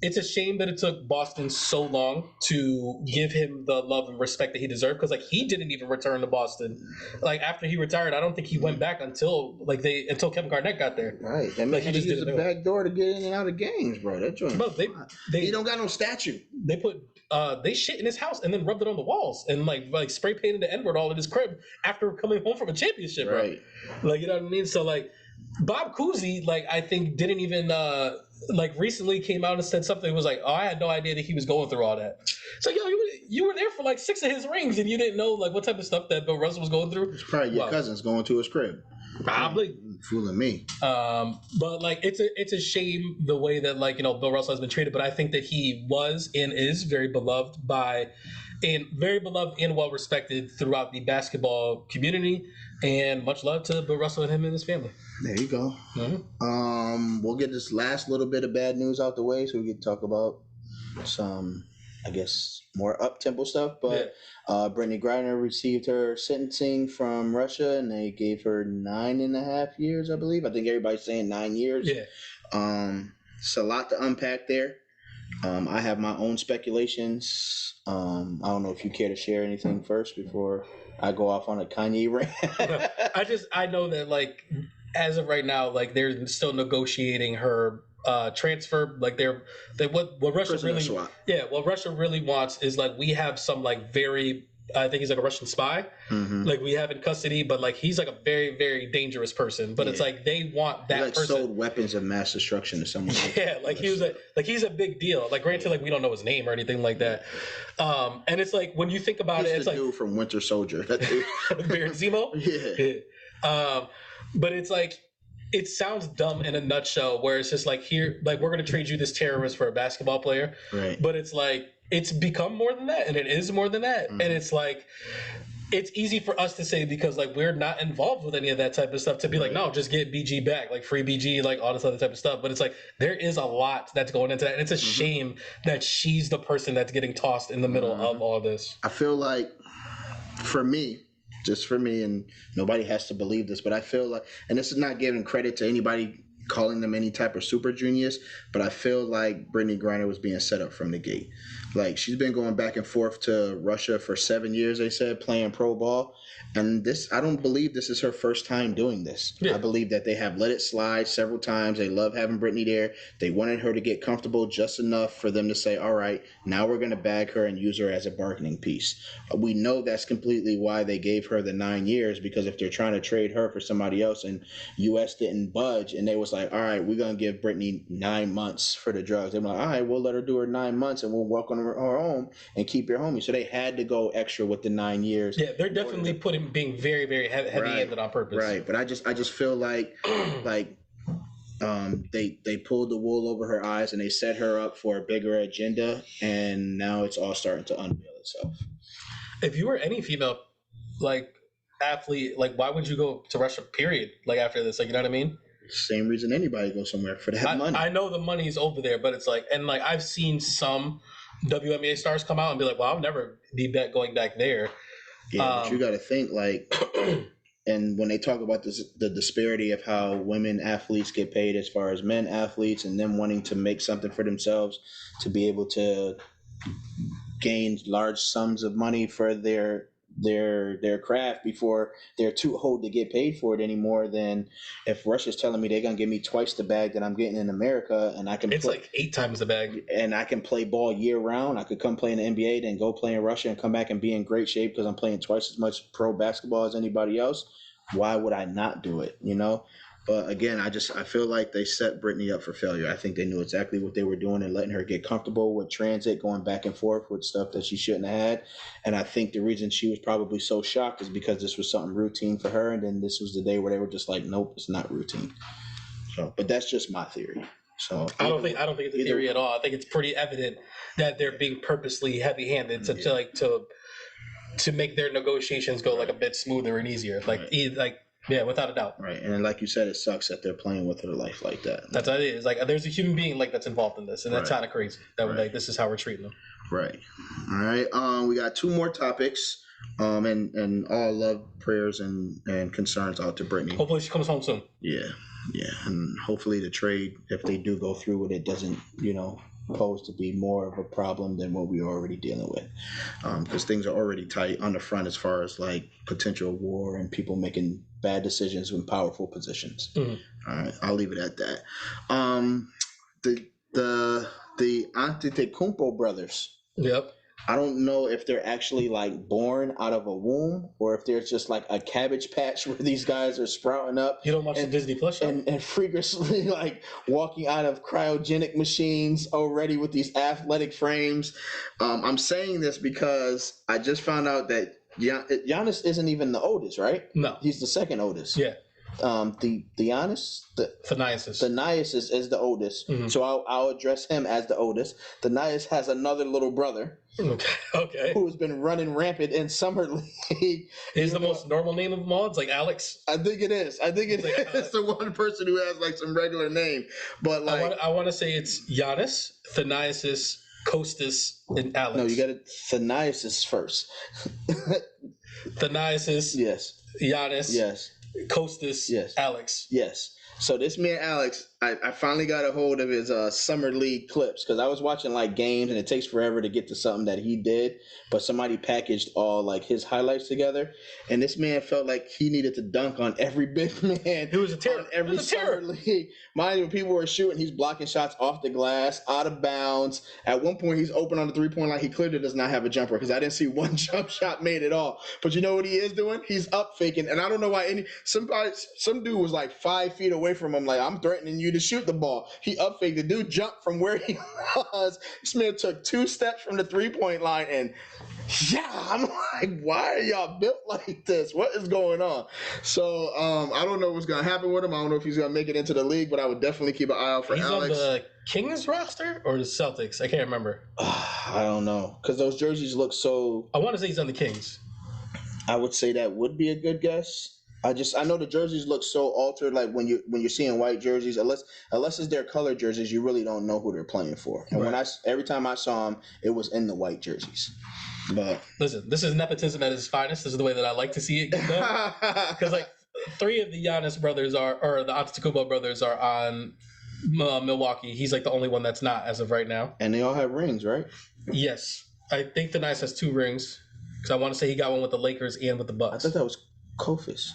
it's a shame that it took Boston so long to give him the love and respect that he deserved because like he didn't even return to Boston. Like after he retired, I don't think he went back until Kevin Garnett got there. Right. That like, he just used a back door to get in and out of games, bro. That joint. Bro, he don't got no statue. They put they shit in his house and then rubbed it on the walls and like spray painted the N-word all in his crib after coming home from a championship, bro. Right. Like you know what I mean? So like Bob Cousy, like I think didn't even like recently came out and said something was like, oh, I had no idea that he was going through all that. So yo, you were there for like 6 of his rings and you didn't know like what type of stuff that Bill Russell was going through. It's probably your cousins going to his crib. Probably fooling me. But like it's a shame the way that like you know Bill Russell has been treated. But I think that he was and is very beloved and well respected throughout the basketball community. And much love to Bill Russell and him and his family. There you go. We'll get this last little bit of bad news out the way so we can talk about some, I guess, more up-tempo stuff. But Brittany Griner received her sentencing from Russia, and they gave her 9.5 years, I believe. I think everybody's saying 9 years. Yeah. It's a lot to unpack there. I have my own speculations. I don't know if you care to share anything first before I go off on a Kanye rant. I know that like as of right now, like they're still negotiating her transfer. Like what Russia really what Russia really wants is like we have some like very I think he's like a Russian spy. Like we have in custody, but like he's like a very, very dangerous person. But it's like they want that person. Sold weapons of mass destruction to someone. Yeah, like he's a big deal. Like granted, like we don't know his name or anything like that. And it's like when you think about it's the like dude from Winter Soldier. Baron Zemo. Yeah. But it's like it sounds dumb in a nutshell. Where it's just like here, like we're gonna trade you this terrorist for a basketball player. Right. But it's like. It's become more than that, and it is more than that. And it's like, it's easy for us to say because like we're not involved with any of that type of stuff to be like, no, just get BG back, like free BG, like all this other type of stuff. But it's like there is a lot that's going into that, and it's a shame that she's the person that's getting tossed in the middle of all this. I feel like, just for me, and nobody has to believe this, but I feel like, and this is not giving credit to anybody calling them any type of super genius, but I feel like Brittany Griner was being set up from the gate. Like, she's been going back and forth to Russia for 7 years, they said, playing pro ball. And this, I don't believe this is her first time doing this. Yeah. I believe that they have let it slide several times. They love having Brittany there. They wanted her to get comfortable just enough for them to say, all right, now we're going to bag her and use her as a bargaining piece. We know that's completely why they gave her the 9 years, because if they're trying to trade her for somebody else and U.S. didn't budge and they was like, all right, we're going to give Brittany 9 months for the drugs. They're like, all right, we'll let her do her 9 months and we'll welcome her home and keep your homie. So they had to go extra with the 9 years. Yeah, they're definitely being very, very heavy-handed on purpose. Right, but I just feel like they pulled the wool over her eyes and they set her up for a bigger agenda, and now it's all starting to unveil itself. If you were any female athlete, why would you go to Russia? Period. After this, you know what I mean? Same reason anybody goes somewhere for that money. I know the money's over there, but it's I've seen some WNBA stars come out and be like, well, I'll never be going back there. Yeah, but you got to think and when they talk about the disparity of how women athletes get paid as far as men athletes, and them wanting to make something for themselves to be able to gain large sums of money for their craft before they're too old to get paid for it anymore, then if Russia's telling me they're going to give me twice the bag that I'm getting in America, and I can it's 8 times the bag, and I can play ball year round, I could come play in the NBA, then go play in Russia and come back and be in great shape because I'm playing twice as much pro basketball as anybody else, why would I not do it, But again, I feel like they set Brittany up for failure. I think they knew exactly what they were doing and letting her get comfortable with transit, going back and forth with stuff that she shouldn't have had. And I think the reason she was probably so shocked is because this was something routine for her, and then this was the day where they were just like, nope, it's not routine. So, but that's just my theory. So I don't think it's a theory at all. I think it's pretty evident that they're being purposely heavy-handed to make their negotiations go a bit smoother and easier. Yeah, without a doubt. Right, and like you said, it sucks that they're playing with her life like that. That's what it is. There's a human being that's involved in this, and that's kind of crazy. That this is how we're treating them. Right. All right. We got 2 more topics. And all love, prayers, and concerns out to Brittany. Hopefully, she comes home soon. Yeah, and hopefully the trade, if they do go through with it, doesn't pose to be more of a problem than what we're already dealing with, because things are already tight on the front as far as potential war and people making bad decisions in powerful positions. Mm-hmm. All right, I'll leave it at that. The Antetokounmpo brothers. Yep. I don't know if they're actually born out of a womb or if there's just a cabbage patch where these guys are sprouting up. You don't watch the Disney Plus show? And freakishly walking out of cryogenic machines already with these athletic frames. I'm saying this because I just found out that Giannis isn't even the oldest, right? No. He's the second oldest. Yeah. Thaniasis is the oldest, mm-hmm. So I'll address him as the oldest. Thaniasis has another little brother, okay, who has been running rampant in summer league. Is the most normal name of them all? It's Alex. I think it is. It's the one person who has some regular name, but I want to say it's Giannis, Thaniasis, Kostas, and Alex. No, you got it. Thaniasis first. Thaniasis. Yes. Giannis. Yes. Kostas, yes. Alex. Yes. So this man Alex, I finally got a hold of his summer league clips because I was watching games and it takes forever to get to something that he did, but somebody packaged all his highlights together, and this man felt like he needed to dunk on every big man. It was a terror. Every summer league. Mind you, when people were shooting, he's blocking shots off the glass, out of bounds. At one point, he's open on the 3-point line. He clearly does not have a jumper because I didn't see one jump shot made at all. But you know what he is doing? He's up faking, and I don't know why some dude was 5 feet away from him, I'm threatening you to shoot the ball. He up faked. The dude jumped from where he was. This man took 2 steps from the 3-point line, and I'm why are y'all built like this? What is going on? So I don't know what's gonna happen with him. I don't know if he's gonna make it into the league, but I would definitely keep an eye out for Alex. He's on the Kings roster or the Celtics? I can't remember. I don't know because those jerseys look so. I want to say he's on the Kings. I would say that would be a good guess. I know the jerseys look so altered. When you're seeing white jerseys, unless it's their color jerseys, you really don't know who they're playing for. And right. Every time I saw them, it was in the white jerseys. But listen, this is nepotism at its finest. This is the way that I like to see it get done. Because three of the Giannis brothers or the Antetokounmpo brothers are on Milwaukee. He's like the only one that's not as of right now. And they all have rings, right? Yes, I think the Nice has 2 rings because I want to say he got one with the Lakers and with the I Bucks. thought that was Kofi's.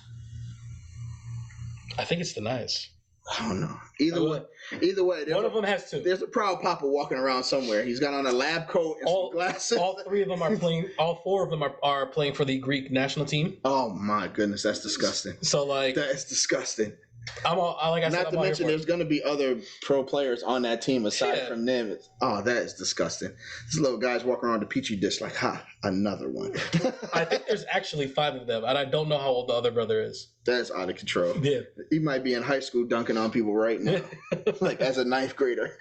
I think it's the Nice. I don't know. Either way, One of them has 2. There's a proud papa walking around somewhere. He's got on a lab coat and some glasses. All 3 of them are playing. All 4 of them are playing for the Greek national team. Oh my goodness, that's disgusting. So like That is disgusting. Not to mention, there's going to be other pro players on that team aside from them. Oh, that is disgusting. This little guy's walking around the petri dish like, another one. I think there's actually 5 of them, and I don't know how old the other brother is. That's out of control. Yeah, he might be in high school dunking on people right now, like as a 9th grader.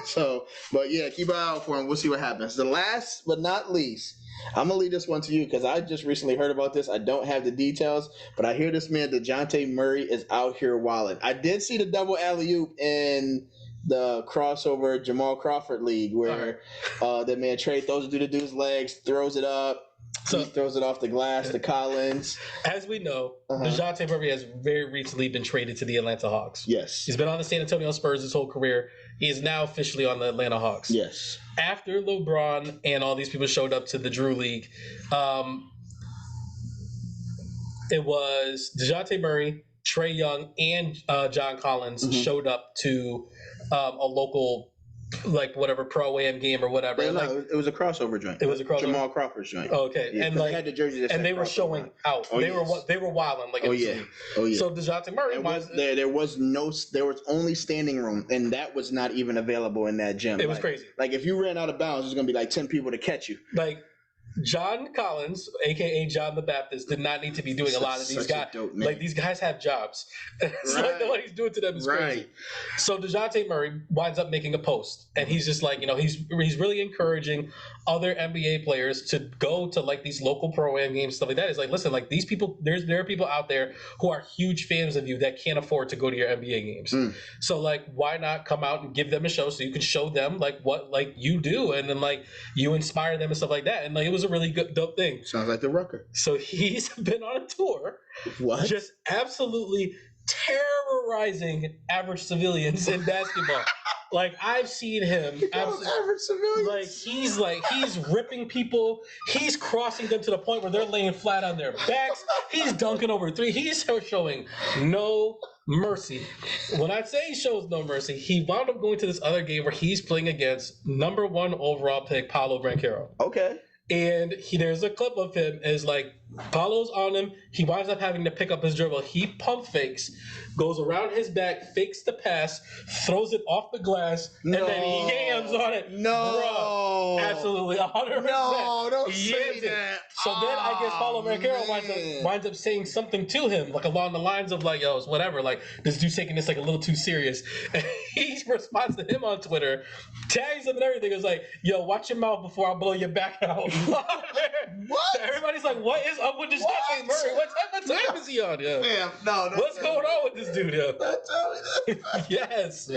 So, but yeah, keep an eye out for him. We'll see what happens. The last but not least, I'm gonna leave this one to you because I just recently heard about this. I don't have the details, but I hear this man Dejonte Murray is out here wilding. I did see the double alley-oop in the crossover Jamal Crawford league where that man Trey throws it through the dude's legs, throws it up. So he throws it off the glass to Collins. As we know, Dejounte Murray has very recently been traded to the Atlanta Hawks. Yes. He's been on the San Antonio Spurs his whole career. He is now officially on the Atlanta Hawks. Yes. After LeBron and all these people showed up to the Drew League, it was Dejounte Murray, Trae Young, and John Collins showed up to a local whatever pro-am game or whatever. It was a crossover joint. It was a crossover. Jamal Crawford's joint. Okay, yeah, and they had the jersey and they were showing out. Oh, they were wilding Oh yeah. So Dejounte Murray there was only standing room, and that was not even available in that gym. It was crazy. Like if you ran out of bounds, there's gonna be like 10 people to catch you. Like John Collins, aka John the Baptist, did not need to be doing a lot of these guys. Like these guys have jobs. It's like what he's doing to them is crazy. So Dejounte Murray winds up making a post, and he's just like, he's really encouraging other NBA players to go to like these local pro-am games, stuff like that. It's like, listen, like these people, there are people out there who are huge fans of you that can't afford to go to your NBA games. So like, why not come out and give them a show so you can show them like what like you do, and then like you inspire them and stuff like that. And like it was a really good dope thing. Sounds like the Rucker. So he's been on a tour, just absolutely terrorizing average civilians in basketball. Like I've seen him, average civilians. He's ripping people. He's crossing them to the point where they're laying flat on their backs. He's dunking over 3. He's showing no mercy. When I say he shows no mercy, he wound up going to this other game where he's playing against number 1 overall pick Paolo Banchero. Okay. And there's a clip of him as like Paulo's on him. He winds up having to pick up his dribble. He pump fakes, goes around his back, fakes the pass, throws it off the glass, and then he yams on it. No. Bruh, absolutely 100%. No, don't say that. So then I guess Paolo Banchero winds up saying something to him, like along the lines of like, yo, it's whatever, like this dude's taking this like a little too serious. And he responds to him on Twitter, tags him and everything. It's like, yo, watch your mouth before I blow your back out. What? Everybody's like, what is up with this Dejounte Murray? What type of time is he on? Yo? Damn, no. What's going on with this dude? Yo? Don't tell me that. Yes.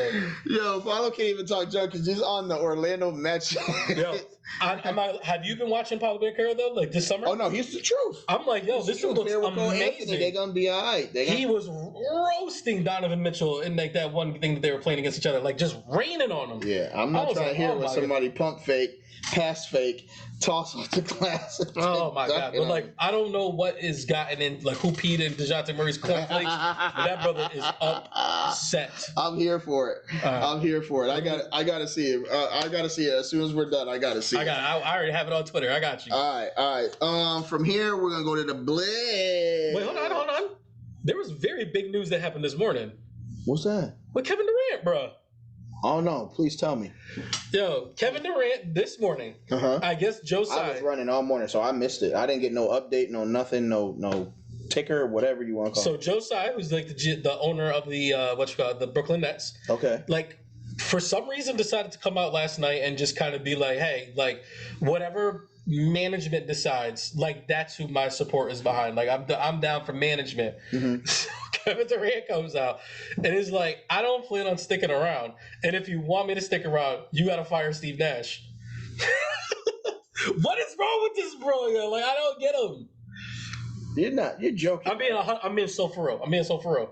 Yo, Paulo can't even talk junk because he's on the Orlando Mets. Yo, have you been watching Paolo Banchero though? Like this summer? Oh no, he's the truth. I'm like, yo, this dude looks amazing. They're gonna be all right. He was roasting Donovan Mitchell in like that one thing that they were playing against each other, like just raining on him. Yeah, I'm not trying to hear when somebody pump fake, pass fake, toss off the glass. Oh my god! But like, I don't know what is gotten in, like who peed in Dejounte Murray's cornflakes, but that brother is upset. I'm here for it. I'm here for it. I gotta see it. I gotta see it as soon as we're done. I gotta see it. I already have it on Twitter. I got you. All right. From here we're gonna go to the Blitz. Wait, hold on. There was very big news that happened this morning. What's that? With Kevin Durant, bro. Oh no! Please tell me. Yo, Kevin Durant this morning. I guess Joe Tsai. I was running all morning, so I missed it. I didn't get no update, no nothing, no ticker, whatever you want to call it. So Joe Tsai, who's like the owner of the the Brooklyn Nets. Okay. Like, for some reason, decided to come out last night and just kind of be like, hey, like whatever management decides, like that's who my support is behind. Like I'm down for management. So Kevin Durant comes out and is like, I don't plan on sticking around. And if you want me to stick around, you got to fire Steve Nash. What is wrong with this bro? Yo? Like I don't get him. You're not. You're joking. I'm being so for real.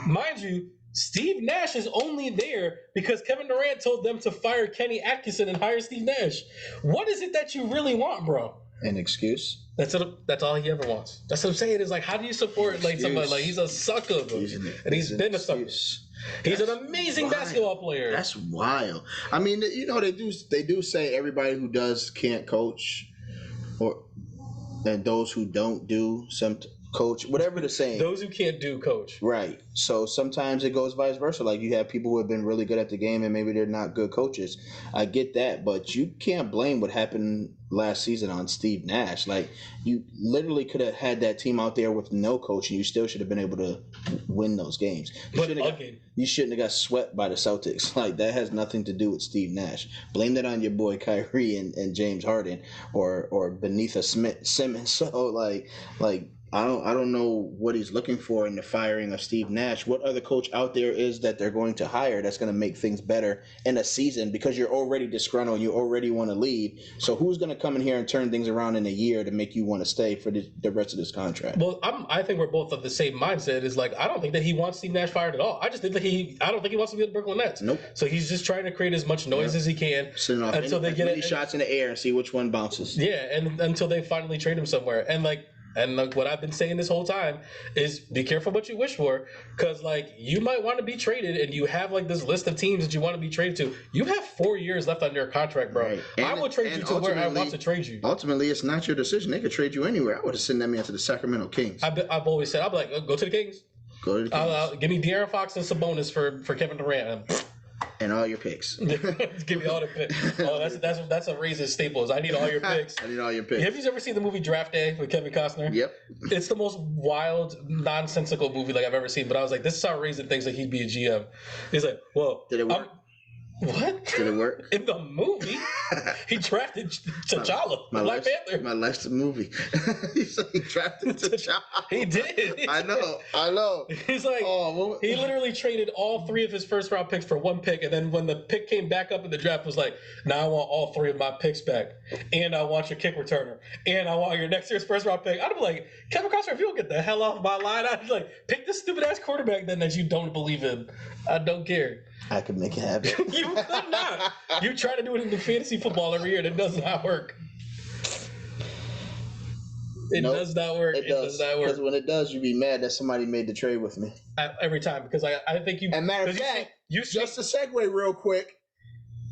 Mind you, Steve Nash is only there because Kevin Durant told them to fire Kenny Atkinson and hire Steve Nash. What is it that you really want, bro? An excuse? That's all he ever wants. That's what I'm saying. Is like, how do you support like somebody like he's a sucker, bro. And he's been a sucker. He's an amazing basketball player. That's wild. I mean, you know, they do say everybody who can't coach, and those who don't do some coach, whatever the saying. Those who can't do coach. Right. So sometimes it goes vice versa. Like you have people who have been really good at the game and maybe they're not good coaches. I get that, but you can't blame what happened last season on Steve Nash. Like you literally could have had that team out there with no coach and you still should have been able to win those games. You shouldn't have got swept by the Celtics. Like that has nothing to do with Steve Nash. Blame that on your boy Kyrie and James Harden or Benitha Simmons. So like I don't know what he's looking for in the firing of Steve Nash. What other coach out there is that they're going to hire that's going to make things better in a season because you're already disgruntled and you already want to leave. So who's going to come in here and turn things around in a year to make you want to stay for the rest of this contract? Well, I think we're both of the same mindset. Is like I don't think that he wants Steve Nash fired at all. I just think that I don't think he wants to be the Brooklyn Nets. Nope. So he's just trying to create as much noise as he can until they get many shots in the air and see which one bounces. Yeah, and until they finally trade him somewhere. And what I've been saying this whole time is be careful what you wish for, because like you might want to be traded and you have like this list of teams that you want to be traded to. You have 4 years left on your contract, bro. Right. I will trade you to where I want to trade you. Ultimately, it's not your decision. They could trade you anywhere. I would have sent that man to the Sacramento Kings. I've always said, I'll be like, go to the Kings. Go to the Kings. Give me De'Aaron Fox and Sabonis for Kevin Durant. And all your picks. Give me all the picks. Oh, that's a Razor Staples. I need all your picks. I need all your picks. Have you ever seen the movie Draft Day with Kevin Costner? Yep. It's the most wild, nonsensical movie like I've ever seen. But I was like, this is how Razor thinks that he'd be a GM. He's like, well, did it work? What? Did it work? In the movie, he drafted T'Challa, Black Panther. My life's a movie. He drafted T'Challa. He did. I know. He's like, he literally traded all 3 of his first round picks for 1 pick, and then when the pick came back up in the draft, was like, now I want all 3 of my picks back, and I want your kick returner, and I want your next year's first round pick. I'd be like, Kevin Costner, if you don't get the hell off my line, I'd be like, pick this stupid ass quarterback then that you don't believe in. I don't care. I could make it happen. You could not. You try to do it in the fantasy football every year, and it does not work. It does not work. It does not work. Because when it does, you be mad that somebody made the trade with me. Every time, because I think you. And matter of fact, just to segue real quick,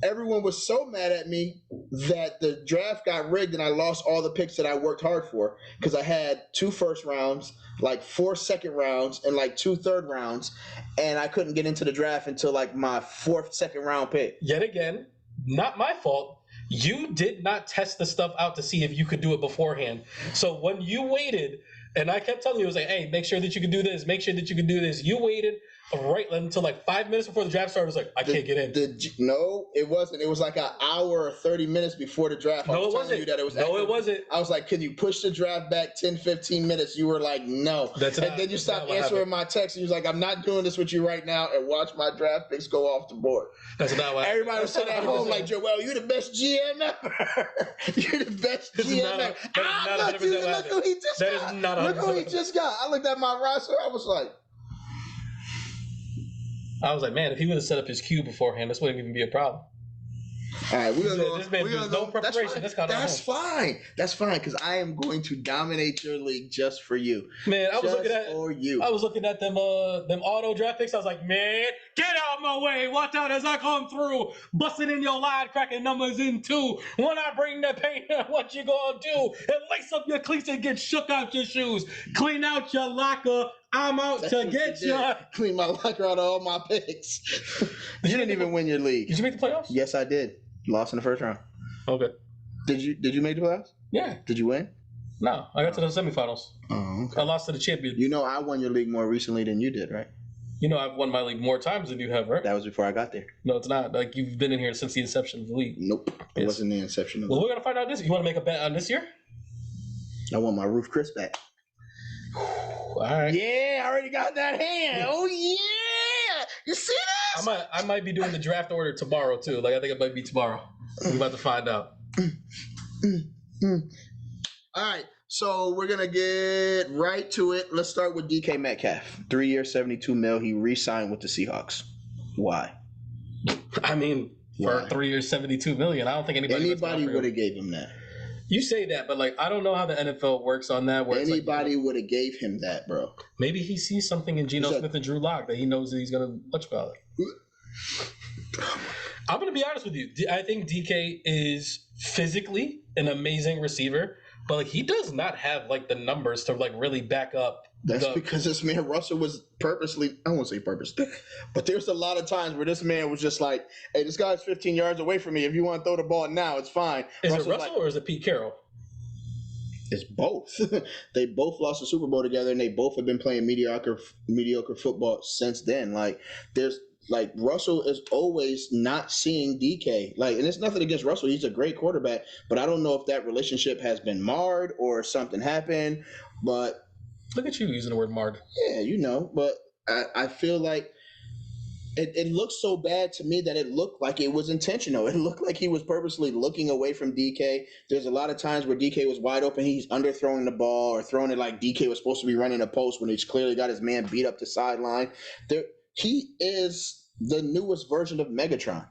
everyone was so mad at me that the draft got rigged and I lost all the picks that I worked hard for because I had 2 first rounds, like 4 second rounds, and like 2 third rounds, and I couldn't get into the draft until like my 4th second round pick. Yet again, not my fault. You did not test the stuff out to see if you could do it beforehand. So when you waited, and I kept telling you, I was like, hey, make sure that you can do this, make sure that you can do this. You waited right until like 5 minutes before the draft started. I was like, I can't get in. No, it wasn't. It was like an hour or 30 minutes before the draft. No, it wasn't. It wasn't. I was like, can you push the draft back 10, 15 minutes? You were like, no. Then you stopped answering my text. And you was like, I'm not doing this with you right now, and watch my draft picks go off the board. That's not what everybody was sitting at home like, Joel, you're the best GM ever. You're the best GM ever. Look who he just got. Look who he just got. I looked at my roster. I was like, man, if he would have set up his cue beforehand, this wouldn't even be a problem. All right, we're gonna go. No preparation. That's fine. That's fine because I am going to dominate your league just for you. Man, I was looking at you. I was looking at them auto draft picks. I was like, man, get out of my way! Watch out as I come through, busting in your line, cracking numbers in 2. When I bring the pain, what you gonna do? And lace up your cleats and get shook out your shoes. Clean out your locker. I'm out to get you. Clean my locker out of all my picks. You didn't even win your league. Did you make the playoffs? Yes, I did. Lost in the first round. Okay. Did you make the playoffs? Yeah. Did you win? No, I got to the semifinals. Oh, okay. I lost to the champion. You know, I won your league more recently than you did, right? You know, I've won my league more times than you have, right? That was before I got there. No, it's not. Like, you've been in here since the inception of the league. Nope. It wasn't the inception of the league. Well, we're going to find out this. You want to make a bet on this year? I want my Roof Chris back. All right. Yeah, I already got that hand. Oh, yeah. You see this? I might be doing the draft order tomorrow, too. Like, I think it might be tomorrow. We're about to find out. All right. So we're gonna get right to it. Let's start with DK Metcalf. 3 years, $72 million. He re-signed with the Seahawks. Why? I mean, for 3 years, $72 million, I don't think anybody would have gave him that. You say that, but like I don't know how the NFL works on that. Where anybody would have gave him that, bro. Maybe he sees something in Geno Smith and Drew Lock that he knows that he's gonna touch about it. I'm gonna be honest with you. I think DK is physically an amazing receiver, but like he does not have like the numbers to like really back up. That's because this man Russell was purposely, I won't say purposely, but there's a lot of times where this man was just like, hey, this guy's 15 yards away from me. If you want to throw the ball now, it's fine. Is it Russell or is it Pete Carroll? It's both. They both lost the Super Bowl together, and they both have been playing mediocre football since then. Like, Russell is always not seeing DK. Like, and it's nothing against Russell. He's a great quarterback, but I don't know if that relationship has been marred or something happened, but look at you using the word marred. Yeah, but I feel like it looked so bad to me that it looked like it was intentional. It looked like he was purposely looking away from DK. There's a lot of times where DK was wide open. He's underthrowing the ball or throwing it like DK was supposed to be running a post when he's clearly got his man beat up the sideline. He is the newest version of Megatron.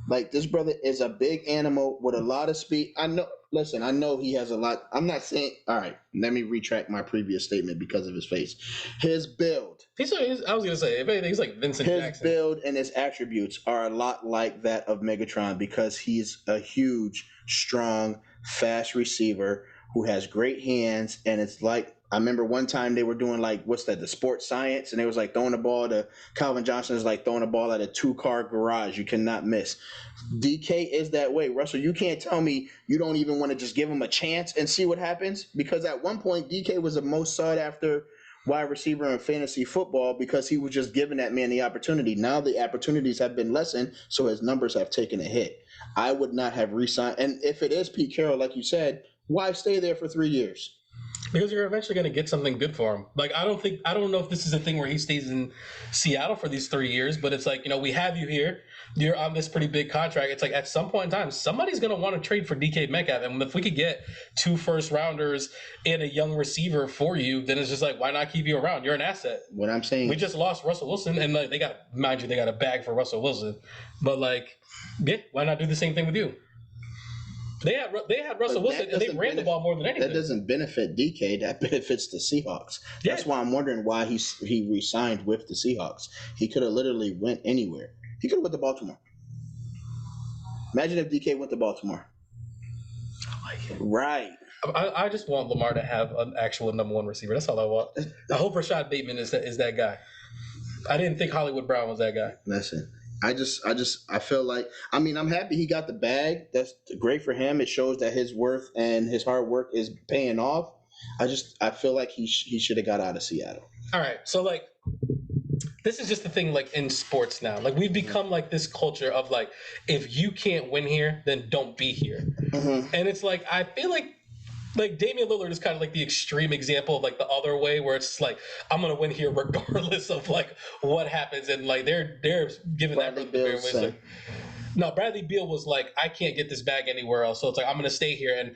Like, this brother is a big animal with a lot of speed. I know he has a lot. I'm not saying, all right, let me retract my previous statement because of his face. His build. I was going to say, if anything, he's like Vincent Jackson. His build and his attributes are a lot like that of Megatron because he's a huge, strong, fast receiver who has great hands, and it's like, I remember one time they were doing the sports science, and they was like throwing the ball to Calvin Johnson is like throwing the ball at a 2-car garage. You cannot miss. DK is that way. Russell, you can't tell me you don't even want to just give him a chance and see what happens, because at one point DK was the most sought after wide receiver in fantasy football because he was just giving that man the opportunity. Now the opportunities have been lessened, so his numbers have taken a hit. I would not have re-signed. And if it is Pete Carroll, like you said, why stay there for 3 years? Because you're eventually going to get something good for him. Like, I don't know if this is a thing where he stays in Seattle for these 3 years, but it's like, we have you here. You're on this pretty big contract. It's like at some point in time, somebody's going to want to trade for DK Metcalf. And if we could get 2 first-rounders and a young receiver for you, then it's just like, why not keep you around? You're an asset. What I'm saying, we just lost Russell Wilson, and like they got a bag for Russell Wilson. But like, yeah, why not do the same thing with you? They had Russell Wilson, and they ran the ball more than anything. That doesn't benefit DK. That benefits the Seahawks. Yeah. That's why I'm wondering why he re-signed with the Seahawks. He could have literally went anywhere. He could have went to Baltimore. Imagine if DK went to Baltimore. I like it. Right. I just want Lamar to have an actual number 1 receiver. That's all I want. I hope Rashad Bateman is that guy. I didn't think Hollywood Brown was that guy. Listen. I feel like, I'm happy he got the bag. That's great for him. It shows that his worth and his hard work is paying off. I feel like he should have got out of Seattle. All right. So like, this is just the thing, like in sports now, like we've become like this culture of like, if you can't win here, then don't be here. Mm-hmm. And it's like, I feel like Damian Lillard is kind of like the extreme example of like the other way, where it's like, I'm gonna win here regardless of like what happens, and like they're giving Bradley that very way. Like, no, Bradley Beal was like, I can't get this bag anywhere else, so it's like I'm gonna stay here, and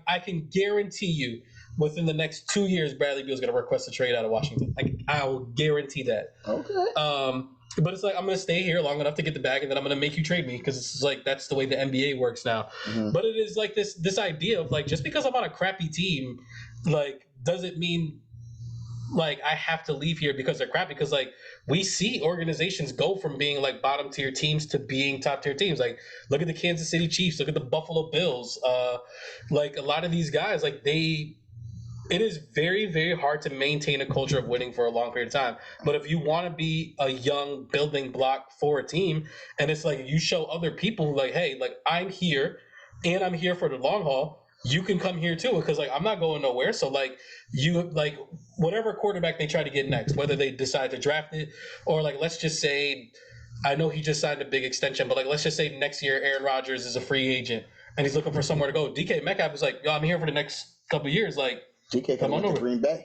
I can guarantee you within the next 2 years, Bradley Beal's gonna request a trade out of Washington. I will guarantee that. Okay. But it's like, I'm going to stay here long enough to get the bag, and then I'm going to make you trade me, because it's like that's the way the NBA works now. Mm-hmm. But it is like this idea of like, just because I'm on a crappy team, like, doesn't mean like I have to leave here because they're crap. Because like we see organizations go from being like bottom tier teams to being top tier teams. Like, look at the Kansas City Chiefs, look at the Buffalo Bills. Like a lot of these guys, like it is very, very hard to maintain a culture of winning for a long period of time. But if you want to be a young building block for a team, and it's like you show other people like, hey, like I'm here and I'm here for the long haul, you can come here too, because like I'm not going nowhere. So like you like whatever quarterback they try to get next, whether they decide to draft it or like let's just say, I know he just signed a big extension, but like let's just say next year Aaron Rodgers is a free agent and he's looking for somewhere to go. DK Metcalf is like, yo, I'm here for the next couple of years. Like, DK come on over to Green Bay.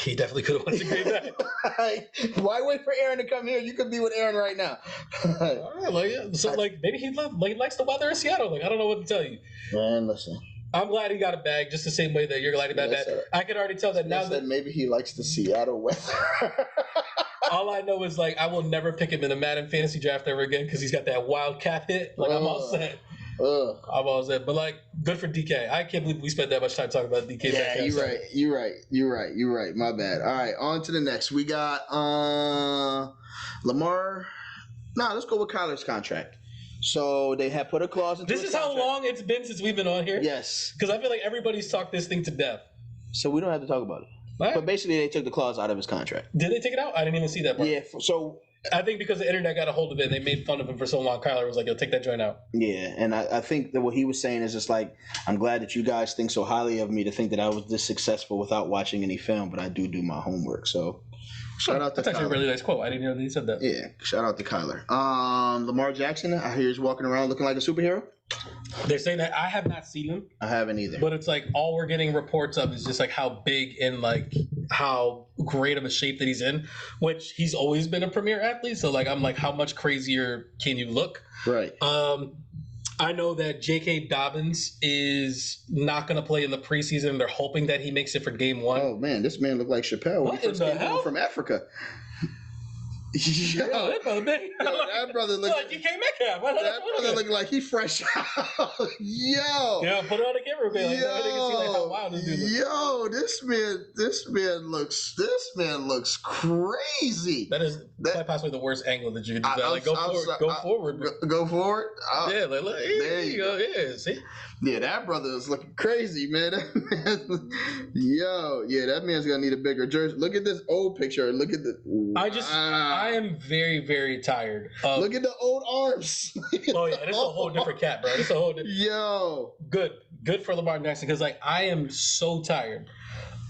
He definitely could have went to Green Bay. Why wait for Aaron to come here? You could be with Aaron right now. All right, like, so like maybe he likes the weather in Seattle. Like I don't know what to tell you. Man, listen. I'm glad he got a bag, just the same way that you're glad he got that. I can already tell that now that maybe he likes the Seattle weather. all I know is like I will never pick him in a Madden fantasy draft ever again because he's got that wild cap hit. Like I'm all set. I'm all set. But like, good for DK. I can't believe we spent that much time talking about DK. Yeah, you're right. My bad. All right, on to the next. We got Lamar. Nah, let's go with Kyler's contract. So they have put a clause into this is how long it's been since we've been on here? Yes. Because I feel like everybody's talked this thing to death. So we don't have to talk about it. What? But basically they took the clause out of his contract. Did they take it out? I didn't even see that part. Yeah, so I think because the internet got a hold of it and they made fun of him for so long, Kyler was like, yo, take that joint out. Yeah, and I think that what he was saying is just like, I'm glad that you guys think so highly of me to think that I was this successful without watching any film, but I do my homework. So shout out to That's actually Kyler. a really nice quote. I didn't know that he said that. Yeah, shout out to Kyler. Lamar Jackson, I hear he's walking around looking like a superhero. They're saying that. I have not seen him. I haven't either. But it's like all we're getting reports of is just like how big and like how great of a shape that he's in, which he's always been a premier athlete. So like I'm like, how much crazier can you look? Right. I know that J.K. Dobbins is not going to play in the preseason. They're hoping that he makes it for game one. Oh man, this man looked like Chappelle when What he first in the came hell? home from Africa. Yo, that brother big. That brother looked like DK Metcalf. That brother looked like he fresh out. Yo. Yeah, put it on the camera, man. Like, they can see like how wild this dude looks. Yo, this man looks crazy. That is possibly the worst angle that you could do. Like, go forward. Go forward. Yeah, like, look, there you go. Yeah, see? Yeah, that brother is looking crazy, man. Yo, yeah, that man's gonna need a bigger jersey. Look at this old picture. Look at the. I am very, very tired. Look at the old arms. Oh yeah, it's a whole different cat, bro. It's a whole different. Yo, good for Lamar Jackson because like I am so tired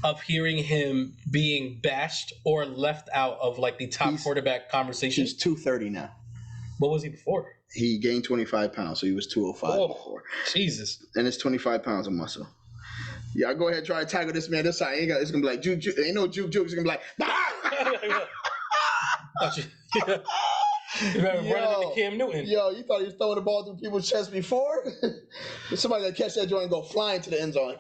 of hearing him being bashed or left out of like the top quarterback conversation. He's 230 now. What was he before? He gained 25 pounds, so he was 205 before. Jesus. And it's 25 pounds of muscle. Yeah, I go ahead and try to tackle this man this side. It's gonna be like juke. Ain't no juke. It's gonna be like. You better run into Cam Newton. Yo, you thought he was throwing the ball through people's chests before? Somebody that catch that joint and go flying to the end zone.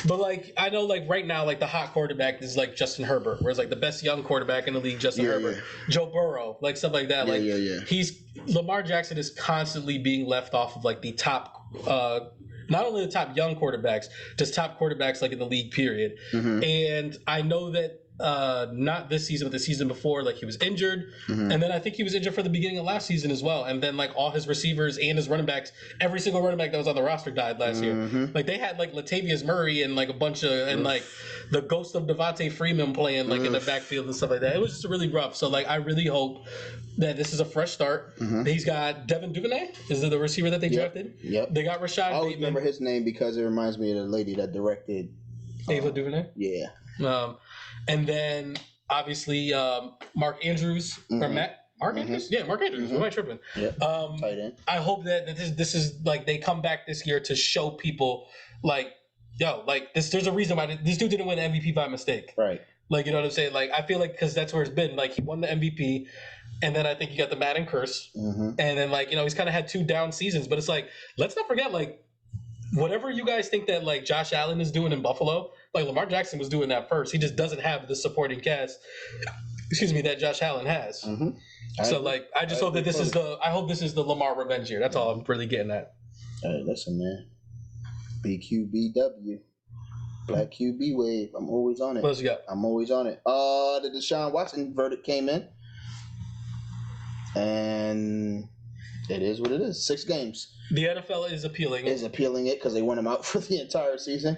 But like I know like right now like the hot quarterback is like Justin Herbert, whereas like the best young quarterback in the league, Justin Herbert, Joe Burrow, like stuff like that. He's Lamar Jackson is constantly being left off of like the top not only the top young quarterbacks, just top quarterbacks like in the league period. Mm-hmm. And I know that not this season, but the season before, like he was injured. Mm-hmm. And then I think he was injured for the beginning of last season as well. And then like all his receivers and his running backs, every single running back that was on the roster died last year. Like they had like Latavius Murray and like a bunch of, and like the ghost of Devontae Freeman playing like in the backfield and stuff like that. It was just really rough. So like I really hope that this is a fresh start. He's got Devin Duvernay, is the receiver that they drafted. Yep. They got Rashad I always Bateman. remember his name because it reminds me of the lady that directed Ava DuVernay? Yeah. And then obviously Mark Andrews or Mark Andrews? Yeah, Mark Andrews. Am I tripping? Yep. Tight end. I hope that this is like they come back this year to show people like, yo, like this. There's a reason why this dude didn't win the MVP by mistake. Right. Like, you know what I'm saying? Like, I feel like because that's where it's been. Like, he won the MVP, and then I think he got the Madden curse, and then like he's kind of had 2 down seasons. But it's like, let's not forget like. Whatever you guys think that like Josh Allen is doing in Buffalo, like Lamar Jackson was doing that first. He just doesn't have the supporting cast, that Josh Allen has. So like, I just hope that this is the Lamar revenge year. That's all I'm really getting at. Hey, listen, man. BQBW. Black QB wave. I'm always on it. What else you got? I'm always on it. The Deshaun Watson verdict came in. And it is what it is. 6 games. The NFL is appealing it because they want him out for the entire season.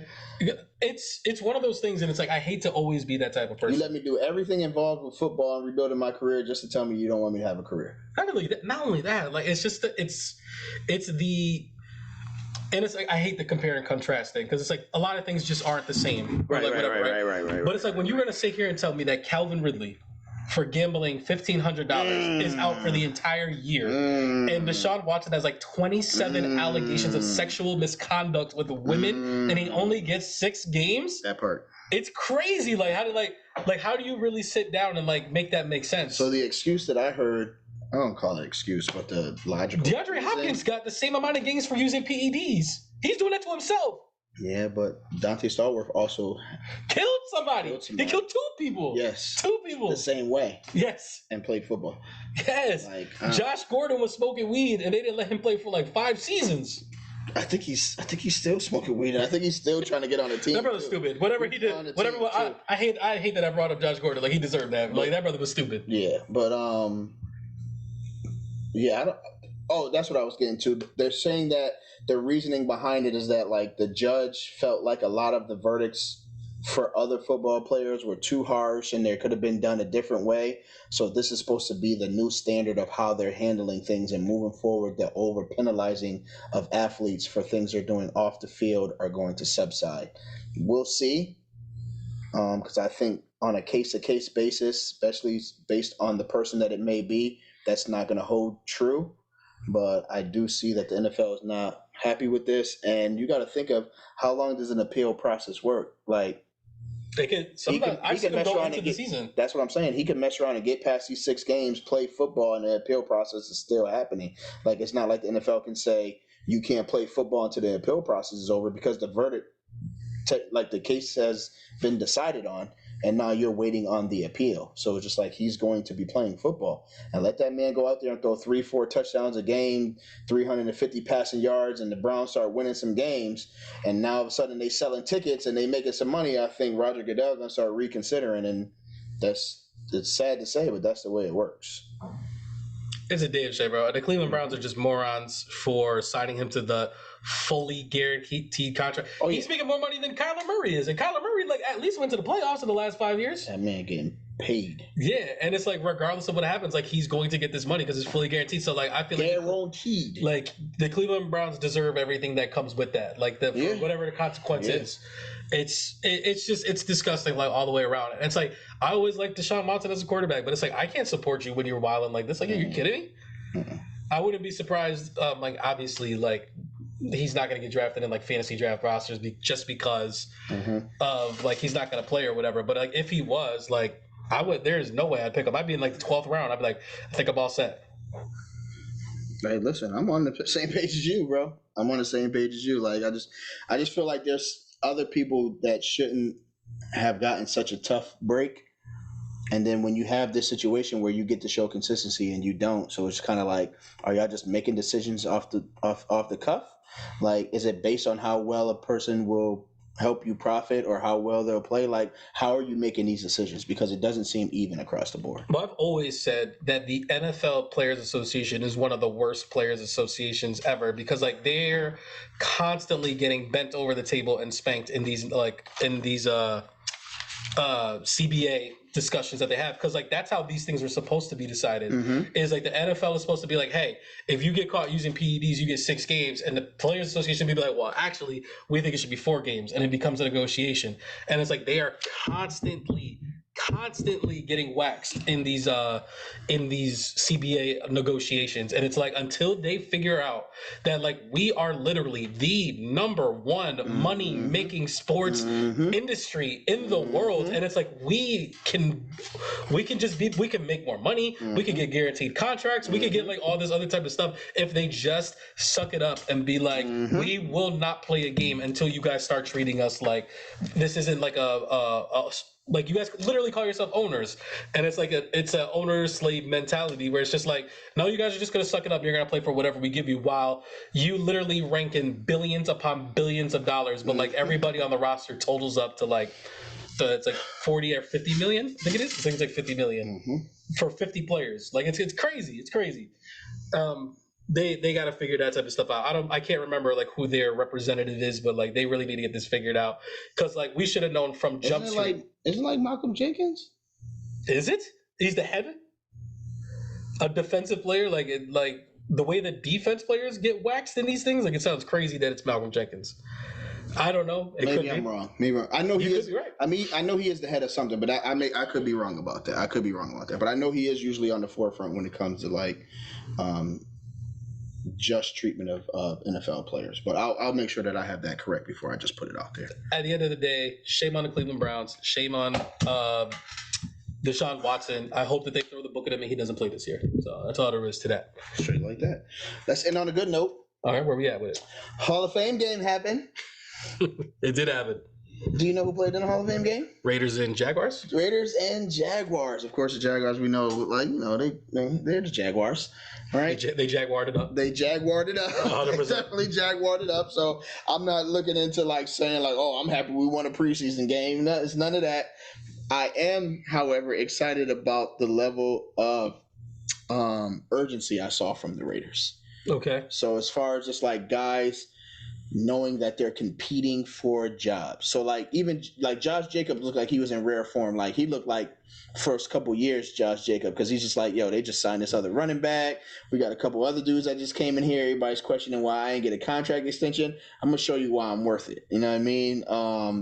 It's one of those things, and it's like I hate to always be that type of person. You let me do everything involved with football and rebuilding my career just to tell me you don't want me to have a career. Not only that, like it's just it's the. And it's like I hate the compare and contrast thing because it's like a lot of things just aren't the same. Right. But it's like when you're gonna sit here and tell me that Calvin Ridley, for gambling $1,500, is out for the entire year, and Deshaun Watson has like 27 allegations of sexual misconduct with women, and he only gets 6 games. That part. It's crazy. Like how do you really sit down and like make that make sense? So the excuse that I heard. I don't call it excuse, but the logical. DeAndre Hopkins got the same amount of games for using PEDs. He's doing that to himself. Yeah, but Dante Stallworth also killed somebody. He killed 2 people. Yes. 2 people. The same way. Yes. And played football. Yes. Like, Josh Gordon was smoking weed, and they didn't let him play for like 5 seasons. I think he's still smoking weed. And I think he's still trying to get on the team. That brother's stupid. Whatever he did, whatever. I hate that I brought up Josh Gordon. Like he deserved that. Like that brother was stupid. Yeah, but yeah, I don't. Oh, that's what I was getting to. They're saying that the reasoning behind it is that like the judge felt like a lot of the verdicts for other football players were too harsh and they could have been done a different way. So this is supposed to be the new standard of how they're handling things, and moving forward, the over penalizing of athletes for things they're doing off the field are going to subside. We'll see, because I think on a case-to-case basis, especially based on the person that it may be, that's not going to hold true. But I do see that the NFL is not happy with this, and you got to think of how long does an appeal process work? Like, they could. Sometimes I see them go into the season. That's what I'm saying. He can mess around and get past these 6 games, play football, and the appeal process is still happening. Like, it's not like the NFL can say you can't play football until the appeal process is over because the verdict, like the case has been decided on, and now you're waiting on the appeal. So it's just like he's going to be playing football. And let that man go out there and throw 3-4 touchdowns a game, 350 passing yards, and the Browns start winning some games. And now all of a sudden they selling tickets and they making some money. I think Roger Goodell's going to start reconsidering. And it's sad to say, but that's the way it works. It's a damn shame, bro. The Cleveland Browns are just morons for signing him to the fully guaranteed contract. Oh, yeah. He's making more money than Kyler Murray is, and Kyler Murray like at least went to the playoffs in the last 5 years. That man getting paid. Yeah, and it's like regardless of what happens, like he's going to get this money because it's fully guaranteed. So like I feel guaranteed. Like the Cleveland Browns deserve everything that comes with that. Like whatever the consequence is. It's disgusting like all the way around. And it's like I always liked Deshaun Watson as a quarterback, but it's like I can't support you when you're wilding like this. Like, are you kidding me? I wouldn't be surprised. Like obviously, like he's not going to get drafted in like fantasy draft rosters just because of like he's not going to play or whatever. But like if he was, like I would. There's no way I'd pick him. I'd be in like the 12th round. I'd be like, I think I'm all set. Hey, listen, I'm on the same page as you, bro. I'm on the same page as you. Like I just feel like there's other people that shouldn't have gotten such a tough break, and then when you have this situation where you get to show consistency and you don't, so it's kind of like, are y'all just making decisions off the cuff? Like, is it based on how well a person will help you profit or how well they'll play? Like, how are you making these decisions? Because it doesn't seem even across the board. Well, I've always said that the NFL Players Association is one of the worst players associations ever because like they're constantly getting bent over the table and spanked in these CBA discussions that they have, because like that's how these things are supposed to be decided. Is like the NFL is supposed to be like, hey, if you get caught using PEDs, you get 6 games, and the Players Association be like, well, actually, we think it should be 4 games, and it becomes a negotiation. And it's like they are constantly getting waxed in these CBA negotiations, and it's like until they figure out that like we are literally the number one money making sports industry in the world, and it's like we can make more money, we can get guaranteed contracts, we can get like all this other type of stuff if they just suck it up and be like, we will not play a game until you guys start treating us like this isn't like a like you guys literally call yourself owners, and it's like it's an owner-slave mentality where it's just like, no, you guys are just gonna suck it up. You're gonna play for whatever we give you, while you literally rank in billions upon billions of dollars, but like everybody on the roster totals up to like it's like 40 or 50 million. I think it is. I think it's like 50 million for 50 players. Like it's crazy. It's crazy. They got to figure that type of stuff out. I can't remember like who their representative is, but like they really need to get this figured out, because like we should have known from jump street. Isn't it like Malcolm Jenkins? Is it? He's the head? A defensive player? Like the way that defense players get waxed in these things? Like it sounds crazy that it's Malcolm Jenkins. I don't know. Maybe I'm wrong. I know he is. Right. I mean, I know he is the head of something, but I could be wrong about that. But I know he is usually on the forefront when it comes to like just treatment of NFL players. But I'll make sure that I have that correct before I just put it out there. At the end of the day, shame on the Cleveland Browns. Shame on Deshaun Watson. I hope that they throw the book at him and he doesn't play this year. So that's all there is to that. Straight like that. Let's end on a good note. All right, where we at with it? Hall of Fame game happened. It did happen. Do you know who played in the Hall of Fame game? Raiders and Jaguars. Raiders and Jaguars. Of course, the Jaguars, we know, like, you know, they're the Jaguars, right? They Jaguared it up. They Jaguared it up. 100%. They definitely Jaguared it up. So I'm not looking into like saying like, oh, I'm happy we won a preseason game. No, it's none of that. I am, however, excited about the level of urgency I saw from the Raiders. Okay. So as far as just like guys knowing that they're competing for jobs. So like even like Josh Jacobs looked like he was in rare form. Like he looked like first couple years Josh Jacobs, because he's just like, yo, they just signed this other running back. We got a couple other dudes that just came in here. Everybody's questioning why I ain't get a contract extension. I'm gonna show you why I'm worth it. You know what I mean?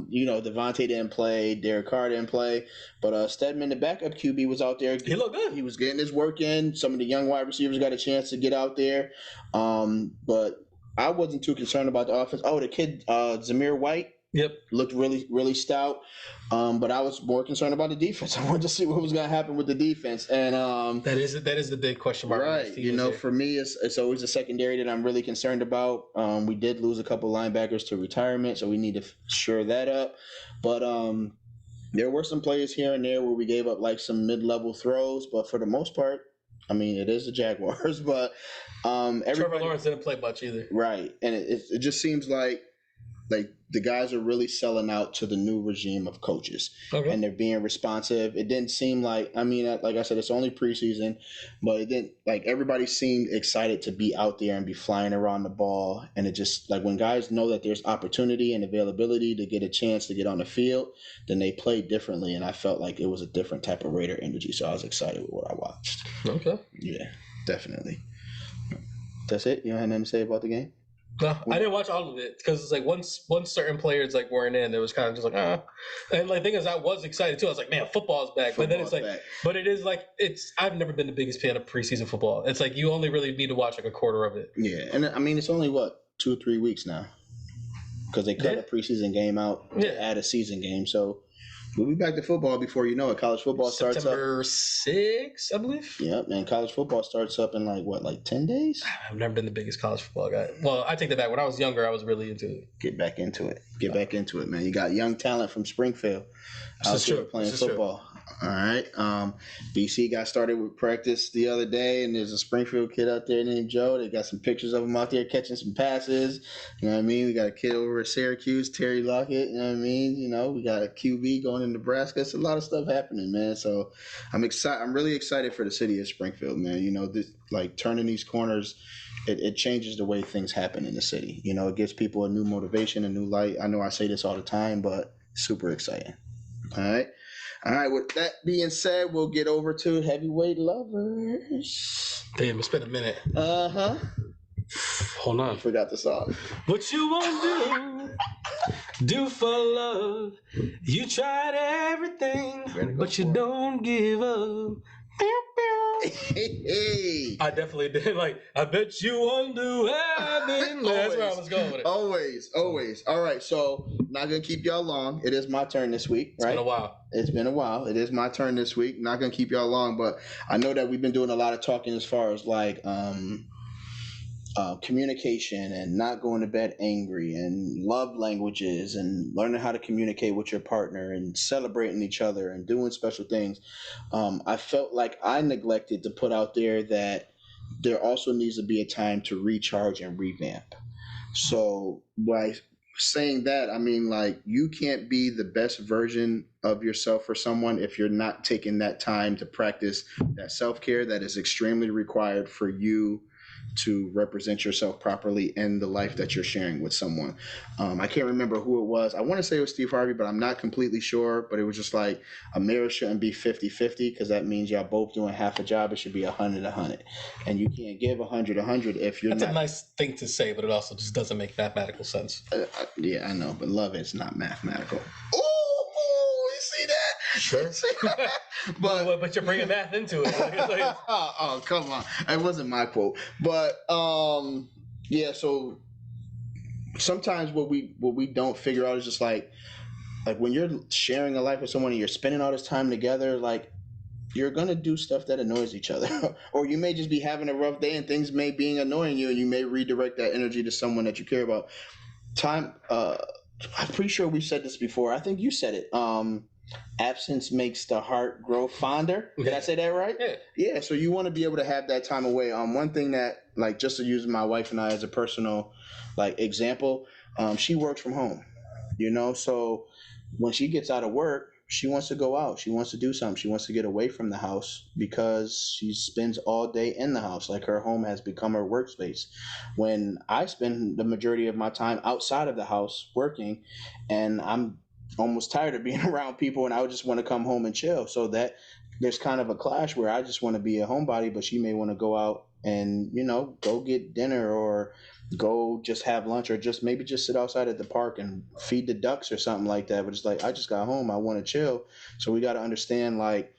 You know, Devontae didn't play, Derek Carr didn't play, but Stedman, the backup QB, was out there. He looked good. He was getting his work in. Some of the young wide receivers got a chance to get out there. But I wasn't too concerned about the offense. Oh, the kid, Zamir White. Yep. Looked really, really stout. But I was more concerned about the defense. I wanted to see what was going to happen with the defense. And that is the big question mark. Right. You know, for me, it's always the secondary that I'm really concerned about. We did lose a couple linebackers to retirement, so we need to shore that up. But there were some players here and there where we gave up like some mid-level throws. But for the most part, I mean, it is the Jaguars. But Trevor Lawrence didn't play much either. Right. And it just seems like the guys are really selling out to the new regime of coaches. Okay. And they're being responsive. It didn't seem like, I mean, like I said, it's only preseason, but it didn't, like, everybody seemed excited to be out there and be flying around the ball. And it just, like, when guys know that there's opportunity and availability to get a chance to get on the field, then they play differently. And I felt like it was a different type of Raider energy. So I was excited with what I watched. Okay. Yeah, definitely. That's it? You don't have nothing to say about the game? No, I didn't watch all of it because it's like once certain players like weren't in, it was kind of just like And like thing is, I was excited too. I was like, man, football's back. But then it's like, but it is like I've never been the biggest fan of preseason football. It's like you only really need to watch like a quarter of it. Yeah, and I mean it's only 2 or 3 weeks now because they cut a preseason game out to add a season game. So we'll be back to football before you know it. College football starts up September 6th, I believe. Yep, and college football starts up in like 10 days? I've never been the biggest college football guy. Well, I take that back. When I was younger, I was really into it. Get back into it. Get back into it, man. You got young talent from Springfield out there playing football. All right. BC got started with practice the other day, and there's a Springfield kid out there named Joe. They got some pictures of him out there catching some passes. You know what I mean? We got a kid over at Syracuse, Terry Lockett. You know what I mean? You know, we got a QB going in Nebraska. It's a lot of stuff happening, man. So I'm excited. I'm really excited for the city of Springfield, man. You know, this, like turning these corners, it changes the way things happen in the city. You know, it gives people a new motivation, a new light. I know I say this all the time, but super exciting. All right, with that being said, we'll get over to Heavyweight Lovers. Damn, it's been a minute. Uh-huh. Hold on. I forgot the song. What you won't do for love. You tried everything, but you don't give up. Hey. I definitely did. Like, I bet you won't do heaven. That's where I was going with it. Always. All right, so not going to keep y'all long. It is my turn this week, right? It's been a while. It is my turn this week. Not going to keep y'all long, but I know that we've been doing a lot of talking as far as like communication and not going to bed angry and love languages and learning how to communicate with your partner and celebrating each other and doing special things. I felt like I neglected to put out there that there also needs to be a time to recharge and revamp. So by saying that, I mean, like, you can't be the best version of yourself for someone if you're not taking that time to practice that self-care that is extremely required for you to represent yourself properly in the life that you're sharing with someone. I can't remember who it was. I want to say it was Steve Harvey, but I'm not completely sure. But it was just like a marriage shouldn't be 50-50 because that means y'all both doing half a job. It should be 100-100. And you can't give 100-100 if you're That's a nice thing to say, but it also just doesn't make mathematical sense. Yeah, I know, but love is not mathematical. See that? Sure. but you're bringing math into it. Oh, come on. It wasn't my quote. But yeah, so sometimes what we don't figure out is just like when you're sharing a life with someone and you're spending all this time together, like you're gonna do stuff that annoys each other. Or you may just be having a rough day and things may be annoying you and you may redirect that energy to someone that you care about. I'm pretty sure we said this before. I think you said it. Absence makes the heart grow fonder. Did I say that right? Yeah. Yeah. So you want to be able to have that time away. One thing that, like, just to use my wife and I as a personal, like, example, she works from home. So when she gets out of work, she wants to go out. She wants to do something. She wants to get away from the house because she spends all day in the house. Like, her home has become her workspace. When I spend the majority of my time outside of the house working, and I'm almost tired of being around people, and I would just want to come home and chill. So that there's kind of a clash where I just want to be a homebody, but she may want to go out and, go get dinner or go just have lunch or just maybe just sit outside at the park and feed the ducks or something like that. But it's like, I just got home, I want to chill. So we got to understand, like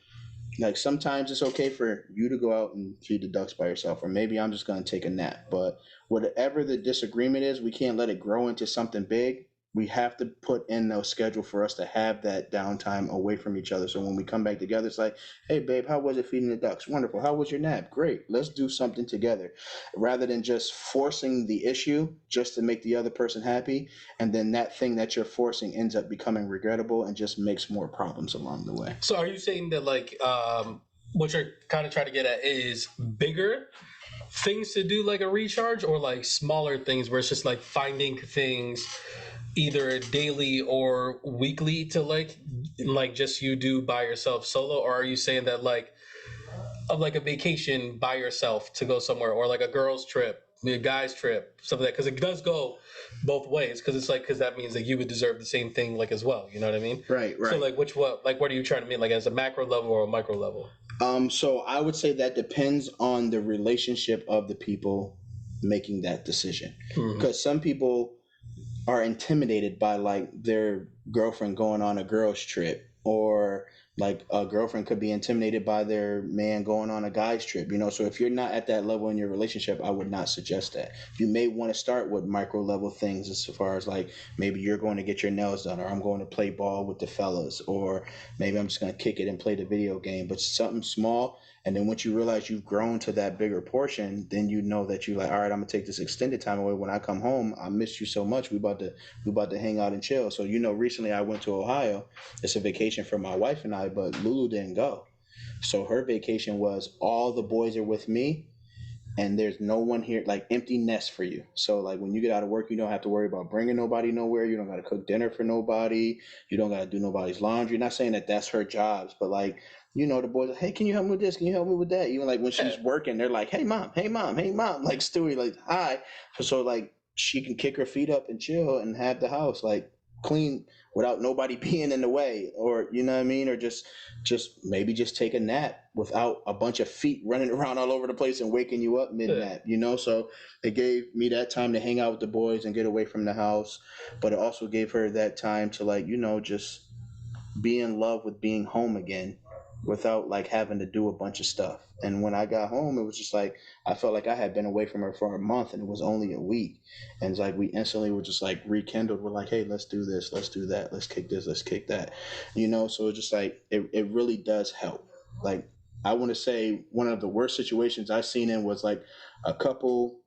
sometimes it's okay for you to go out and feed the ducks by yourself, or maybe I'm just going to take a nap. But whatever the disagreement is, we can't let it grow into something big. We have to put in a schedule for us to have that downtime away from each other. So when we come back together, it's like, hey, babe, how was it feeding the ducks? Wonderful. How was your nap? Great. Let's do something together, rather than just forcing the issue just to make the other person happy. And then that thing that you're forcing ends up becoming regrettable and just makes more problems along the way. So are you saying that, like, what you're kind of trying to get at is bigger things to do, like a recharge, or like smaller things where it's just like finding things either daily or weekly to like just you do by yourself solo? Or are you saying that like a vacation by yourself to go somewhere, or like a girl's trip, a guy's trip, something like that? Because it does go both ways, because it's like, because that means that you would deserve the same thing like as well, you know what I mean? Right. So like what are you trying to mean, like as a macro level or a micro level? So I would say that depends on the relationship of the people making that decision, because some people are intimidated by like their girlfriend going on a girl's trip, or like a girlfriend could be intimidated by their man going on a guy's trip, so if you're not at that level in your relationship, I would not suggest that. You may want to start with micro level things, as far as like maybe you're going to get your nails done, or I'm going to play ball with the fellas, or maybe I'm just going to kick it and play the video game, but something small. And then once you realize you've grown to that bigger portion, then you know that you're like, all right, I'm gonna take this extended time away. When I come home, I missed you so much. We about to hang out and chill. So recently I went to Ohio. It's a vacation for my wife and I, but Lulu didn't go. So her vacation was all the boys are with me, and there's no one here, like empty nest for you. So like when you get out of work, you don't have to worry about bringing nobody nowhere. You don't got to cook dinner for nobody. You don't got to do nobody's laundry. Not saying that that's her jobs, but like, the boys are, hey, can you help me with this? Can you help me with that? Even like when she's working, they're like, hey mom, hey mom, hey mom, like Stewie, like hi. So like she can kick her feet up and chill and have the house like clean without nobody being in the way, or you know what I mean, or just maybe just take a nap without a bunch of feet running around all over the place and waking you up mid-nap, So it gave me that time to hang out with the boys and get away from the house, but it also gave her that time to like, just be in love with being home again without like having to do a bunch of stuff. And when I got home, it was just like I felt like I had been away from her for a month, and it was only a week. And it's like we instantly were just like rekindled. We're like, hey, let's do this, let's do that, let's kick this, let's kick that. So it's just like it really does help. Like I want to say one of the worst situations I've seen in was like a couple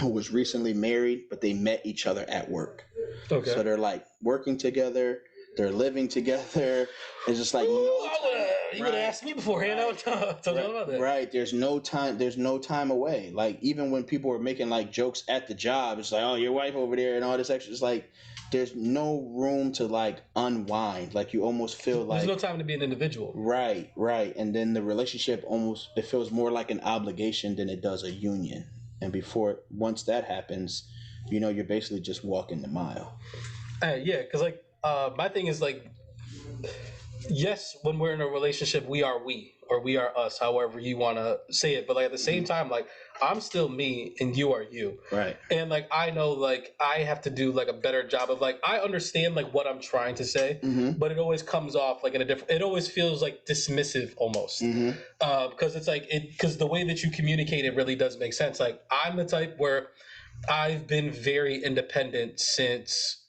who was recently married, but they met each other at work. Okay. So they're like working together, they're living together. It's just like you would have asked me beforehand. I would tell you about that. Right. There's no time away. Like even when people were making like jokes at the job, it's like, oh, your wife over there and all this extra. It's like there's no room to like unwind. Like you almost feel like there's no time to be an individual. Right. And then the relationship it feels more like an obligation than it does a union. And once that happens, you're basically just walking the mile. Yeah, because like my thing is like, yes, when we're in a relationship, we are we, or we are us, however you want to say it. But like at the same time, like I'm still me and you are you. Right. And like I know like I have to do like a better job of like I understand like what I'm trying to say, but it always comes off like it always feels like dismissive almost. Because it's like because the way that you communicate it really does make sense. Like I'm the type where I've been very independent since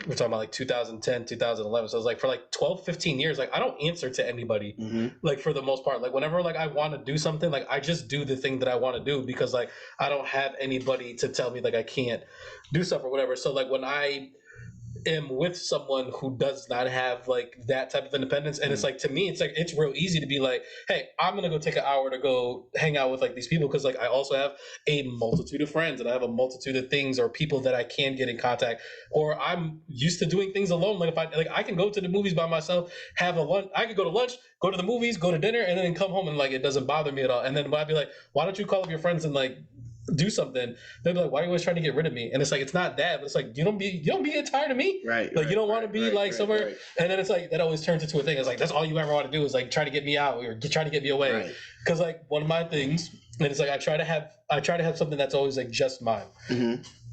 we're talking about like 2010, 2011. So it's like for like 12, 15 years, like I don't answer to anybody, like for the most part. Like whenever like I want to do something, like I just do the thing that I want to do because like I don't have anybody to tell me like I can't do stuff or whatever. So like when I am with someone who does not have like that type of independence, and it's like, to me, it's like it's real easy to be like, hey, I'm gonna go take an hour to go hang out with like these people, because like I also have a multitude of friends and I have a multitude of things or people that I can get in contact, or I'm used to doing things alone. Like if I can go to the movies by myself, have a lunch, I could go to lunch, go to the movies, go to dinner, and then come home, and like it doesn't bother me at all. And then I'd be like, why don't you call up your friends and like do something? They'd be like, why are you always trying to get rid of me? And it's like, it's not that, but it's like, you don't be getting tired of me, right? Like you don't want to be like somewhere, right. And then it's like that always turns into a thing. It's like that's all you ever want to do is like try to get me out or try to get me away. Because like one of my things, and it's like I try to have something that's always like just mine.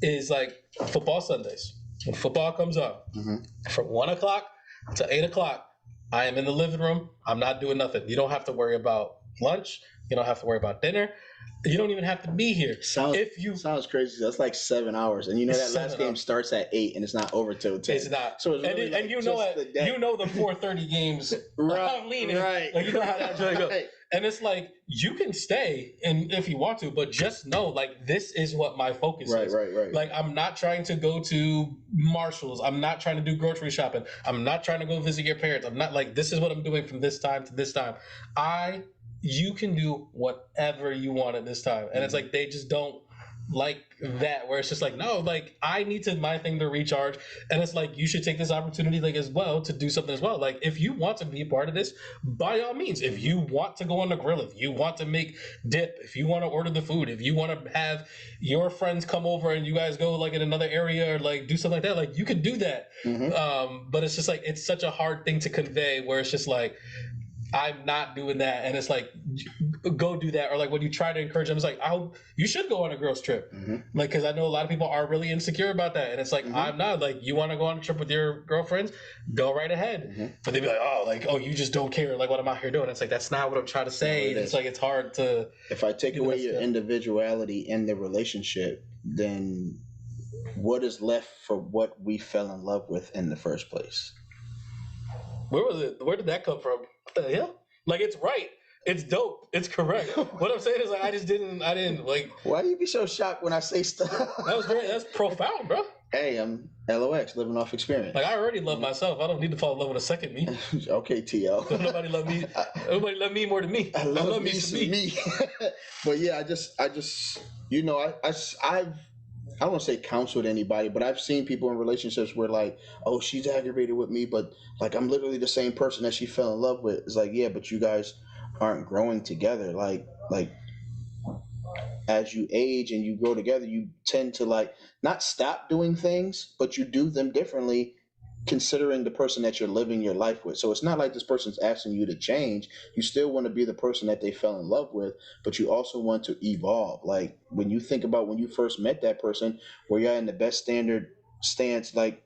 Is like football Sundays. When football comes on, from 1 o'clock to 8 o'clock, I am in the living room. I'm not doing nothing. You don't have to worry about lunch. You don't have to worry about dinner. You don't even have to be here. Sounds crazy. That's like 7 hours, and you know that last game starts at 8, and it's not over till 10. It's not. So it's really and you know the 4:30 games. Right. I'm leaning. Right. Like you know how that's really go. And it's like you can stay, and if you want to, but just know like this is what my focus is. Right. Like I'm not trying to go to Marshalls. I'm not trying to do grocery shopping. I'm not trying to go visit your parents. I'm not like, this is what I'm doing from this time to this time. You can do whatever you want at this time. And it's like they just don't like that, where it's just like, no, like I need my thing to recharge. And it's like you should take this opportunity like as well to do something as well. Like if you want to be a part of this, by all means. If you want to go on the grill, if you want to make dip, if you want to order the food, if you want to have your friends come over and you guys go like in another area or like do something like that, like you could do that. But it's just like it's such a hard thing to convey, where it's just like, I'm not doing that, and it's like, go do that. Or like when you try to encourage them, it's like, you should go on a girls trip, like because I know a lot of people are really insecure about that, and it's like I'm not. Like you want to go on a trip with your girlfriends, go right ahead. But they'd be like, oh, you just don't care, like what I'm out here doing. It's like that's not what I'm trying to say. It's like it's hard to. If I take away your individuality in the relationship, then what is left for what we fell in love with in the first place? Where was it? Where did that come from? What the hell? Like it's right. It's dope. It's correct. What I'm saying is like I didn't like. Why do you be so shocked when I say stuff? That's profound, bro. Hey, I'm LOX, living off experience. Like I already love myself. I don't need to fall in love with a second me. Okay, T.O. Nobody love me. Nobody love me more than me. I love me some me. But yeah, I just you know, I don't want to say counseled anybody, but I've seen people in relationships where like, oh, she's aggravated with me, but like I'm literally the same person that she fell in love with. It's like, yeah, but you guys aren't growing together. Like as you age and you grow together, you tend to like not stop doing things, but you do them differently, considering the person that you're living your life with. So it's not like this person's asking you to change. You still want to be the person that they fell in love with, but you also want to evolve. Like when you think about when you first met that person, were you in the best stance, like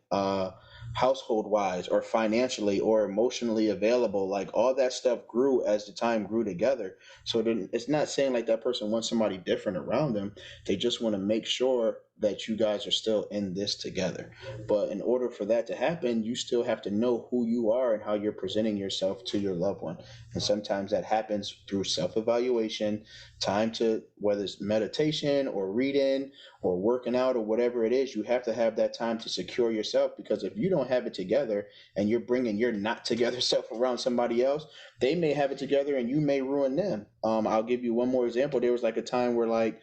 household wise or financially or emotionally available? Like all that stuff grew as the time grew together. So then it's not saying like that person wants somebody different around them. They just want to make sure that you guys are still in this together. But in order for that to happen, you still have to know who you are and how you're presenting yourself to your loved one. And sometimes that happens through self-evaluation, time to, whether it's meditation or reading or working out or whatever it is, you have to have that time to secure yourself, because if you don't have it together and you're bringing your not together self around somebody else, they may have it together and you may ruin them. I'll give you one more example. There was like a time where like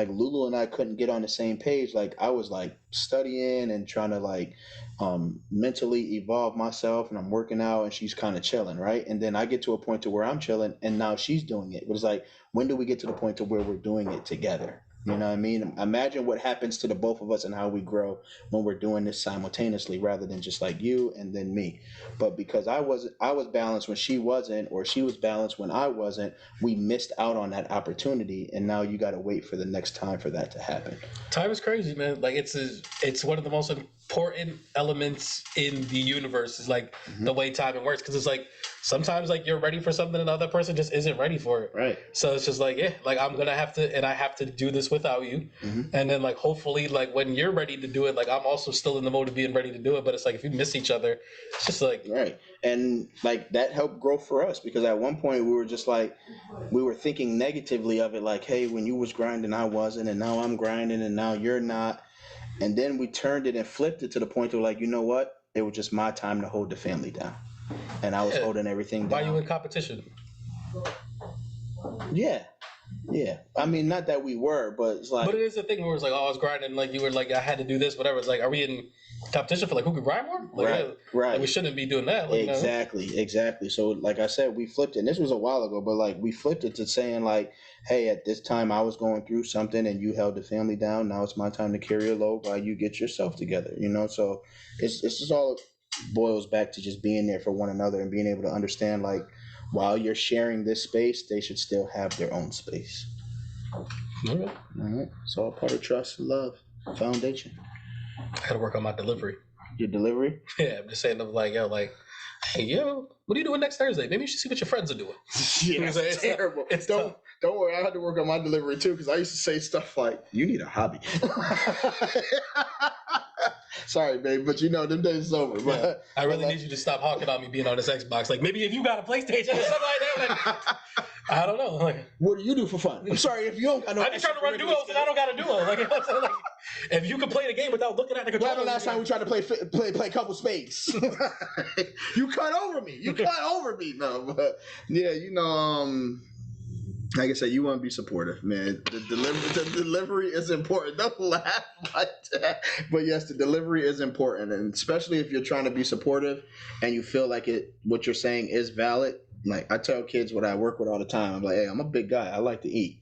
Lulu and I couldn't get on the same page. Like I was like studying and trying to like mentally evolve myself, and I'm working out and she's kind of chilling, right? And then I get to a point to where I'm chilling and now she's doing it. But it's like, when do we get to the point to where we're doing it together? You know what I mean? Imagine what happens to the both of us and how we grow when we're doing this simultaneously, rather than just like you and then me. But because I was balanced when she wasn't, or she was balanced when I wasn't, we missed out on that opportunity. And now you got to wait for the next time for that to happen. Time is crazy, man. Like it's one of the most important elements in the universe, is like the way timing works. Because it's like sometimes like you're ready for something and the other person just isn't ready for it. Right. So it's just like, yeah, like I'm gonna have to, and I have to do this without you. And then like hopefully like when you're ready to do it, like I'm also still in the mode of being ready to do it. But it's like if you miss each other, it's just like right. And like that helped grow for us, because at one point we were just like, we were thinking negatively of it, like, hey, when you was grinding I wasn't, and now I'm grinding and now you're not. And then we turned it and flipped it to the point of like, you know what? It was just my time to hold the family down. And I was holding everything down. Why are you in competition? Yeah. Yeah. I mean, not that we were, but it's like. But it is a thing where it's like, oh, I was grinding, like you were like, I had to do this, whatever. It's like, are we in competition for like who could grind more? Like, Right. Right. Like, we shouldn't be doing that. Like, Exactly. So, like I said, we flipped it. And this was a while ago, but like we flipped it to saying like, hey, at this time I was going through something and you held the family down. Now it's my time to carry a load while you get yourself together. You know, so it's just all boils back to just being there for one another and being able to understand like while you're sharing this space, they should still have their own space. All right. All right. It's all part of trust, love, foundation. I gotta work on my delivery. Your delivery? Yeah, I'm just saying, I'm like, hey, yo, what are you doing next Thursday? Maybe you should see what your friends are doing. Yeah, it's terrible. Don't worry, I had to work on my delivery too because I used to say stuff like, "You need a hobby." Sorry, babe, but you know them days is over. Yeah. But I really need you to stop hawking on me being on this Xbox. Like maybe if you got a PlayStation or something like that. Like, I don't know. Like, what do you do for fun? I'm sorry if you don't. I'm just trying to run duos and I don't got a duo. Like, you know what I'm saying? Like, if you can play the game without looking at the controller. When the last time we tried to play couple spades? You cut over me. No, but yeah, you know, like I said, you want to be supportive, man. The delivery is important. Don't laugh like that. But yes, the delivery is important, and especially if you're trying to be supportive and you feel like what you're saying is valid. Like I tell kids what I work with all the time. I'm like, hey, I'm a big guy. I like to eat.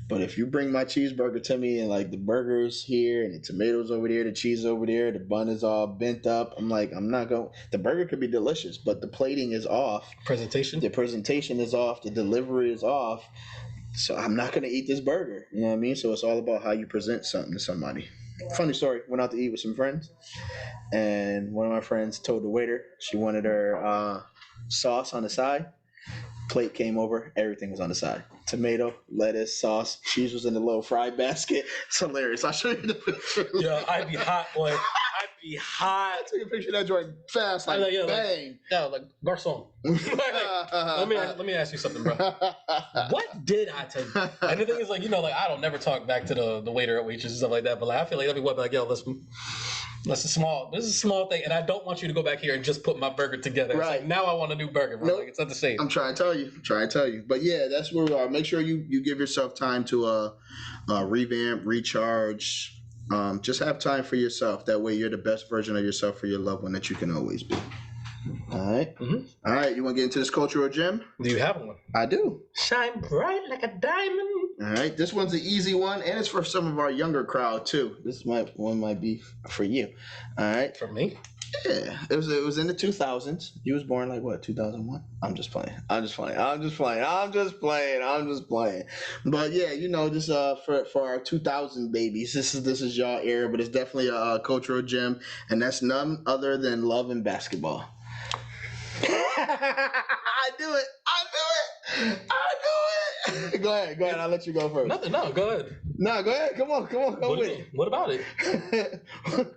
But if you bring my cheeseburger to me and like the burger's here and the tomatoes over there, the cheese over there, the bun is all bent up, I'm like, I'm not going. The burger could be delicious, but the plating is off. The presentation is off. The delivery is off. So I'm not going to eat this burger. You know what I mean? So it's all about how you present something to somebody. Funny story. Went out to eat with some friends, and one of my friends told the waiter she wanted her sauce on the side. Plate came over, everything was on the side. Tomato, lettuce, sauce, cheese was in the little fried basket. It's hilarious. I'll show you the picture. Yeah, I'd be hot, boy. I'd be hot. I took a picture of that joint fast, like bang. Like garçon. Let me ask you something, bro. What did I tell you? And the thing is, like, you know, like I don't never talk back to the waiter at waitress and stuff like that. But like I feel like that'd be what, like, yo, listen. This is a small thing, and I don't want you to go back here and just put my burger together. Right. It's like, now I want a new burger, bro. Nope. Like, it's not the same. I'm trying to tell you. But yeah, that's where we are. Make sure you give yourself time to revamp, recharge. Just have time for yourself. That way you're the best version of yourself for your loved one that you can always be. All right. Mm-hmm. All right. You want to get into this cultural gem? Do you have one? I do. Shine bright like a diamond. All right. This one's an easy one, and it's for some of our younger crowd too. This one might be for you. All right. For me? Yeah. It was in the 2000s. You was born like what? 2001? I'm just playing. But yeah, you know, this for our 2000 babies. This is y'all era, but it's definitely a cultural gem, and that's none other than love and basketball. I do it. Go ahead. I'll let you go first. Nothing. No, go ahead. No, go ahead. Come on. Come with it. What about it?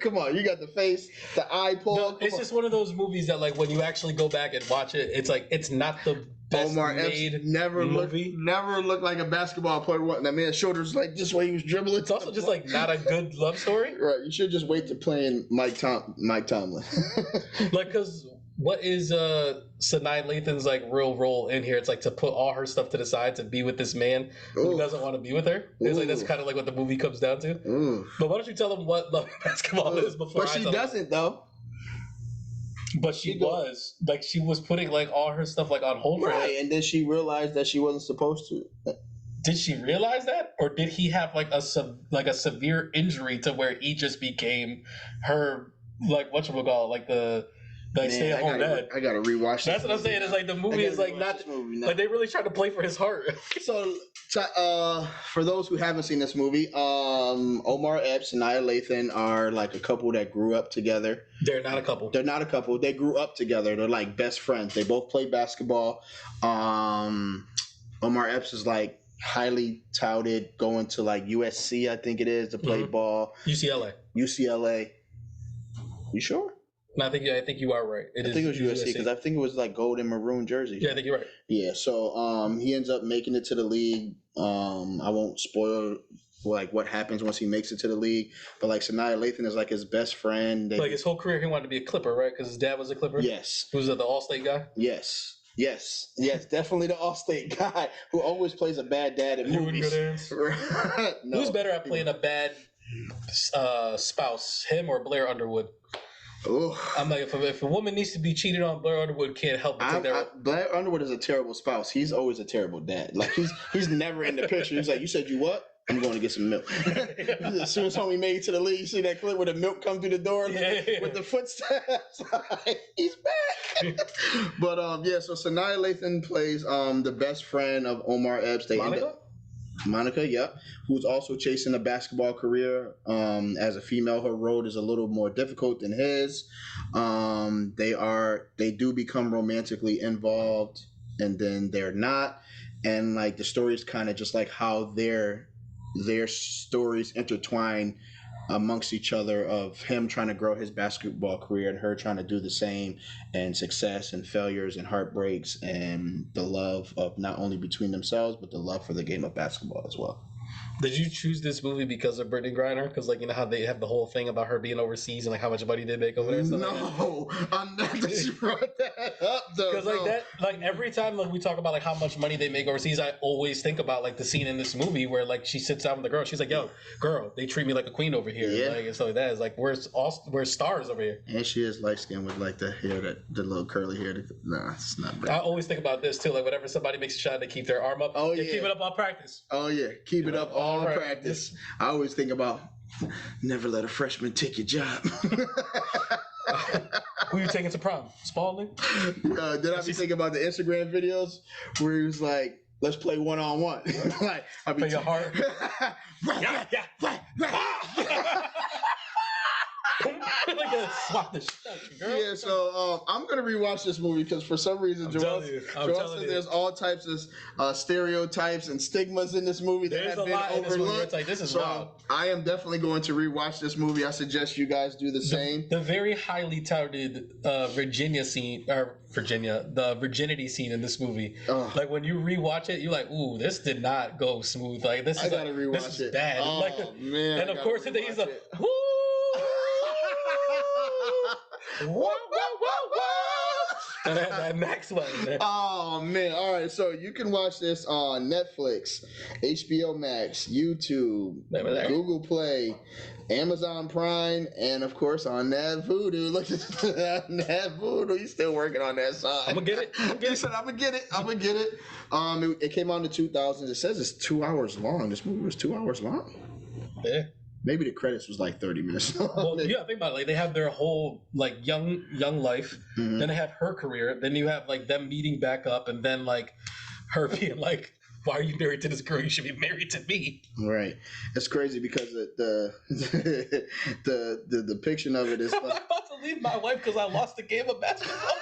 Come on. You got the face, the eye pull. No, it's just one of those movies that, like, when you actually go back and watch it, it's like it's not the best made movie. Never looked like a baskbasketball player. What? That man's shoulders like just where he was dribbling. It's also just like not a good love story. Right. You should just wait to playing Mike Tomlin. Like, because. What is Sanaa Lathan's like real role in here? It's like to put all her stuff to the side to be with this man who doesn't want to be with her. It's like that's kind of like what the movie comes down to. But why don't you tell them what love and basketball is before? But she doesn't though. But she was putting like all her stuff like on hold for him. And then she realized that she wasn't supposed to. Did she realize that, or did he have like a severe injury to where he just became her like whatchamacallit, like the. Like stay at home dad. I gotta rewatch. That's what I'm saying. It's like the movie is like not like they really try to play for his heart. So, for those who haven't seen this movie, Omar Epps and Sanaa Lathan are like a couple that grew up together. They're not a couple. They grew up together. They're like best friends. They both play basketball. Omar Epps is like highly touted, going to like USC, I think it is, to play ball. UCLA. You sure? No, I think you are right. I think it was USC because I think it was like gold and maroon jersey. Yeah, I think you're right. Yeah, so he ends up making it to the league. I won't spoil like what happens once he makes it to the league. But like Sanaa Lathan is like his best friend. Like his whole career, he wanted to be a Clipper, right? Because his dad was a Clipper. Yes. Who's the All-State guy? Yes, definitely the All-State guy who always plays a bad dad in movies. No. Who's better at playing a bad spouse, him or Blair Underwood? Ooh. I'm like, if a woman needs to be cheated on, Blair Underwood can't help but take that. Blair Underwood is a terrible spouse. He's always a terrible dad. Like he's never in the picture. He's like, you said you what? I'm going to get some milk. As soon as homie made it to the league, you see that clip where the milk come through the door with the footsteps. He's back. But so Sanaa Lathan plays the best friend of Omar Epps. Monica, yep, who's also chasing a basketball career. As a female, her road is a little more difficult than his. They do become romantically involved, and then they're not. And like the story is kind of just like how their stories intertwine amongst each other, of him trying to grow his basketball career and her trying to do the same, and success and failures and heartbreaks and the love of not only between themselves but the love for the game of basketball as well. Did you choose this movie because of Brittany Griner? Because like, you know how they have the whole thing about her being overseas and like how much money they make over there. No, I'm not that you brought that up though. Because like that, like every time like we talk about like how much money they make overseas, I always think about like the scene in this movie where like she sits down with the girl. She's like, "Yo, girl, they treat me like a queen over here." Yeah. Like and stuff like that. It's like we're stars over here. And she is light skinned with like the hair, the little curly hair. Nah, it's not Brittany. I always think about this too. Like whenever somebody makes a shot, they keep their arm up. Oh yeah, keep it up on practice. Oh yeah, keep it up all practice. I always think about never let a freshman take your job. Who you taking to prom? Spalding? Did I be thinking about the Instagram videos where he was like, let's play one-on-one? Like, I'll be play your heart. Like swap the shit out of you, girl. Yeah, so I'm gonna rewatch this movie because for some reason Joel said there's all types of stereotypes and stigmas in this movie that have been overlooked. Like, this is wild. I am definitely going to rewatch this movie. I suggest you guys do the same. The very highly touted the virginity scene in this movie. Like when you rewatch it, you're like, ooh, this did not go smooth. Like this is this is bad. Oh, like, man, and of course he's like, woo. Whoa. That Maxwell. Oh man! All right, so you can watch this on Netflix, HBO Max, YouTube, Google Play, Amazon Prime, and of course on Nav Voodoo. Look at that, Nav Voodoo. He's still working on that song. I'm gonna get it. He said, "I'm gonna get it." It came out in the 2000s. It says it's 2 hours long. This movie was 2 hours long. Yeah. Maybe the credits was like 30 minutes long. Well, yeah, think about it. Like they have their whole like young life. Mm-hmm. Then they have her career. Then you have like them meeting back up, and then like her being like, "Why are you married to this girl? You should be married to me." Right. It's crazy because the depiction of it is. I'm not about to leave my wife because I lost the game of basketball.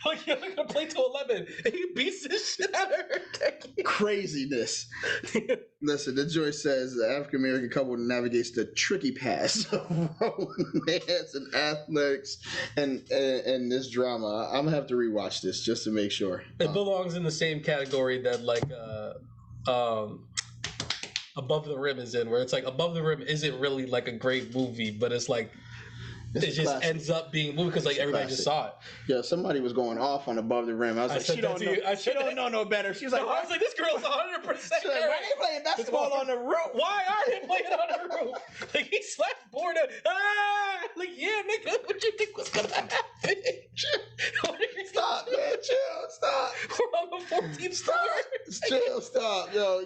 Like you're gonna play to 11, and he beats this shit out of her. Craziness. Listen, the joy says the African American couple navigates the tricky paths of romance and athletics and this drama. I'm gonna have to rewatch this just to make sure. It belongs in the same category that like Above the Rim is in, where it's like Above the Rim isn't really like a great movie, but it's like it just classic. Ends up being a movie because like everybody just saw it. Yeah, somebody was going off on Above the Rim. I was like, she don't know no better. She's like, I was like, this girl's 100%. She's like, why are they playing basketball on the roof? Why are they playing on the roof? Like he slapped board. Like yeah, nigga, what you think was gonna happen? Stop, man, chill, stop. We're on the 14th floor. Chill, stop, yo.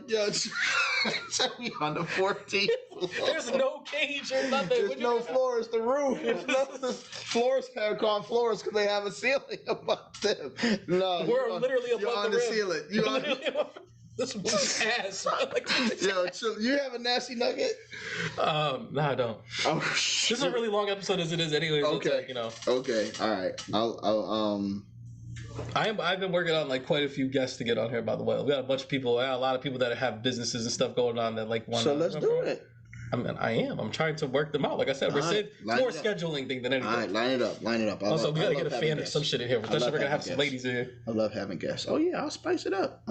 Tell me on the 14th floor. There's no cage or nothing. There's no floor. It's the roof. Floors have called floors because they have a ceiling above them. No, we're literally above the ceiling. You're on the ceiling. This movie's ass. Yo, chill. You have a nasty nugget? No, I don't. Oh, this is a really long episode as it is anyway. Okay. Okay. All right. I've been working on like quite a few guests to get on here. By the way, we got a bunch of people. A lot of people that have businesses and stuff going on that like want. So let's do it. I mean, I'm trying to work them out. Like I said, it's more scheduling thing than anything. All right, line it up. Also, we gotta get a fan or some shit in here. Especially we're gonna have some ladies in here. I love having guests. Oh yeah, I'll spice it up.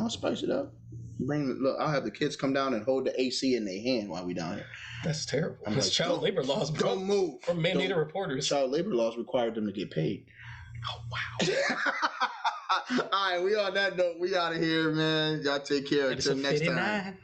Look, I'll have the kids come down and hold the AC in their hand while we down here. That's terrible. I'm It's like, child labor laws. Bro. Don't move. Or mandated reporters. Child labor laws required them to get paid. Oh, wow. All right, we on that note. We out of here, man. Y'all take care. It's Until a next 59. time.